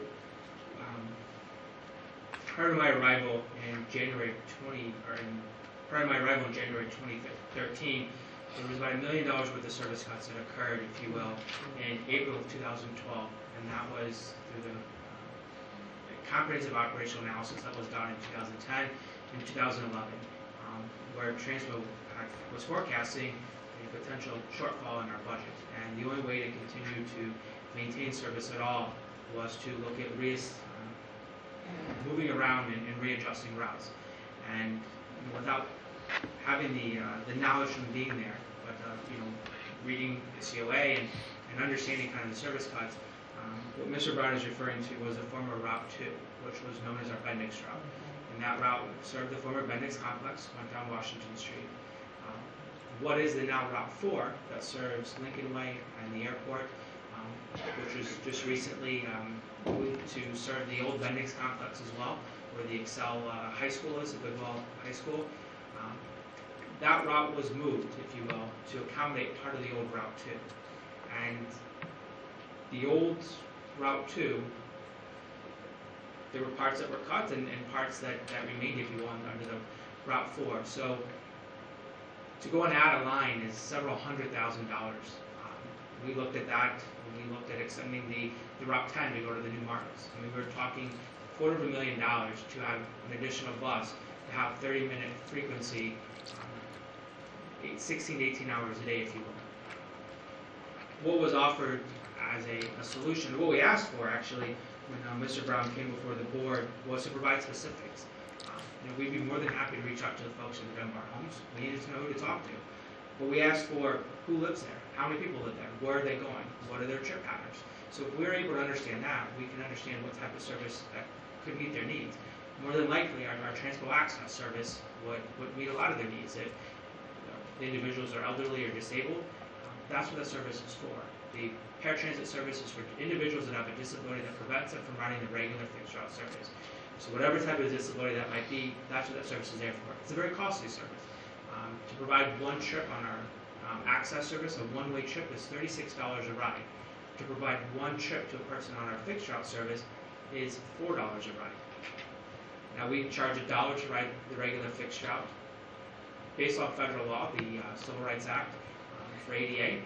prior to my arrival in January 2013, there was about $1 million worth of service cuts that occurred, if you will, in April of 2012, and that was through the comprehensive operational analysis that was done in 2010 and 2011, where Transpo was forecasting a potential shortfall in our budget, and the only way to continue to maintain service at all was to look at moving around and readjusting routes. And without having the knowledge from being there, but reading the COA and understanding kind of the service cuts, what Mr. Brown is referring to was the former Route 2, which was known as our Bendix route. And that route served the former Bendix complex, went down Washington Street. What is the now Route 4 that serves Lincoln Way and the airport, which was just recently moved to serve the old Bendix complex as well, where the Excel High School is, the Goodwill High School. That route was moved, if you will, to accommodate part of the old Route 2. And the old Route 2, there were parts that were cut and parts that remained, if you will, under the Route 4. So to go and add a line is several $100,000. We looked at that when we looked at extending the Route 10 to go to the New Markets. I mean, we were talking $250,000 to have an additional bus to have 30-minute frequency, 16 to 18 hours a day, if you will. What was offered as a solution, what we asked for actually, when Mr. Brown came before the board, was to provide specifics. We'd be more than happy to reach out to the folks in the Dunbar Homes. We needed to know who to talk to. But we asked for who lives there, how many people live there, where are they going, what are their trip patterns. So if we're able to understand that, we can understand what type of service that could meet their needs. More than likely, our Transpo Access service would meet a lot of their needs. If the individuals are elderly or disabled, that's what that service is for. The paratransit service is for individuals that have a disability that prevents them from running the regular fixed route service. So whatever type of disability that might be, that's what that service is there for. It's a very costly service. To provide one trip on our access service, a one-way trip is $36 a ride. To provide one trip to a person on our fixed route service is $4 a ride. Now we charge $1 to ride the regular fixed route. Based on federal law, the Civil Rights Act for ADA,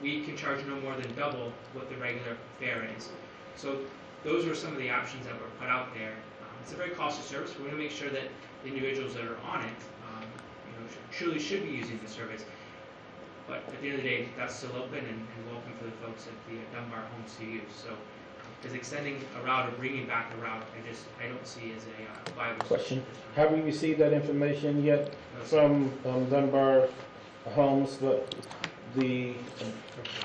we can charge no more than double what the regular fare is. So those were some of the options that were put out there. It's a very costly service. We want to make sure that the individuals that are on it, truly should be using the service. But at the end of the day, that's still open and welcome for the folks at the Dunbar Homes to use. So, because extending a route or bringing back a route, I don't see as a viable Question: have we received that information yet from Dunbar Homes? The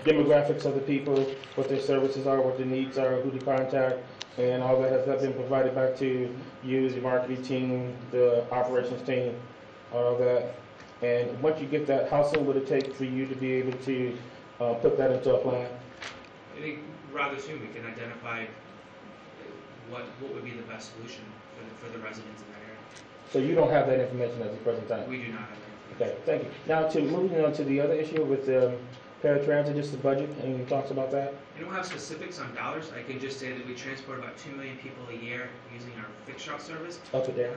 demographics of the people, what their services are, what their needs are, who to contact, and all that, has that been provided back to you, the marketing team, the operations team, all of that? And once you get that, how soon would it take for you to be able to put that into a plan? I think rather soon we can identify what would be the best solution for the residents in that area. So you don't have that information at the present time? We do not have that. Okay, thank you. Now, moving on to the other issue with paratransit, just the budget, any thoughts about that? I don't have specifics on dollars. I can just say that we transport about 2 million people a year using our fixed route service. Up or down?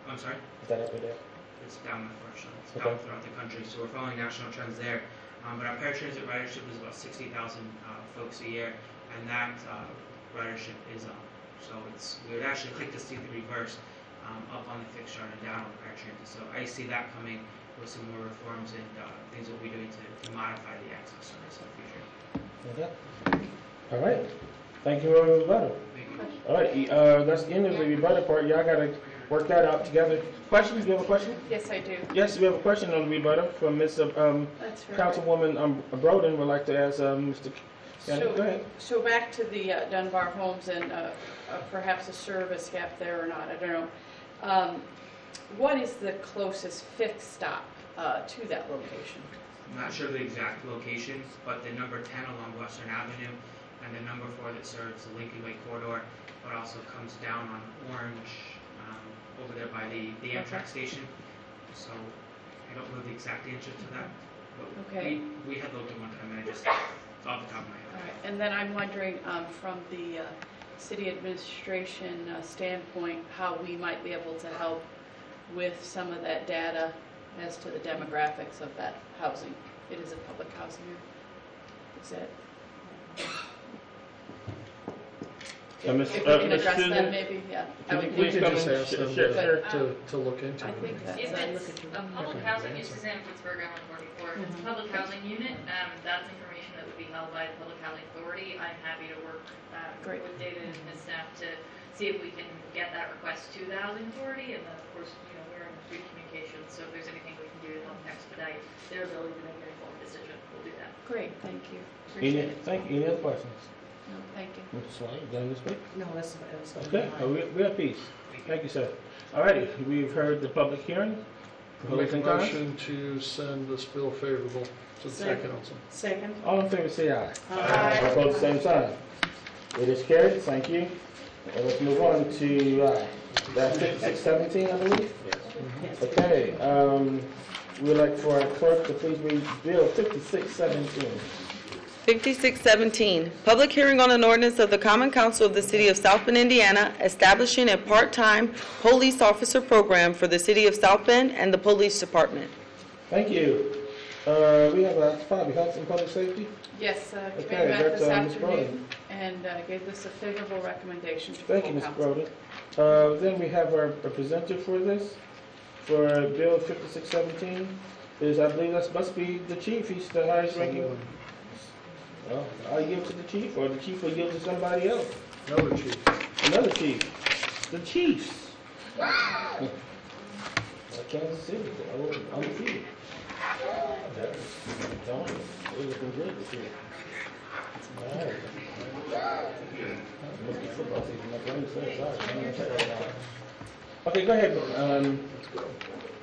I'm sorry? Is that up or down? It's down, unfortunately. It's Okay. down throughout the country, so we're following national trends there. But our paratransit ridership is about 60,000 folks a year, and that ridership is up. So we would actually like to see the reverse, up on the fixed route and down on the paratransit. So I see that coming with some more reforms and things we'll be doing to modify the access service in the future. Okay. All right. Thank you for the rebuttal. All right, that's the end of the rebuttal part. Y'all got to work that out together. Questions? Do you have a question? Yes, I do. Yes, we have a question on the rebuttal from Ms. That's right. Councilwoman Broden would like to ask Mr. Kennedy. Go ahead. So back to the Dunbar Homes and perhaps a service gap there or not, I don't know. What is the closest fixed stop to that location? I'm not sure the exact location, but the number 10 along Western Avenue and the number 4 that serves the Lincoln Way corridor, but also comes down on Orange over there by the Amtrak station. So I don't know the exact answer to that, but Okay. we had looked at one time and it's off the top of my head. All right. And then I'm wondering from the city administration standpoint, how we might be able to help with some of that data as to the demographics of that housing. It is a public housing here. Is that? If we can address that, maybe, yeah. We can just ask them to look into I it. think that's. If it's a public housing, it's Suzanne Pittsburgh, I'm on 44. If it's a public housing unit, that's information that would be held by the Public Housing Authority. I'm happy to work with David and his staff to see if we can get that request to the Housing Authority. And then, of course, we're in good communication, so if there's anything we can do to help expedite their ability to make an informed decision, we'll do that. Great, thank you. Appreciate it. Thank you. Any other questions? No, thank you. Mr. Swain, done this week? No, that's Okay, we're at peace. Thank you, sir. All righty, we've heard the public hearing. Make a Closing comments? motion to send this bill favorable to the city Second. council. Second. All in favor, say aye. Aye. All opposed, same sign. It is carried, thank you. And let's move on to, that 5617, I believe? Yes. Okay, we'd like for our clerk to please read Bill 5617. 5617, public hearing on an ordinance of the Common Council of the City of South Bend, Indiana, establishing a part-time police officer program for the City of South Bend and the Police Department. Thank you. We have Bobby, Health and Public Safety. Yes, Okay, came back that's, this Ms. afternoon and gave us a favorable recommendation to Thank you, full Ms. council. Broden. Then we have our presenter for this, for Bill 5617, is, I believe that must be the chief. He's the highest ranking. Well, I'll yield to the chief, or the chief will yield to somebody else. Another chief. Another chief. The chiefs. Kansas City, undefeated. We're looking good this year. All right. Must be football season. My brain is so sorry. Okay, go ahead. Let's go.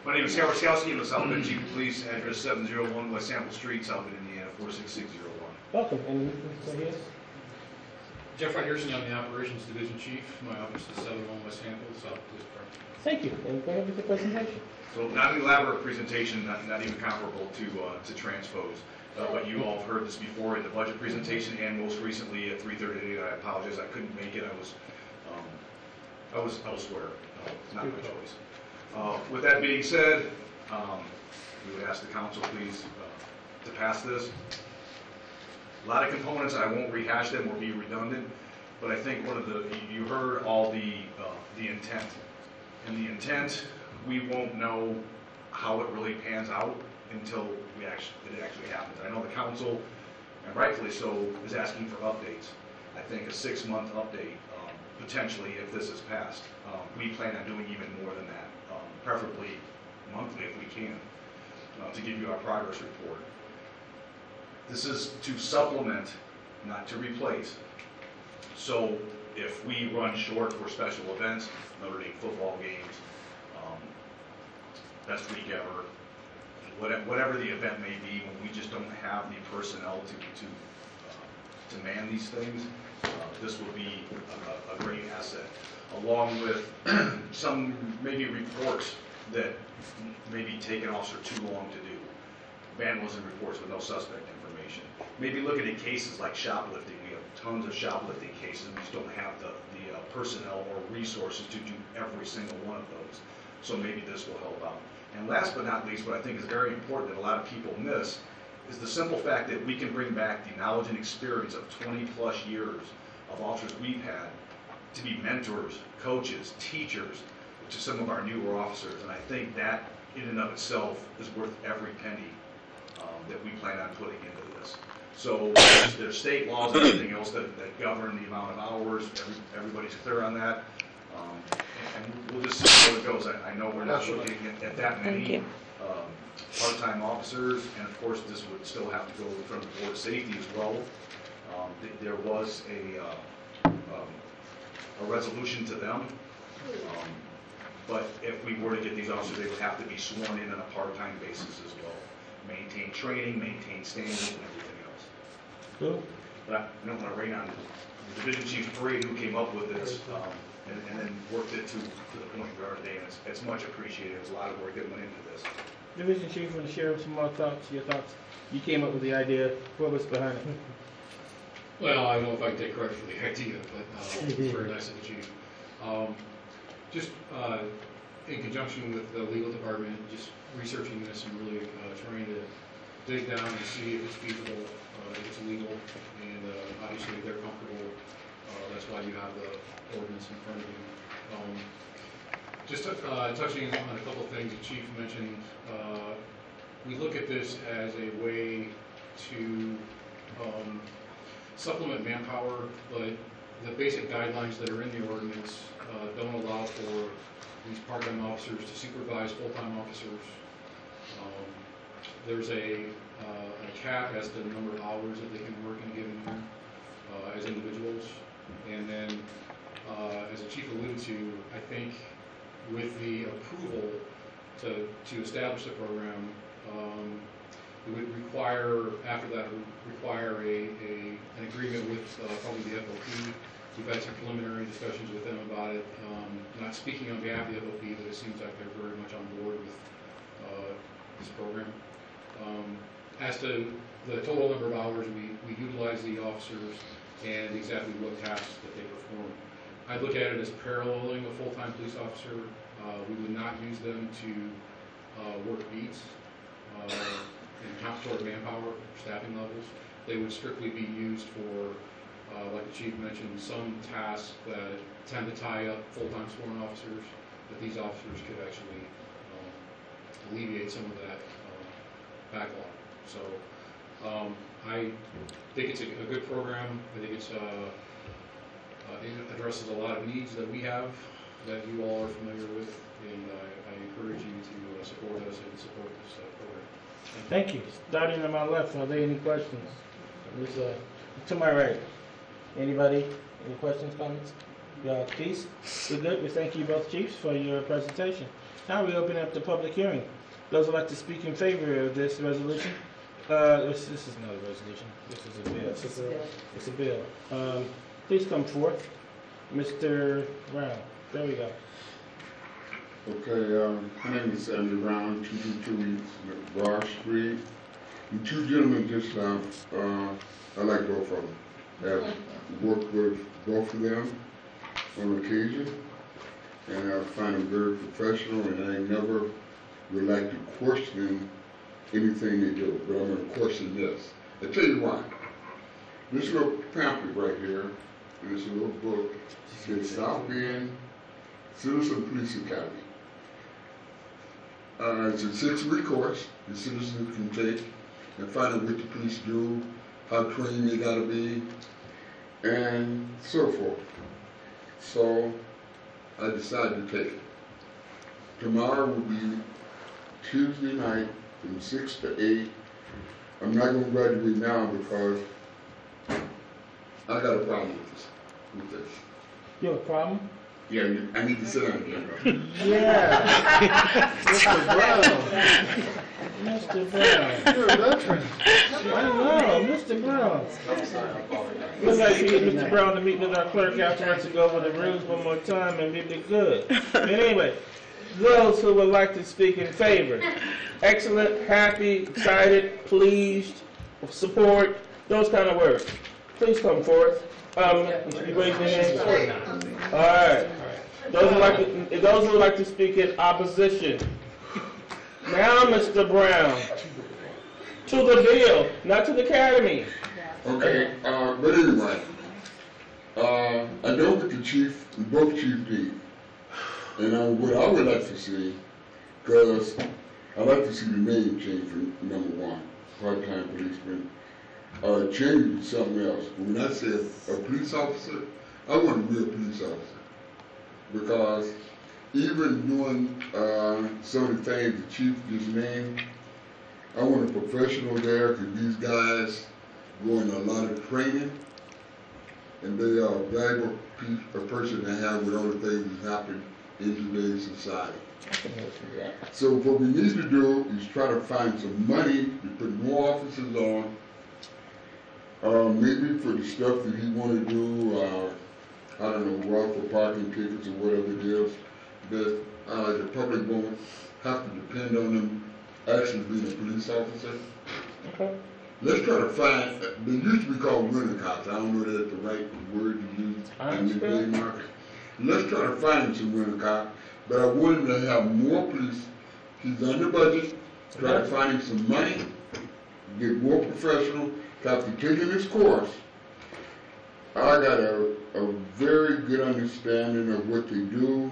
My name is Howard Skowski. I'm the South Bend Chief of Police, address 701 West Sample Street, South Bend, Indiana, 46601. Welcome. And so yes. Jeff Anderson, I'm the Operations Division Chief. My office is 701 West Sample, South Police Department. Thank you. And go ahead with the presentation. So not an elaborate presentation, not even comparable to transpose. But you all have heard this before in the budget presentation and most recently at 3:30 today. I apologize, I couldn't make it. I was elsewhere. Not my choice. With that being said, we would ask the council please to pass this. A lot of components, I won't rehash them or be redundant. But I think one of you heard all the intent. And the intent, we won't know how it really pans out until it actually happens. I know the council, and rightfully so, is asking for updates. I think a 6-month update, potentially, if this is passed. We plan on doing even more than that, preferably monthly if we can, to give you our progress report. This is to supplement, not to replace. So if we run short for special events, Notre Dame football games, best week ever, whatever the event may be, when we just don't have the personnel to man these things, this will be a great asset, along with some maybe reports that may be taking officer too long to do. Vandalism reports with no suspect information. Maybe looking at cases like shoplifting. We have tons of shoplifting cases, and we just don't have the personnel or resources to do every single one of those. So maybe this will help out. And last but not least, what I think is very important that a lot of people miss is the simple fact that we can bring back the knowledge and experience of 20+ years of officers we've had to be mentors, coaches, teachers to some of our newer officers. And I think that in and of itself is worth every penny that we plan on putting into this. So there's state laws and everything else that govern the amount of hours. Everybody's clear on that. And we'll just see where it goes. I know we're not looking at that many part-time officers, and of course this would still have to go in front of the Board of Safety as well. There was a resolution to them, but if we were to get these officers, they would have to be sworn in on a part-time basis as well. Maintain training, maintain standards, and everything else. Cool. But I don't want to rain on the Division Chief Parade who came up with this, and then worked it to the point we are today, and it's much appreciated. There's a lot of work that went into this. Division Chief, want to share some more thoughts, your thoughts? You came up with the idea, what was behind it? Well, I don't know if I can take credit for the idea, but it's very nice of the chief. Just in conjunction with the legal department, just researching this and really trying to dig down and see if it's feasible, if it's legal, and obviously if they're comfortable, that's why you have the ordinance in front of you. Just touching on a couple of things the chief mentioned, we look at this as a way to supplement manpower, but the basic guidelines that are in the ordinance don't allow for these part-time officers to supervise full-time officers. There's a cap as to the number of hours that they can work in a given year as individuals. And then, as the chief alluded to, I think with the approval to establish the program, it would require, after that, an agreement with probably the FOP. We've had some preliminary discussions with them about it. Not speaking on behalf of the FOP, but it seems like they're very much on board with this program. As to the total number of hours we utilize the officers and exactly what tasks that they perform, I look at it as paralleling a full-time police officer. We would not use them to work beats and count toward manpower staffing levels. They would strictly be used for, like the chief mentioned, some tasks that tend to tie up full-time sworn officers, that these officers could actually alleviate some of that backlog. So I think it's a good program. I think it's it addresses a lot of needs that we have that you all are familiar with, and I encourage you to support us and support this program. Thank you. Starting on my left, are there any questions? To my right. Anybody? Any questions, comments? Peace? We're good. We thank you both chiefs for your presentation. Now we open up the public hearing. Those who would like to speak in favor of this resolution? This is not a resolution. This is a bill. It's a bill. Please come forth. Mr. Brown. There we go. Okay, my name is Samuel Brown, 222 Broad Street. The two gentlemen just left. I like both of them. I've worked with both of them on occasion, and I find them very professional, and I never would like to question anything they do, but I'm going to question this. I'll tell you why. This little pamphlet right here and it's a little book. It says South Bend Citizen Police Academy. It's a 6-week course the citizens can take and find out what the police do, how trained they gotta be, and so forth. So I decided to take it. Tomorrow will be Tuesday night from 6 to 8. I'm not going to graduate now because I got a problem with this. You have a problem? Yeah, I need to sit down again. Yeah. Mr. Brown. Mr. Brown. You're a veteran. I know, Mr. Brown. Looks like you get Mr. Brown to meet with our clerk afterwards to go over the rules one more time and we'll be good. But anyway, those who would like to speak in favor. Excellent, happy, excited, pleased, support, those kind of words. Please come forth. You raise your hand. All right. Those who would like to speak in opposition. Now, Mr. Brown, to the bill, not to the academy. Okay, but anyway, I know what the chief, both chief did. And what I would like to see, because I'd like to see the name change from number 1, part-time policeman, change to something else. When I say a police officer, I want a real police officer. Because even doing some of the things the chief just named, I want a professional there because these guys go in a lot of training and they are a valuable person to have with all the things that happen in today's society. So what we need to do is try to find some money to put more officers on, maybe for the stuff that he want to do, I don't know, raffle parking tickets or whatever it is, that the public won't have to depend on them actually being a police officer. Okay. Let's try to find, they used to be called rent-a-cops. I don't know if that's the right word to use in the day market. Let's try to find some rent-a-cop, but I want him to have more police. He's under budget, try to find him some money, get more professional, after taking this course. I got a very good understanding of what they do,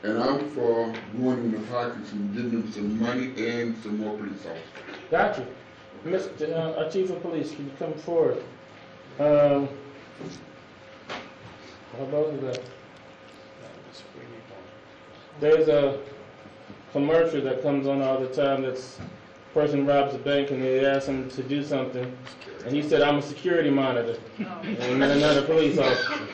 and I'm for going in the pockets and giving them some money and some more police officers. Got you. Mr. Our Chief of Police, can you come forward? How about that? There's a commercial that comes on all the time that's person robs a bank and they ask him to do something, and he said, "I'm a security monitor," and then another police officer.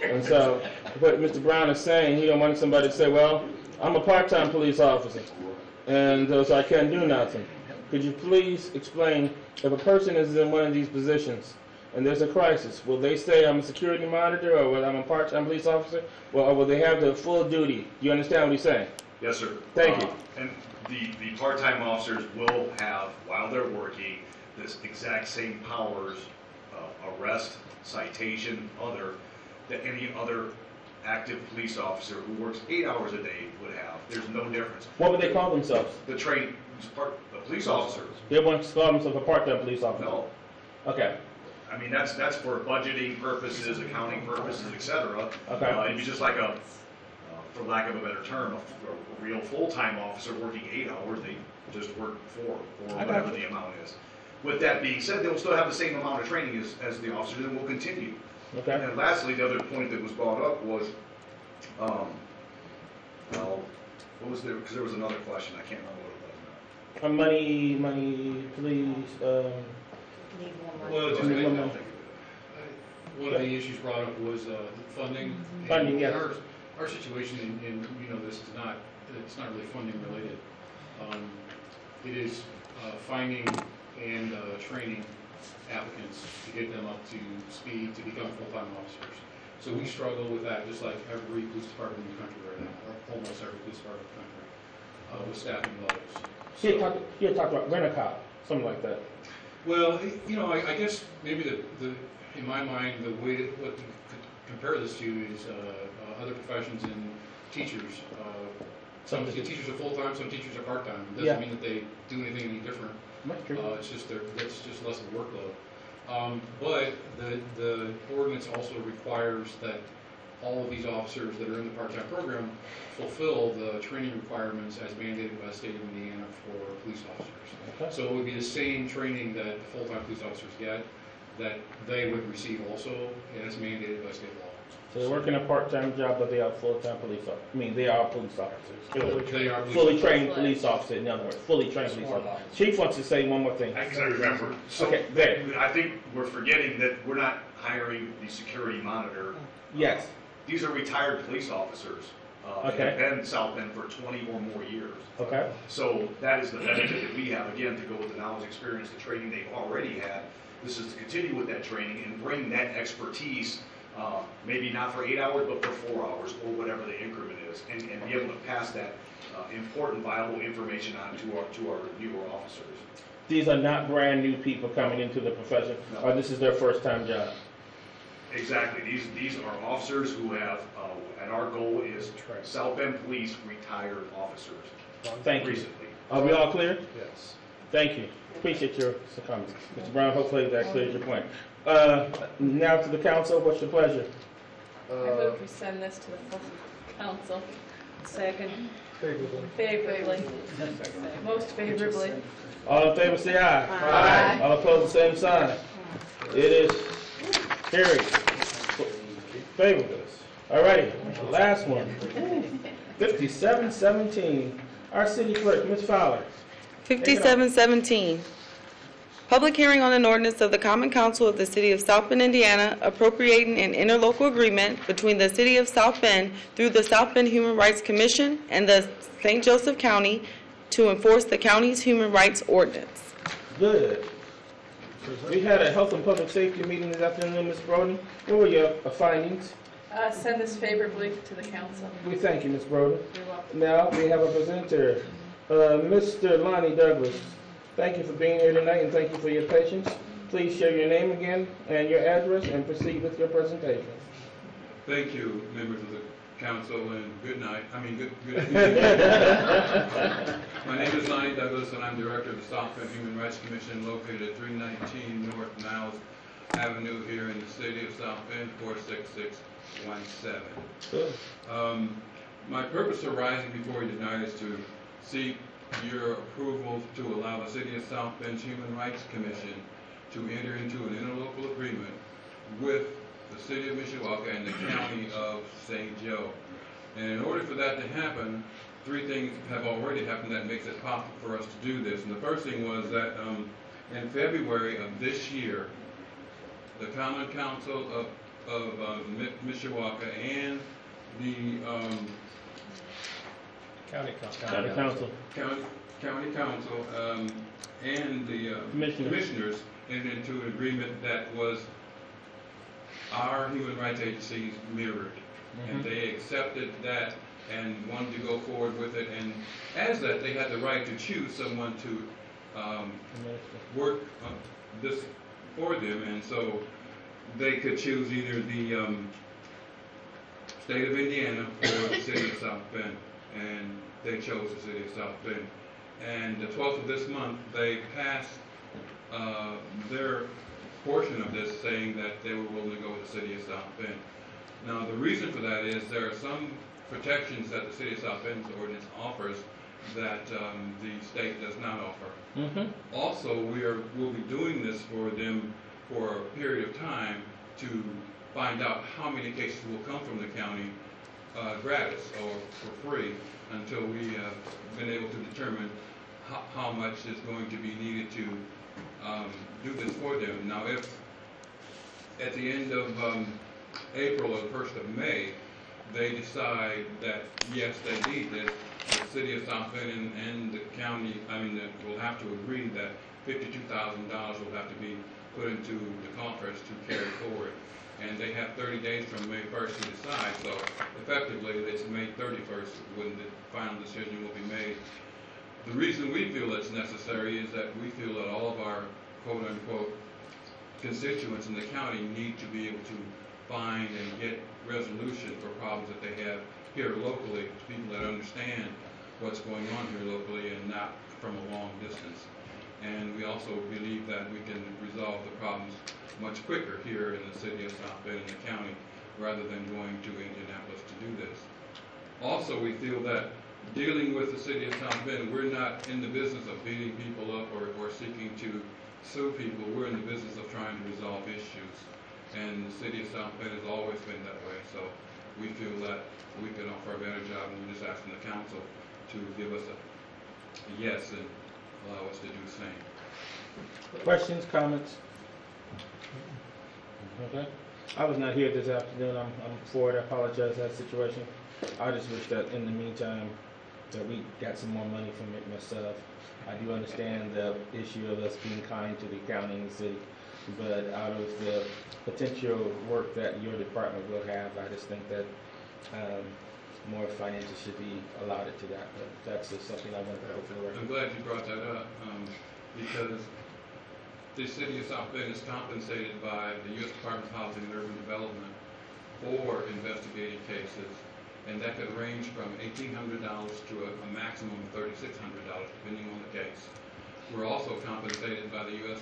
And so, what Mr. Brown is saying, he don't want somebody to say, "Well, I'm a part-time police officer, and so I can't do nothing." Could you please explain, if a person is in one of these positions and there's a crisis, will they say, "I'm a security monitor," or "I'm a part-time police officer," or will they have the full duty? Do you understand what he's saying? Yes, sir. Thank you. And the part-time officers will have, while they're working, this exact same powers, arrest, citation, that any other active police officer who works 8 hours a day would have. There's no difference. What would they call themselves? The police officer. They want to call themselves a part-time police officer? No. Okay. I mean, that's for budgeting purposes, accounting purposes, etc. Okay. It'd be just like for lack of a better term, a real full-time officer working 8 hours. They just work 4 or whatever the amount is. With that being said, they'll still have the same amount of training as the officers, and will continue. Okay. And lastly, the other point that was brought up was, what was there? Because there was another question. I can't remember what it was now. Money, please. Well, just one of the issues brought up was funding. Funding, yes. Our situation in this is not, it's not really funding related. It is finding and training applicants to get them up to speed to become full-time officers. So we struggle with that, just like every police department in the country right now, or almost every police department in the country, with staffing levels. He had talked about rent-a-cop, something like that. Well, I guess maybe in my mind, the way what you could compare this to is other professions and teachers. Some teachers are full-time, some teachers are part-time. It doesn't mean that they do anything any different. It's just less of a workload. But the ordinance also requires that all of these officers that are in the part-time program fulfill the training requirements as mandated by the state of Indiana for police officers. So it would be the same training that the full-time police officers get, that they would receive also as mandated by state law. So they're working a part-time job, but they are full-time police officers. I mean, they are police officers. They are police Fully trained police officers, in other words, fully trained police officers. Chief wants to say one more thing. Because I remember. So Okay, there. I think we're forgetting that we're not hiring the security monitor. Yes. These are retired police officers. And Okay. have been South Bend for 20 or more years. Okay. So that is the benefit that we have, again, to go with the knowledge, experience, the training they've already had. This is to continue with that training and bring that expertise, maybe not for 8 hours, but for 4 hours, or whatever the increment is, and be able to pass that important, viable information on to our newer officers. These are not brand-new people coming into the profession, or this is their first-time job? Exactly. These are officers who have, and our goal is South Bend Police retired officers. Thank you. Recently. Are we all clear? Yes. Thank you. Appreciate your comments. Mr. Brown, hopefully that clears your point. Now to the council, what's your pleasure? I move we send this to the full council. Second. Favorably. Most favorably. All in favor, say aye. Aye. All opposed, the same sign. It is carried. Favorable. All righty, last one. 5717. Our city clerk, Ms. Fowler. 5717, public hearing on an ordinance of the Common Council of the City of South Bend, Indiana, appropriating an interlocal agreement between the City of South Bend through the South Bend Human Rights Commission and the St. Joseph County to enforce the county's human rights ordinance. Good. We had a health and public safety meeting this afternoon, Ms. Broden. What were your findings? Send this favorably to the council. We thank you, Ms. Broden. You're welcome. Now we have a presenter, Mr. Lonnie Douglas. Thank you for being here tonight and thank you for your patience. Please share your name again and your address and proceed with your presentation. Thank you, members of the council, and good night. Good evening. My name is Lonnie Douglas, and I'm director of the South Bend Human Rights Commission, located at 319 North Niles Avenue here in the city of South Bend, 46617. My purpose of rising before you tonight is to seek your approval to allow the City of South Bend's Human Rights Commission to enter into an interlocal agreement with the City of Mishawaka and the County of St. Joe. And in order for that to happen, three things have already happened that makes it possible for us to do this. And the first thing was that in February of this year, the Common Council of Mishawaka and the County Council and the commissioners entered into an agreement that was our human rights agencies mirrored. And they accepted that and wanted to go forward with it. And as that, they had the right to choose someone to work this for them. And so they could choose either the state of Indiana or the city of South Bend. And they chose the city of South Bend. And the 12th of this month, they passed their portion of this, saying that they were willing to go with the city of South Bend. Now, the reason for that is there are some protections that the city of South Bend's ordinance offers that the state does not offer. Also, we'll be doing this for them for a period of time to find out how many cases will come from the county gratis or for free until we have been able to determine how much is going to be needed to do this for them. Now, if at the end of April or the 1st of May, they decide that, yes, they need this, the city of South Bend and the county, will have to agree that $52,000 will have to be put into the coffers to carry forward. And they have 30 days from May 1st to decide, so effectively it's May 31st when the final decision will be made. The reason we feel it's necessary is that we feel that all of our quote-unquote constituents in the county need to be able to find and get resolution for problems that they have here locally, people that understand what's going on here locally and not from a long distance. And we also believe that we can resolve the problems much quicker here in the city of South Bend and the county, rather than going to Indianapolis to do this. Also, we feel that dealing with the city of South Bend, we're not in the business of beating people up or seeking to sue people. We're in the business of trying to resolve issues. And the city of South Bend has always been that way. So we feel that we can offer a better job, and we're just asking the council to give us a yes and allow us to do the same. Questions, comments? Okay. I was not here this afternoon. I'm for it. I apologize for that situation. I just wish that in the meantime that we got some more money from it myself. I do understand the issue of us being kind to the county and the city, but out of the potential work that your department will have, I just think that more financial should be allotted to that. But that's just something I want to put for the record. I'm glad you brought that up, because the city of South Bend is compensated by the U.S. Department of Housing and Urban Development for investigating cases, and that could range from $1,800 to a maximum of $3,600, depending on the case. We're also compensated by the U.S.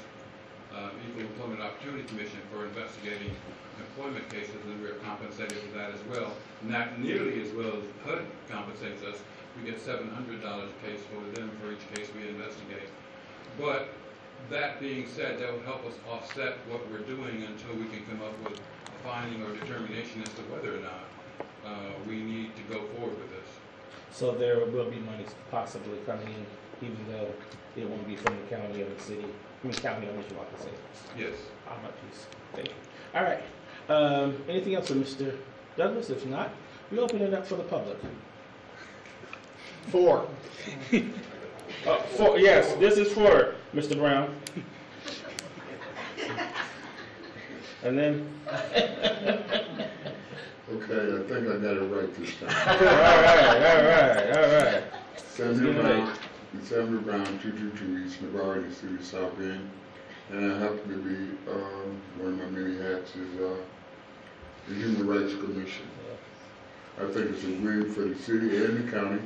Equal Employment Opportunity Commission for investigating employment cases, and we're compensated for that as well. Not nearly as well as HUD compensates us. We get $700 a case for them for each case we investigate. But that being said, that will help us offset what we're doing until we can come up with a finding or determination as to whether or not we need to go forward with this. So there will be money possibly coming in, even though it won't be from the county or the city. I mean, county or what you want to say. Yes. I'm at peace. Thank you. All right. Anything else for Mr. Douglas? If not, we open it up for the public. 4. 4. Yes, this is for Mr. Brown. And then. Okay, I think I got it right this time. All right. Samuel Brown, 222 East Navarre, the city of South Bend. And I happen to be, one of my many hats is the Human Rights Commission. I think it's a win for the city and the county.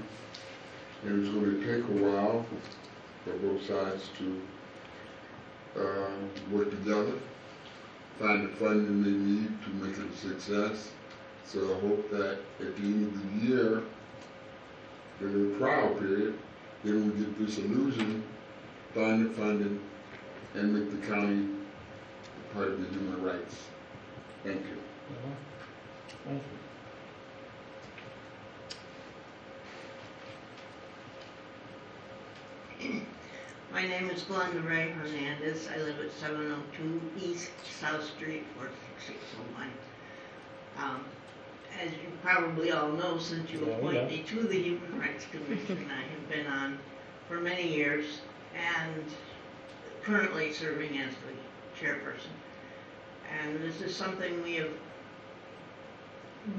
And it's going to take a while for both sides to work together, find the funding they need to make it a success. So I hope that at the end of the year, during the trial period, then we get this illusion, find the funding, and make the county part of the human rights. Thank you. Thank you. My name is Glenda Ray Hernandez. I live at 702 East South Street, 46601. As you probably all know, since you appointed me to the Human Rights Commission, I have been on for many years and currently serving as the chairperson. And this is something we have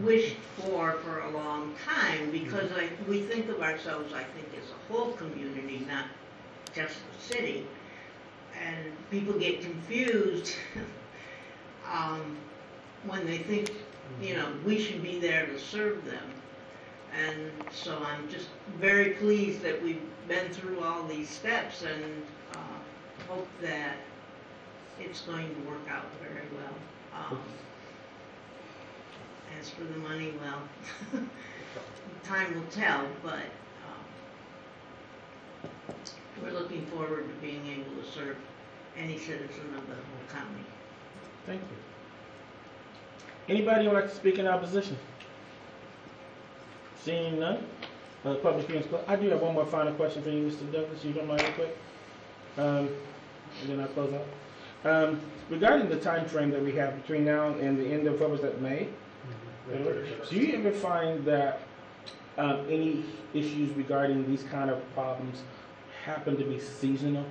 wished for a long time, because we think of ourselves, I think, as a whole community, not just the city. And people get confused when they think, you know, we should be there to serve them. And so I'm just very pleased that we've been through all these steps, and hope that it's going to work out very well. As for the money, well, time will tell, but we're looking forward to being able to serve any citizen of the whole county. Thank you. Anybody would like to speak in opposition? Seeing none, public hearing is closed. I do have one more final question for you, Mr. Douglas. You don't mind real quick? And then I'll close out. Regarding the time frame that we have between now and the end of what was that, May? Do you ever find that any issues regarding these kind of problems happen to be seasonal?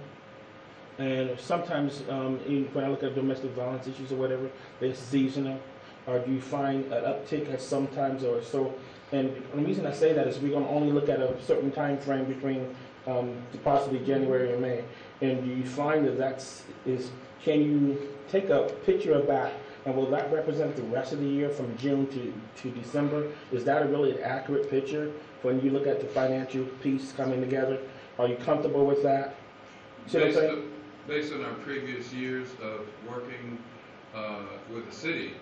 And sometimes when I look at domestic violence issues or whatever, they're seasonal. Or do you find an uptick at sometimes or so? And the reason I say that is we're going to only look at a certain time frame between possibly January and May. And do you find that can you take a picture of that, and will that represent the rest of the year from June to December? Is that a really accurate picture when you look at the financial piece coming together? Are you comfortable with that? Based on our previous years of working with the city,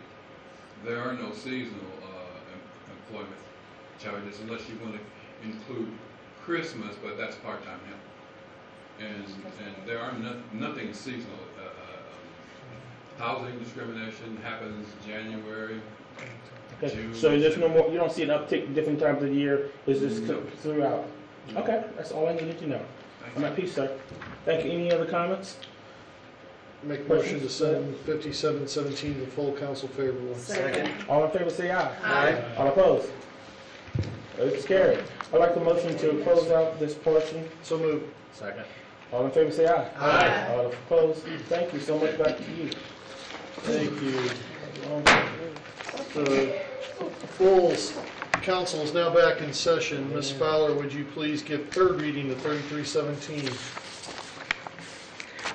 there are no seasonal employment charges unless you want to include Christmas, but that's part-time help. And there are nothing seasonal. Housing discrimination happens January, Okay. June. So there's no more, you don't see an uptick different times of the year, it's just throughout? Okay, that's all I needed to know. I'm at peace, sir. Thank you. Any other comments? Make a motion to send 5717 to full council favorable. Second. All in favor say aye. Aye. All opposed? It's carried. I'd like the motion to close out this portion. So moved. Second. All in favor say aye. Aye. All opposed? Thank you so much. Back to you. Thank you. The full council is now back in session. Ms. Fowler, would you please give third reading to 3317?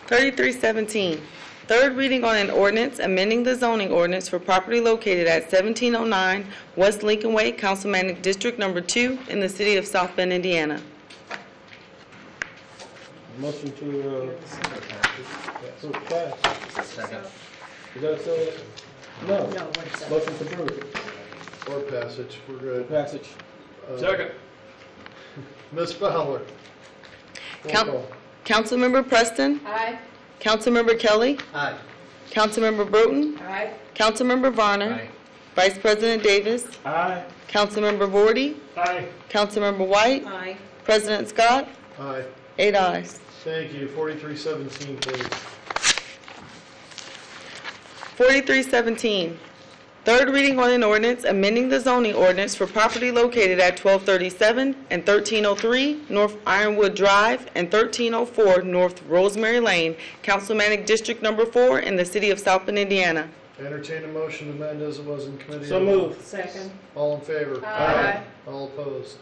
3317, third reading on an ordinance amending the zoning ordinance for property located at 1709 West Lincoln Way, Councilmanic District Number 2 in the city of South Bend, Indiana. Motion to pass. Second. Is that so? No. Motion to approve. Or passage, we're good. Passage. Second. Ms. Fowler. Roll call. Councilmember Preston? Aye. Councilmember Kelly? Aye. Councilmember Broughton? Aye. Councilmember Varner? Aye. Vice President Davis? Aye. Councilmember Vorty? Aye. Councilmember White? Aye. President Scott? Aye. 8 ayes. Thank you. 4317, please. 4317, third reading on an ordinance amending the zoning ordinance for property located at 1237 and 1303 North Ironwood Drive and 1304 North Rosemary Lane, Councilmanic District Number 4 in the city of South Bend, Indiana. Entertain a motion to amend as it was in committee. So moved. Second. All in favor? Aye. All opposed?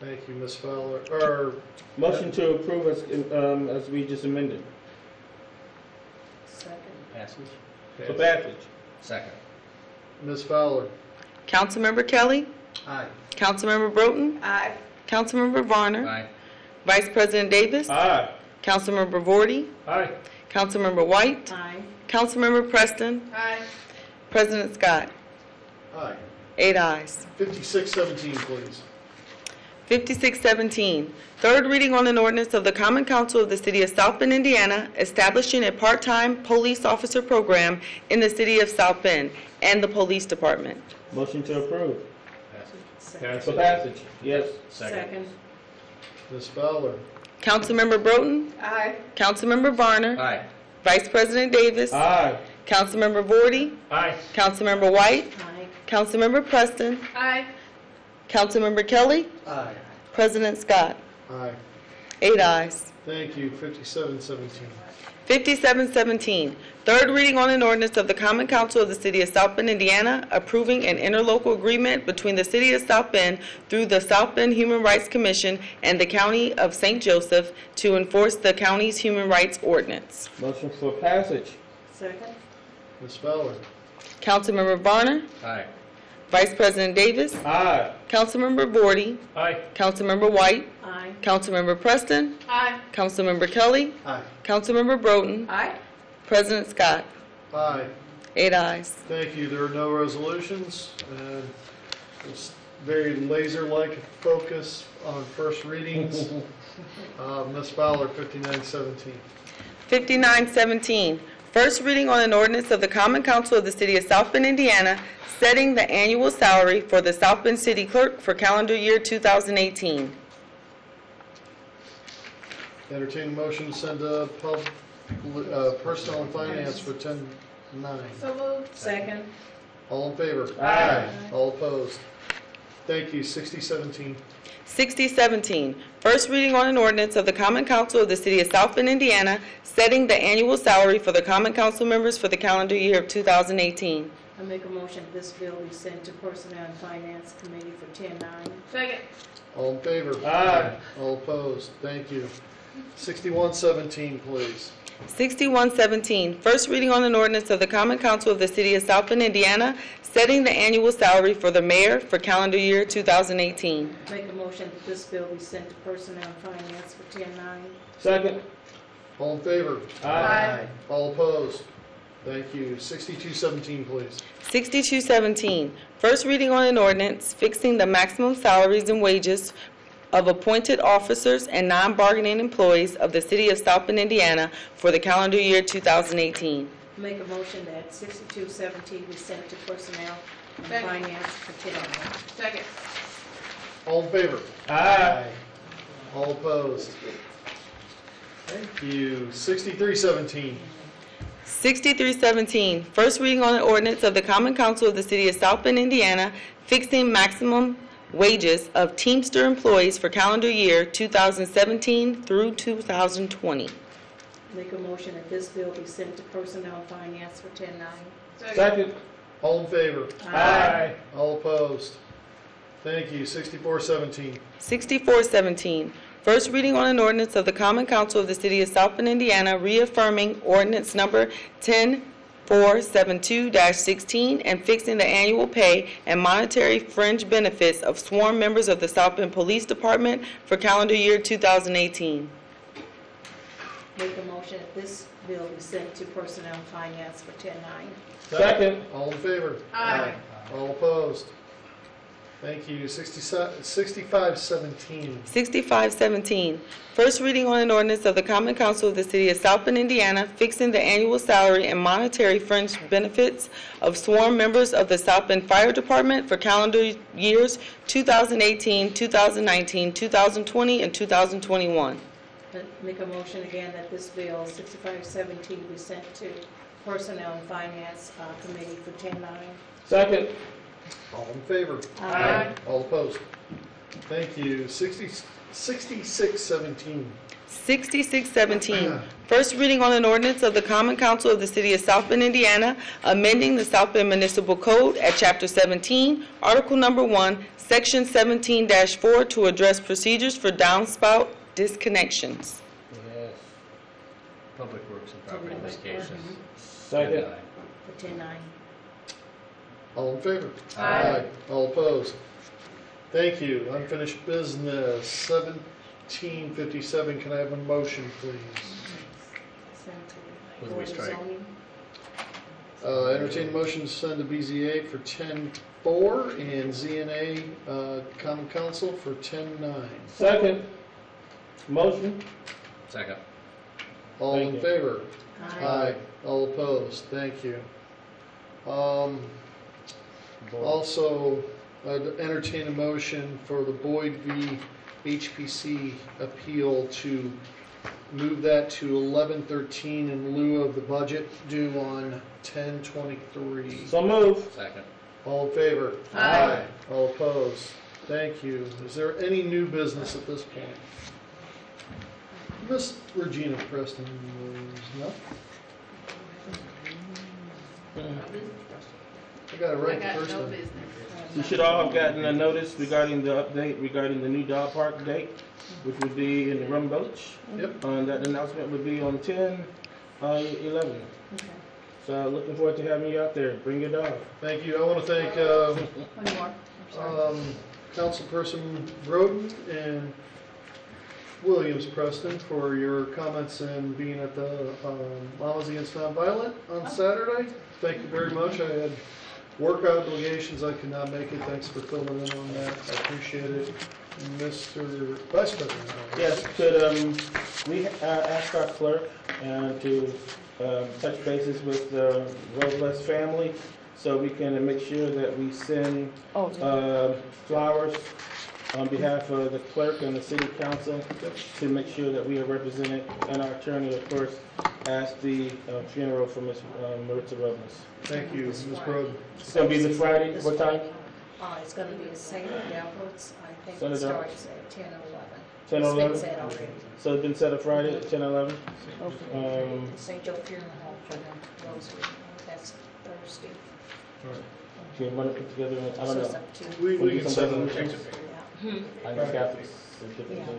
Thank you, Ms. Fowler. Motion to approve as we just amended. Second. Passage. So passage. Second. Ms. Fowler. Councilmember Kelly? Aye. Councilmember Broughton? Aye. Councilmember Varner? Aye. Vice President Davis? Aye. Councilmember Vorty? Aye. Councilmember White? Aye. Councilmember Preston? Aye. President Scott? Aye. 8 ayes. 5617, please. 5617, third reading on an ordinance of the Common Council of the City of South Bend, Indiana, establishing a part-time police officer program in the City of South Bend and the Police Department. Motion to approve. Second. So passage. Yes. Second. Ms. Fowler. Councilmember Broughton? Aye. Councilmember Varner? Aye. Vice President Davis? Aye. Councilmember Vorty? Aye. Councilmember White? Aye. Councilmember Preston? Aye. Councilmember Kelly? Aye. President Scott? Aye. 8 ayes. Thank you. 5717. 5717, third reading on an ordinance of the Common Council of the City of South Bend, Indiana, approving an interlocal agreement between the City of South Bend through the South Bend Human Rights Commission and the County of St. Joseph to enforce the county's human rights ordinance. Motion for passage. Second. Ms. Fowler. Councilmember Varner? Aye. Vice President Davis? Aye. Councilmember Vorty? Aye. Councilmember White? Aye. Councilmember Preston? Aye. Councilmember Kelly? Aye. Councilmember Broughton? Aye. President Scott? Aye. 8 ayes. Thank you. There are no resolutions, and it's very laser-like focus on first readings. Ms. Fowler, 5917. 5917, first reading on an ordinance of the Common Council of the City of South Bend, Indiana, setting the annual salary for the South Bend City Clerk for calendar year 2018. Entertain a motion to send to Personnel and Finance for 10-9. So moved. Second. All in favor? Aye. All opposed? Thank you. 6017. 6017, first reading on an ordinance of the Common Council of the City of South Bend, Indiana, setting the annual salary for the Common Council members for the calendar year of 2018. I make a motion that this bill be sent to Personnel and Finance Committee for 10-9. Second. All in favor? Aye. All opposed? Thank you. 6117, please. 6117, first reading on an ordinance of the Common Council of the City of South Bend, Indiana, setting the annual salary for the mayor for calendar year 2018. Make a motion that this bill be sent to Personnel and Finance for 10-9. Second. All in favor? Aye. All opposed? Thank you. 6217, please. 6217, first reading on an ordinance fixing the maximum salaries and wages of appointed officers and non-bargaining employees of the City of South Bend, Indiana for the calendar year 2018. Make a motion that 6217 be sent to personnel and Second. finance for 10-9. Second. All in favor? Aye. All opposed? Thank you. 6317. 6317, first reading on an ordinance of the Common Council of the City of South Bend, Indiana, fixing maximum wages of Teamster employees for calendar year 2017 through 2020. Make a motion that this bill be sent to personnel and finance for 10-9. Second. All in favor? Aye. All opposed? Thank you. 6417. 6417, first reading on an ordinance of the Common Council of the City of South Bend, Indiana, reaffirming ordinance number 10472-16 and fixing the annual pay and monetary fringe benefits of sworn members of the South Bend Police Department for calendar year 2018. Make a motion that this bill be sent to personnel and finance for 10-9. Second. All in favor? Aye. All opposed? Thank you. 6517. 6517, first reading on an ordinance of the Common Council of the City of South Bend, Indiana, fixing the annual salary and monetary fringe benefits of sworn members of the South Bend Fire Department for calendar years 2018, 2019, 2020, and 2021. Make a motion again that this bill 6517 be sent to personnel and finance committee for 10-9. Second. All in favor? Aye. All opposed? Thank you. 6617. 6617, first reading on an ordinance of the Common Council of the City of South Bend, Indiana, amending the South Bend Municipal Code at Chapter 17, Article Number 1, Section 17-4 to address procedures for downspout disconnections. Yes. Public Works and Property Investigations. Second. For 10-9. All in favor? Aye. All opposed? Thank you. Unfinished business, 1757. Can I have a motion, please? What do we strike? Entertain a motion to send to BZA for 10-4 and ZNA Common Council for 10-9. Second. Motion. Second. All Thank in you. favor? Aye. All opposed? Thank you. Also, I'd entertain a motion for the Boyd v. HPC appeal to move that to 11/13 in lieu of the budget due on 10/23. So move. Second. All in favor? Aye. All opposed? Thank you. Is there any new business at this point? Miss Regina Preston, no? I got it right the first time. You should all have gotten a notice regarding the update regarding the new dog park date, which would be in the Rum Gulch. Yep. And that announcement would be on 10/11. Okay. So looking forward to having you out there. Bring your dog. Thank you. I want to thank One more. I'm sorry. Councilperson Broden and Williams Preston for your comments and being at the Mamas Against Nonviolent on Saturday. Thank you very much. I had work obligations. I could not make it. Thanks for filling in on that. I appreciate it. Mr. Vice President. Yes, could we ask our clerk to touch bases with the Robles family so we can make sure that we send flowers on behalf of the clerk and the city council to make sure that we are represented, and our attorney, of course, asked the funeral for Ms. Maritza Robles. Thank you, Ms. Broden. It's going to be this Friday. What time? It's going to be at St. Albert's. I think St. it Albert's. starts at 10 or 11. 10 or 11? It's been said already. So it's been set up Friday at 10 or 11? St. Joe Funeral Home for the Rosary. That's Thursday. All right. Do you want to put together, I don't So it's know. up to- We can Some set up. resolutions? I just got this. Yeah, they, I don't know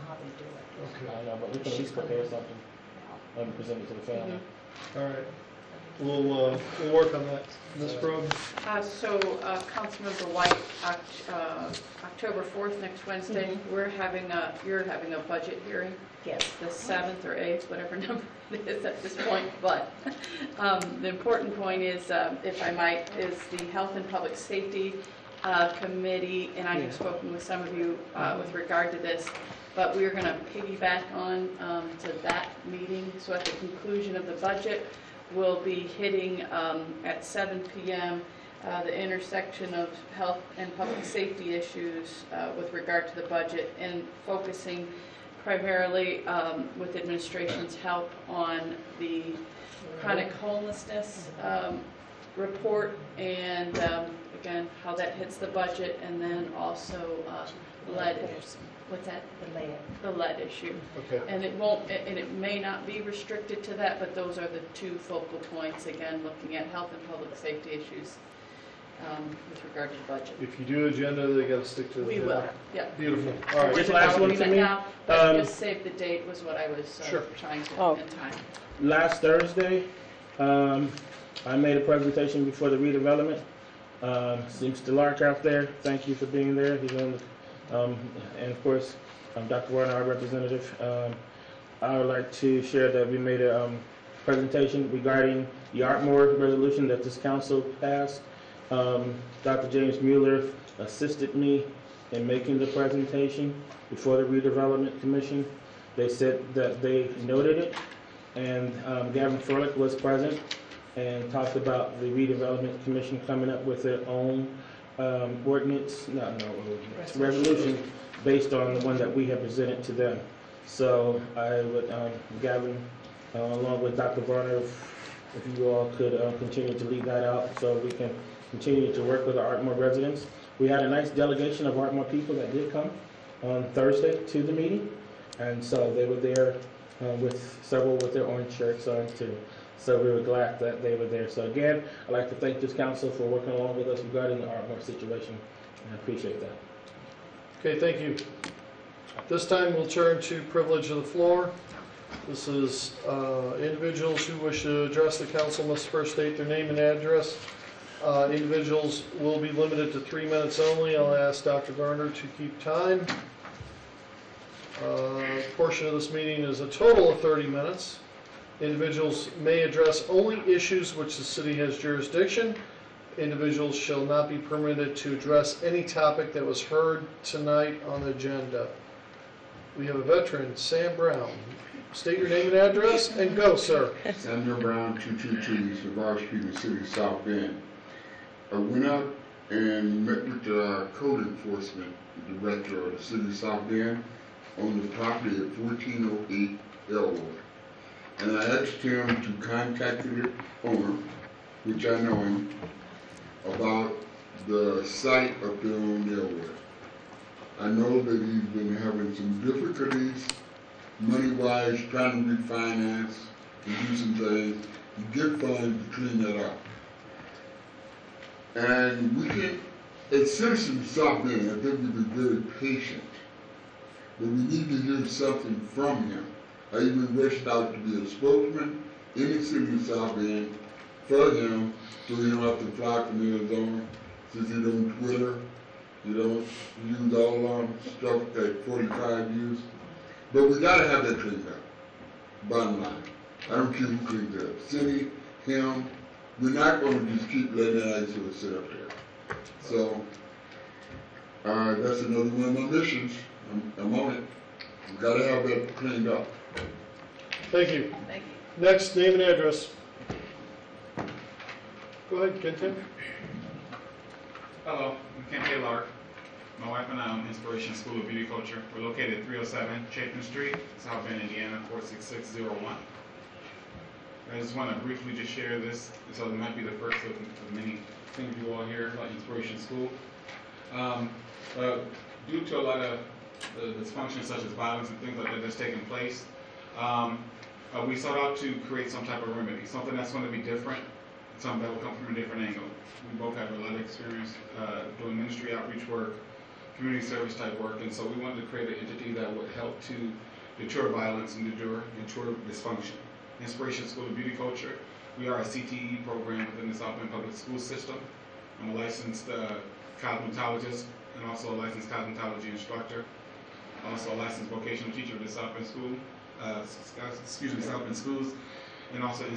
how they do it. I know, but we can at least prepare something and present it to the family. All right. we'll work on that. Ms. Brogan? Councilmember White, October 4th, next Wednesday, you're having a budget hearing. Yes. The 7th or 8th, whatever number it is at this point. But the important point is, if I might, is the Health and Public Safety Committee, and I have spoken with some of you with regard to this, but we're going to piggyback on to that meeting. So at the conclusion of the budget, we'll be hitting at 7 p.m. The intersection of health and public safety issues with regard to the budget, and focusing primarily with administration's help on the chronic homelessness report, and again, how that hits the budget, and then also lead. What's that? The lead issue. Okay. And it won't, and it may not be restricted to that, but those are the two focal points, again, looking at health and public safety issues with regard to the budget. If you do agenda, they gotta stick to the We agenda. will, yeah. Beautiful. All right. Just last one to me. But just save the date was what I was Sure. trying to, in time. Last Thursday, I made a presentation before the redevelopment. Seems to Lark out there. Thank you for being there. He's on the, and of course, Dr. Warner, our representative. I would like to share that we made a presentation regarding the Ardmore resolution that this council passed. Dr. James Mueller assisted me in making the presentation before the redevelopment commission. They said that they noted it, and Gavin Froelich was present and talked about the redevelopment commission coming up with their own resolution based on the one that we have presented to them. So I would, Gavin, along with Dr. Varner, if you all could continue to lead that out so we can continue to work with the Ardmore residents. We had a nice delegation of Ardmore people that did come on Thursday to the meeting, and so they were there with several with their orange shirts on too. So we were glad that they were there. So again, I'd like to thank this council for working along with us regarding the Ardmore situation, and I appreciate that. Okay, thank you. This time we'll turn to privilege of the floor. This is individuals who wish to address the council must first state their name and address. Individuals will be limited to 3 minutes only. I'll ask Dr. Garner to keep time. Portion of this meeting is a total of 30 minutes. Individuals may address only issues which the city has jurisdiction. Individuals shall not be permitted to address any topic that was heard tonight on the agenda. We have a veteran, Sam Brown. State your name and address and go, sir. Samuel Brown, 222 Savard Street in the city of South Bend. I went out and met with the code enforcement director of the city of South Bend on the property at 1408 Elwood. And I asked him to contact the owner, which I know him, about the site up there on Elwood. I know that he's been having some difficulties money-wise, trying to refinance and do some things, to get funds to clean that up. And we can, as citizens of South Bend, I think we've been very patient, but we need to hear something from him. I even reached out to be a spokesman in the city of South Bend for him, so he don't have to fly from Arizona, since he don't Twitter, you don't use all stuff that 45 use. But we gotta have that cleaned up, bottom line. I don't care who cleans it up, city, him. We're not gonna just keep letting that ice sit up there. So, that's another one of my missions. I'm on it. We gotta have that cleaned up. Thank you. Thank you. Next, name and address. Go ahead, Kenton. Hello, I'm Ken K. Lark. My wife and I own Inspiration School of Beauty Culture. We're located at 307 Chapin Street, South Bend, Indiana, 46601. I just want to briefly just share this, so it might be the first of many things you all hear about Inspiration School. Due to a lot of dysfunction such as violence and things like that that's taking place, we sought out to create some type of remedy, something that's going to be different, something that will come from a different angle. We both have a lot of experience doing ministry outreach work, community service type work, and so we wanted to create an entity that would help to deter violence and deter dysfunction. Inspiration School of Beauty Culture We are a CTE program within the South Bend Public School System. I'm a licensed cosmetologist and also a licensed cosmetology instructor. Also a licensed vocational teacher at the South Bend School, South Bend Schools, and also an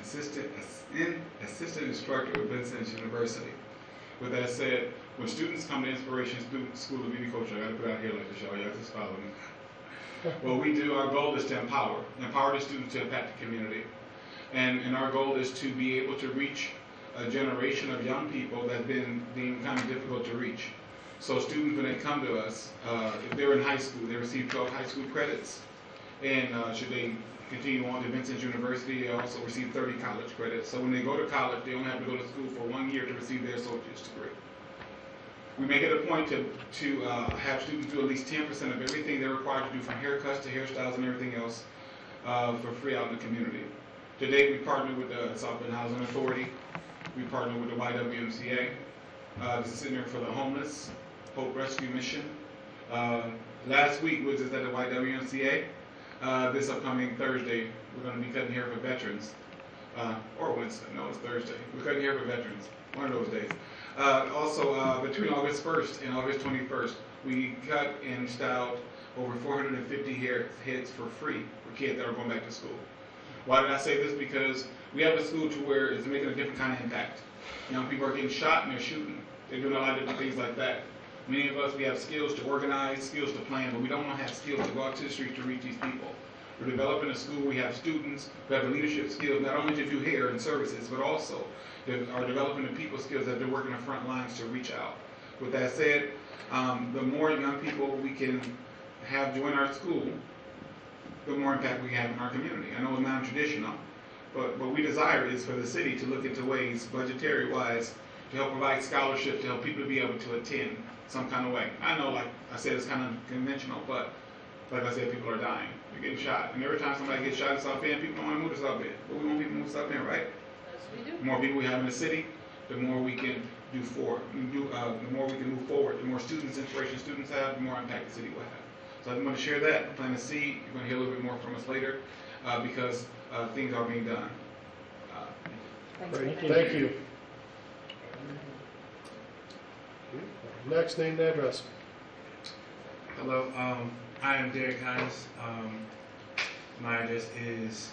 assistant instructor with Vincent University. With that said, when students come to Inspiration School of Beauty Culture, I got to put out here like this, y'all. Y'all just follow me. What we do, our goal is to empower the students to impact the community. And our goal is to be able to reach a generation of young people that have been deemed kind of difficult to reach. So students, when they come to us, if they're in high school, they receive 12 high school credits. And should they continue on to Vincent University, they also receive 30 college credits. So when they go to college, they only have to go to school for 1 year to receive their associate's degree. We make it a point to have students do at least 10% of everything they're required to do, from haircuts to hairstyles and everything else, for free out in the community. To date, we partnered with the South Bend Housing Authority. We partnered with the YWMCA, the Center for the Homeless, Hope Rescue Mission. Last week, we was just at the YWMCA. This upcoming Thursday, we're going to be cutting hair for veterans. Or Wednesday, no, it's Thursday. We're cutting hair for veterans, one of those days. Also, between August 1st and August 21st, we cut and styled over 450 heads for free for kids that are going back to school. Why did I say this? Because we have a school to where it's making a different kind of impact. Young people are getting shot and they're shooting. They're doing a lot of different things like that. Many of us, we have skills to organize, skills to plan, but we don't have skills to go out to the streets to reach these people. We're developing a school, we have students who have the leadership skills, not only to do hair and services, but also they are developing the people skills that they're working the front lines to reach out. With that said, the more young people we can have join our school, the more impact we have in our community. I know it's non-traditional, but what we desire is for the city to look into ways, budgetary-wise, to help provide scholarships to help people to be able to attend some kind of way. I know, like I said, it's kind of conventional, but like I said, people are dying. They're getting shot. And every time somebody gets shot in South Bend, people don't want to move to South Bend. But we want people to move to South Bend, right? Yes, we do. The more people we have in the city, the more we can do the more we can move forward. The more students, Inspiration students have, the more impact the city will have. So I'm going to share that. Plant a seed. You're going to hear a little bit more from us later because things are being done. Great. Thank you. Next, name and address. Hello, I am Derek Hines. My address is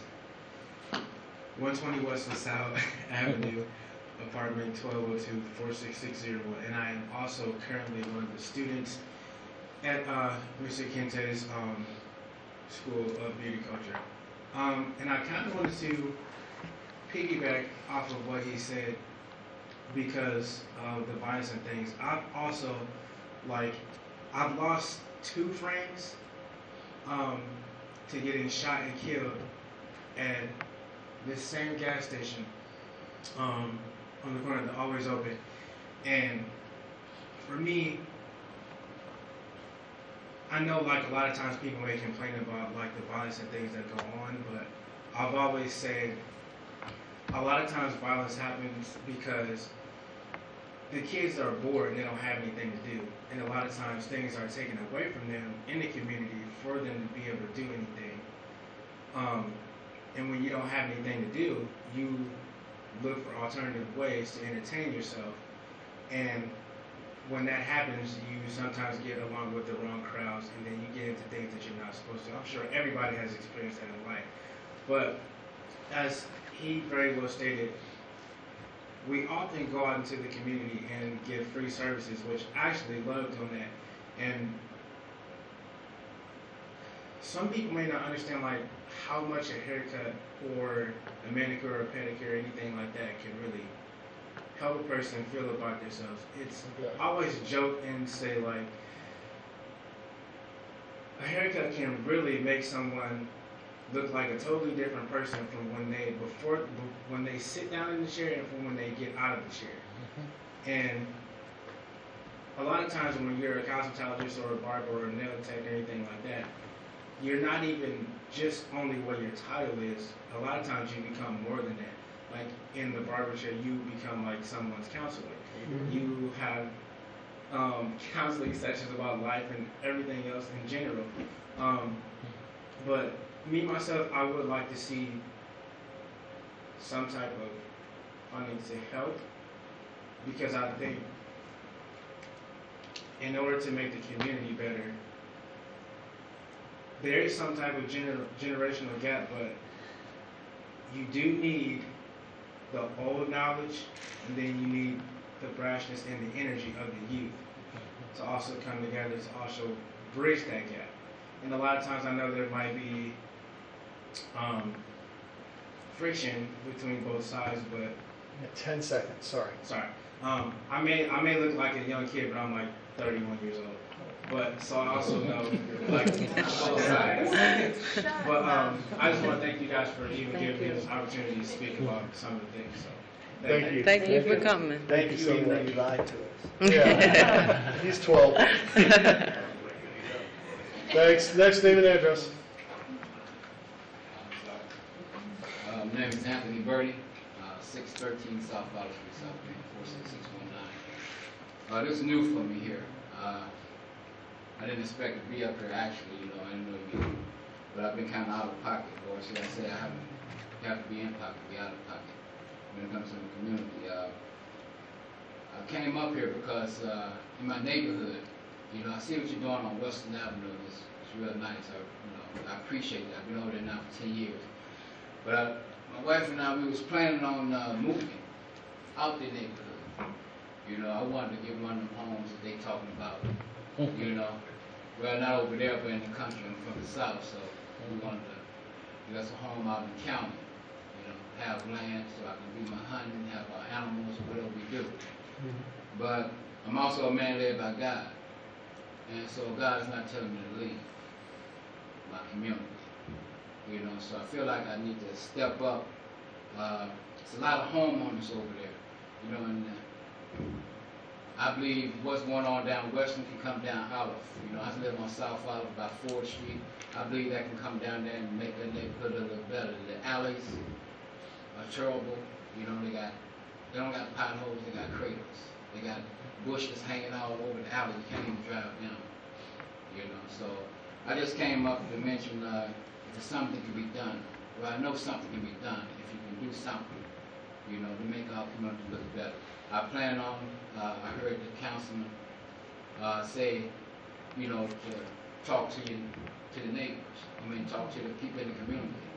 120 West LaSalle Avenue, apartment 1202, 46601, and I am also currently one of the students at Mr. Kente's School of Beauty Culture. And I kind of wanted to piggyback off of what he said because of the violence and things. I've also, I've lost 2 friends to getting shot and killed at this same gas station on the corner of the Always Open. And for me, I know a lot of times people may complain about the violence and things that go on, but I've always said a lot of times violence happens because the kids are bored and they don't have anything to do. And a lot of times things are taken away from them in the community for them to be able to do anything. And when you don't have anything to do, you look for alternative ways to entertain yourself. And when that happens, you sometimes get along with the wrong crowds and then you get into things that you're not supposed to. I'm sure everybody has experienced that in life. But as he very well stated, we often go out into the community and give free services, which I actually love doing that. And some people may not understand how much a haircut or a manicure or pedicure or anything like that can really help a person feel about themselves. I always joke and say a haircut can really make someone look like a totally different person from when they sit down in the chair and from when they get out of the chair. And a lot of times when you're a cosmetologist or a barber or a nail tech or anything like that, you're not even just only what your title is. A lot of times you become more than that. Like in the barber chair, you become like someone's counselor. You have counseling sessions about life and everything else in general. But me, myself, I would like to see some type of funding to help, because I think in order to make the community better, there is some type of generational gap, but you do need the old knowledge, and then you need the brashness and the energy of the youth to also come together to also bridge that gap. And a lot of times I know there might be friction between both sides, but 10 seconds, sorry. Sorry. I may look like a young kid, but I'm like 31 years old. But so I also know like both sides. But I just want to thank you guys for even giving me this opportunity to speak about some of the things. So Thank you. Thank you for coming. Thank you, even though you lied to us. Yeah, he's 12. Thanks. Next name and address. My name is Anthony Birdie, 613 South Bottle Street, South Bend, 46619. This is new for me here. I didn't expect to be up here actually, you know, I didn't know you, but I've been kind of out of pocket, or should I say I have to be in pocket, be out of pocket when it comes to the community. I came up here because in my neighborhood, you know, I see what you're doing on Western Avenue. It's real nice. I appreciate that. I've been over there now for 10 years. But my wife and I, we was planning on moving out the neighborhood. You know, I wanted to get one of them homes that they talking about. You know, well, not over there, but in the country. I'm from the South, so we wanted to get us a home out in the county. You know, have land so I can do my hunting, have our animals, whatever we do. But I'm also a man led by God. And so God is not telling me to leave my community. You know, so I feel like I need to step up. There's a lot of homeowners over there, you know, and I believe what's going on down Western can come down Olive. You know, I live on South Olive by 4th Street. I believe that can come down there and make that neighborhood a little better. The alleys are terrible. You know, they don't got potholes, they got craters. They got bushes hanging all over the alley. You can't even drive down. You know, so I just came up to mention if something can be done. Well, I know something can be done if you can do something, you know, to make our community look better. I plan on, I heard the councilman say, you know, to talk to the neighbors. I mean, talk to the people in the community.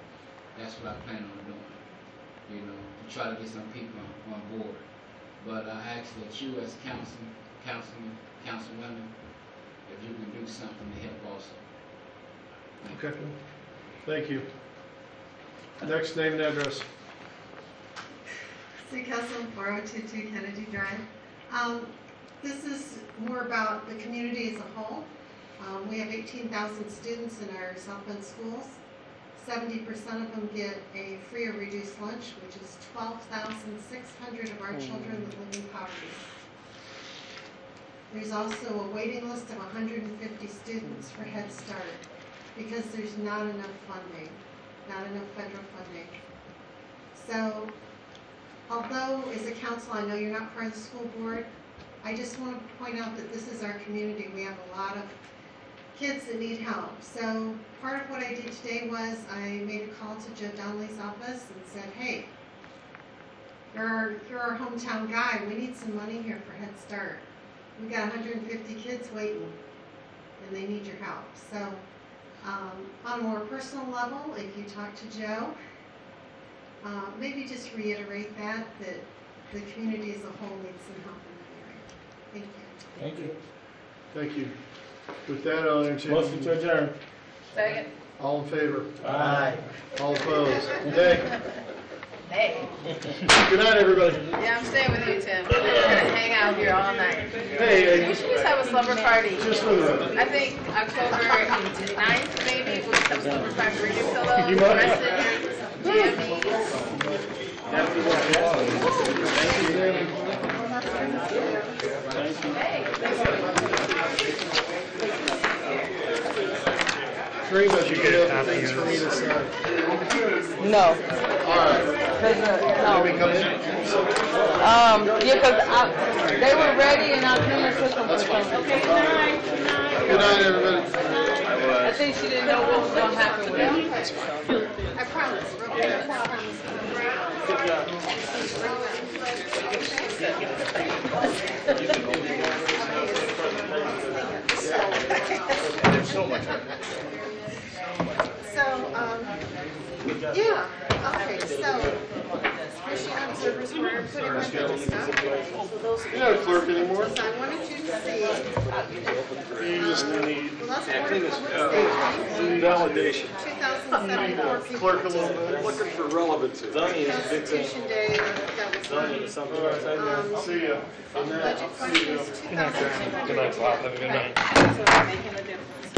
That's what I plan on doing, you know, to try to get some people on board. But I ask that you as councilwomen, if you can do something to help also. Okay. Thank you. Next name and address. Sue Kessel, 4022 Kennedy Drive. This is more about the community as a whole. We have 18,000 students in our South Bend schools. 70% of them get a free or reduced lunch, which is 12,600 of our children that live in poverty. There's also a waiting list of 150 students for Head Start because there's not enough funding, not enough federal funding. So, although as a council I know you're not part of the school board, I just want to point out that this is our community. We have a lot of kids that need help. So part of what I did today was I made a call to Joe Donnelly's office and said, hey, you're our hometown guy. We need some money here for Head Start. We've got 150 kids waiting, and they need your help. So on a more personal level, if you talk to Joe, maybe just reiterate that the community as a whole needs some help in that area. Thank you. Thank you. Thank you. With that, I'll entertain. Motion to adjourn. Second. All in favor? Aye. All opposed? Nay. Hey. Good night, everybody. Yeah, I'm staying with you, Tim. We're gonna hang out here all night. Hey, We should just have a slumber party. Just for the record. I think October 9th, maybe, we'll have a slumber party. Bring your pillows, You mind? rest in your Karina, you get other things for me to sign? No. All right. No. Let me come in. Yeah, because they were ready and I came and took them for some. Okay, Good night, everybody. I think she didn't know what was going to happen with it. I promise. I promise. Yeah, okay, so, Michigan Observers were put in my bill stuff. So those are. You're not a clerk anymore. So I wanted you to see. You just need Well, that's Board of Public Safety, validation. 2007 people. Clerk a little bit. Looking for relevancy. Constitution Day, that was one. See ya. Budget questions, 2020. Good night, Bob. Have a good night. So it's making a difference.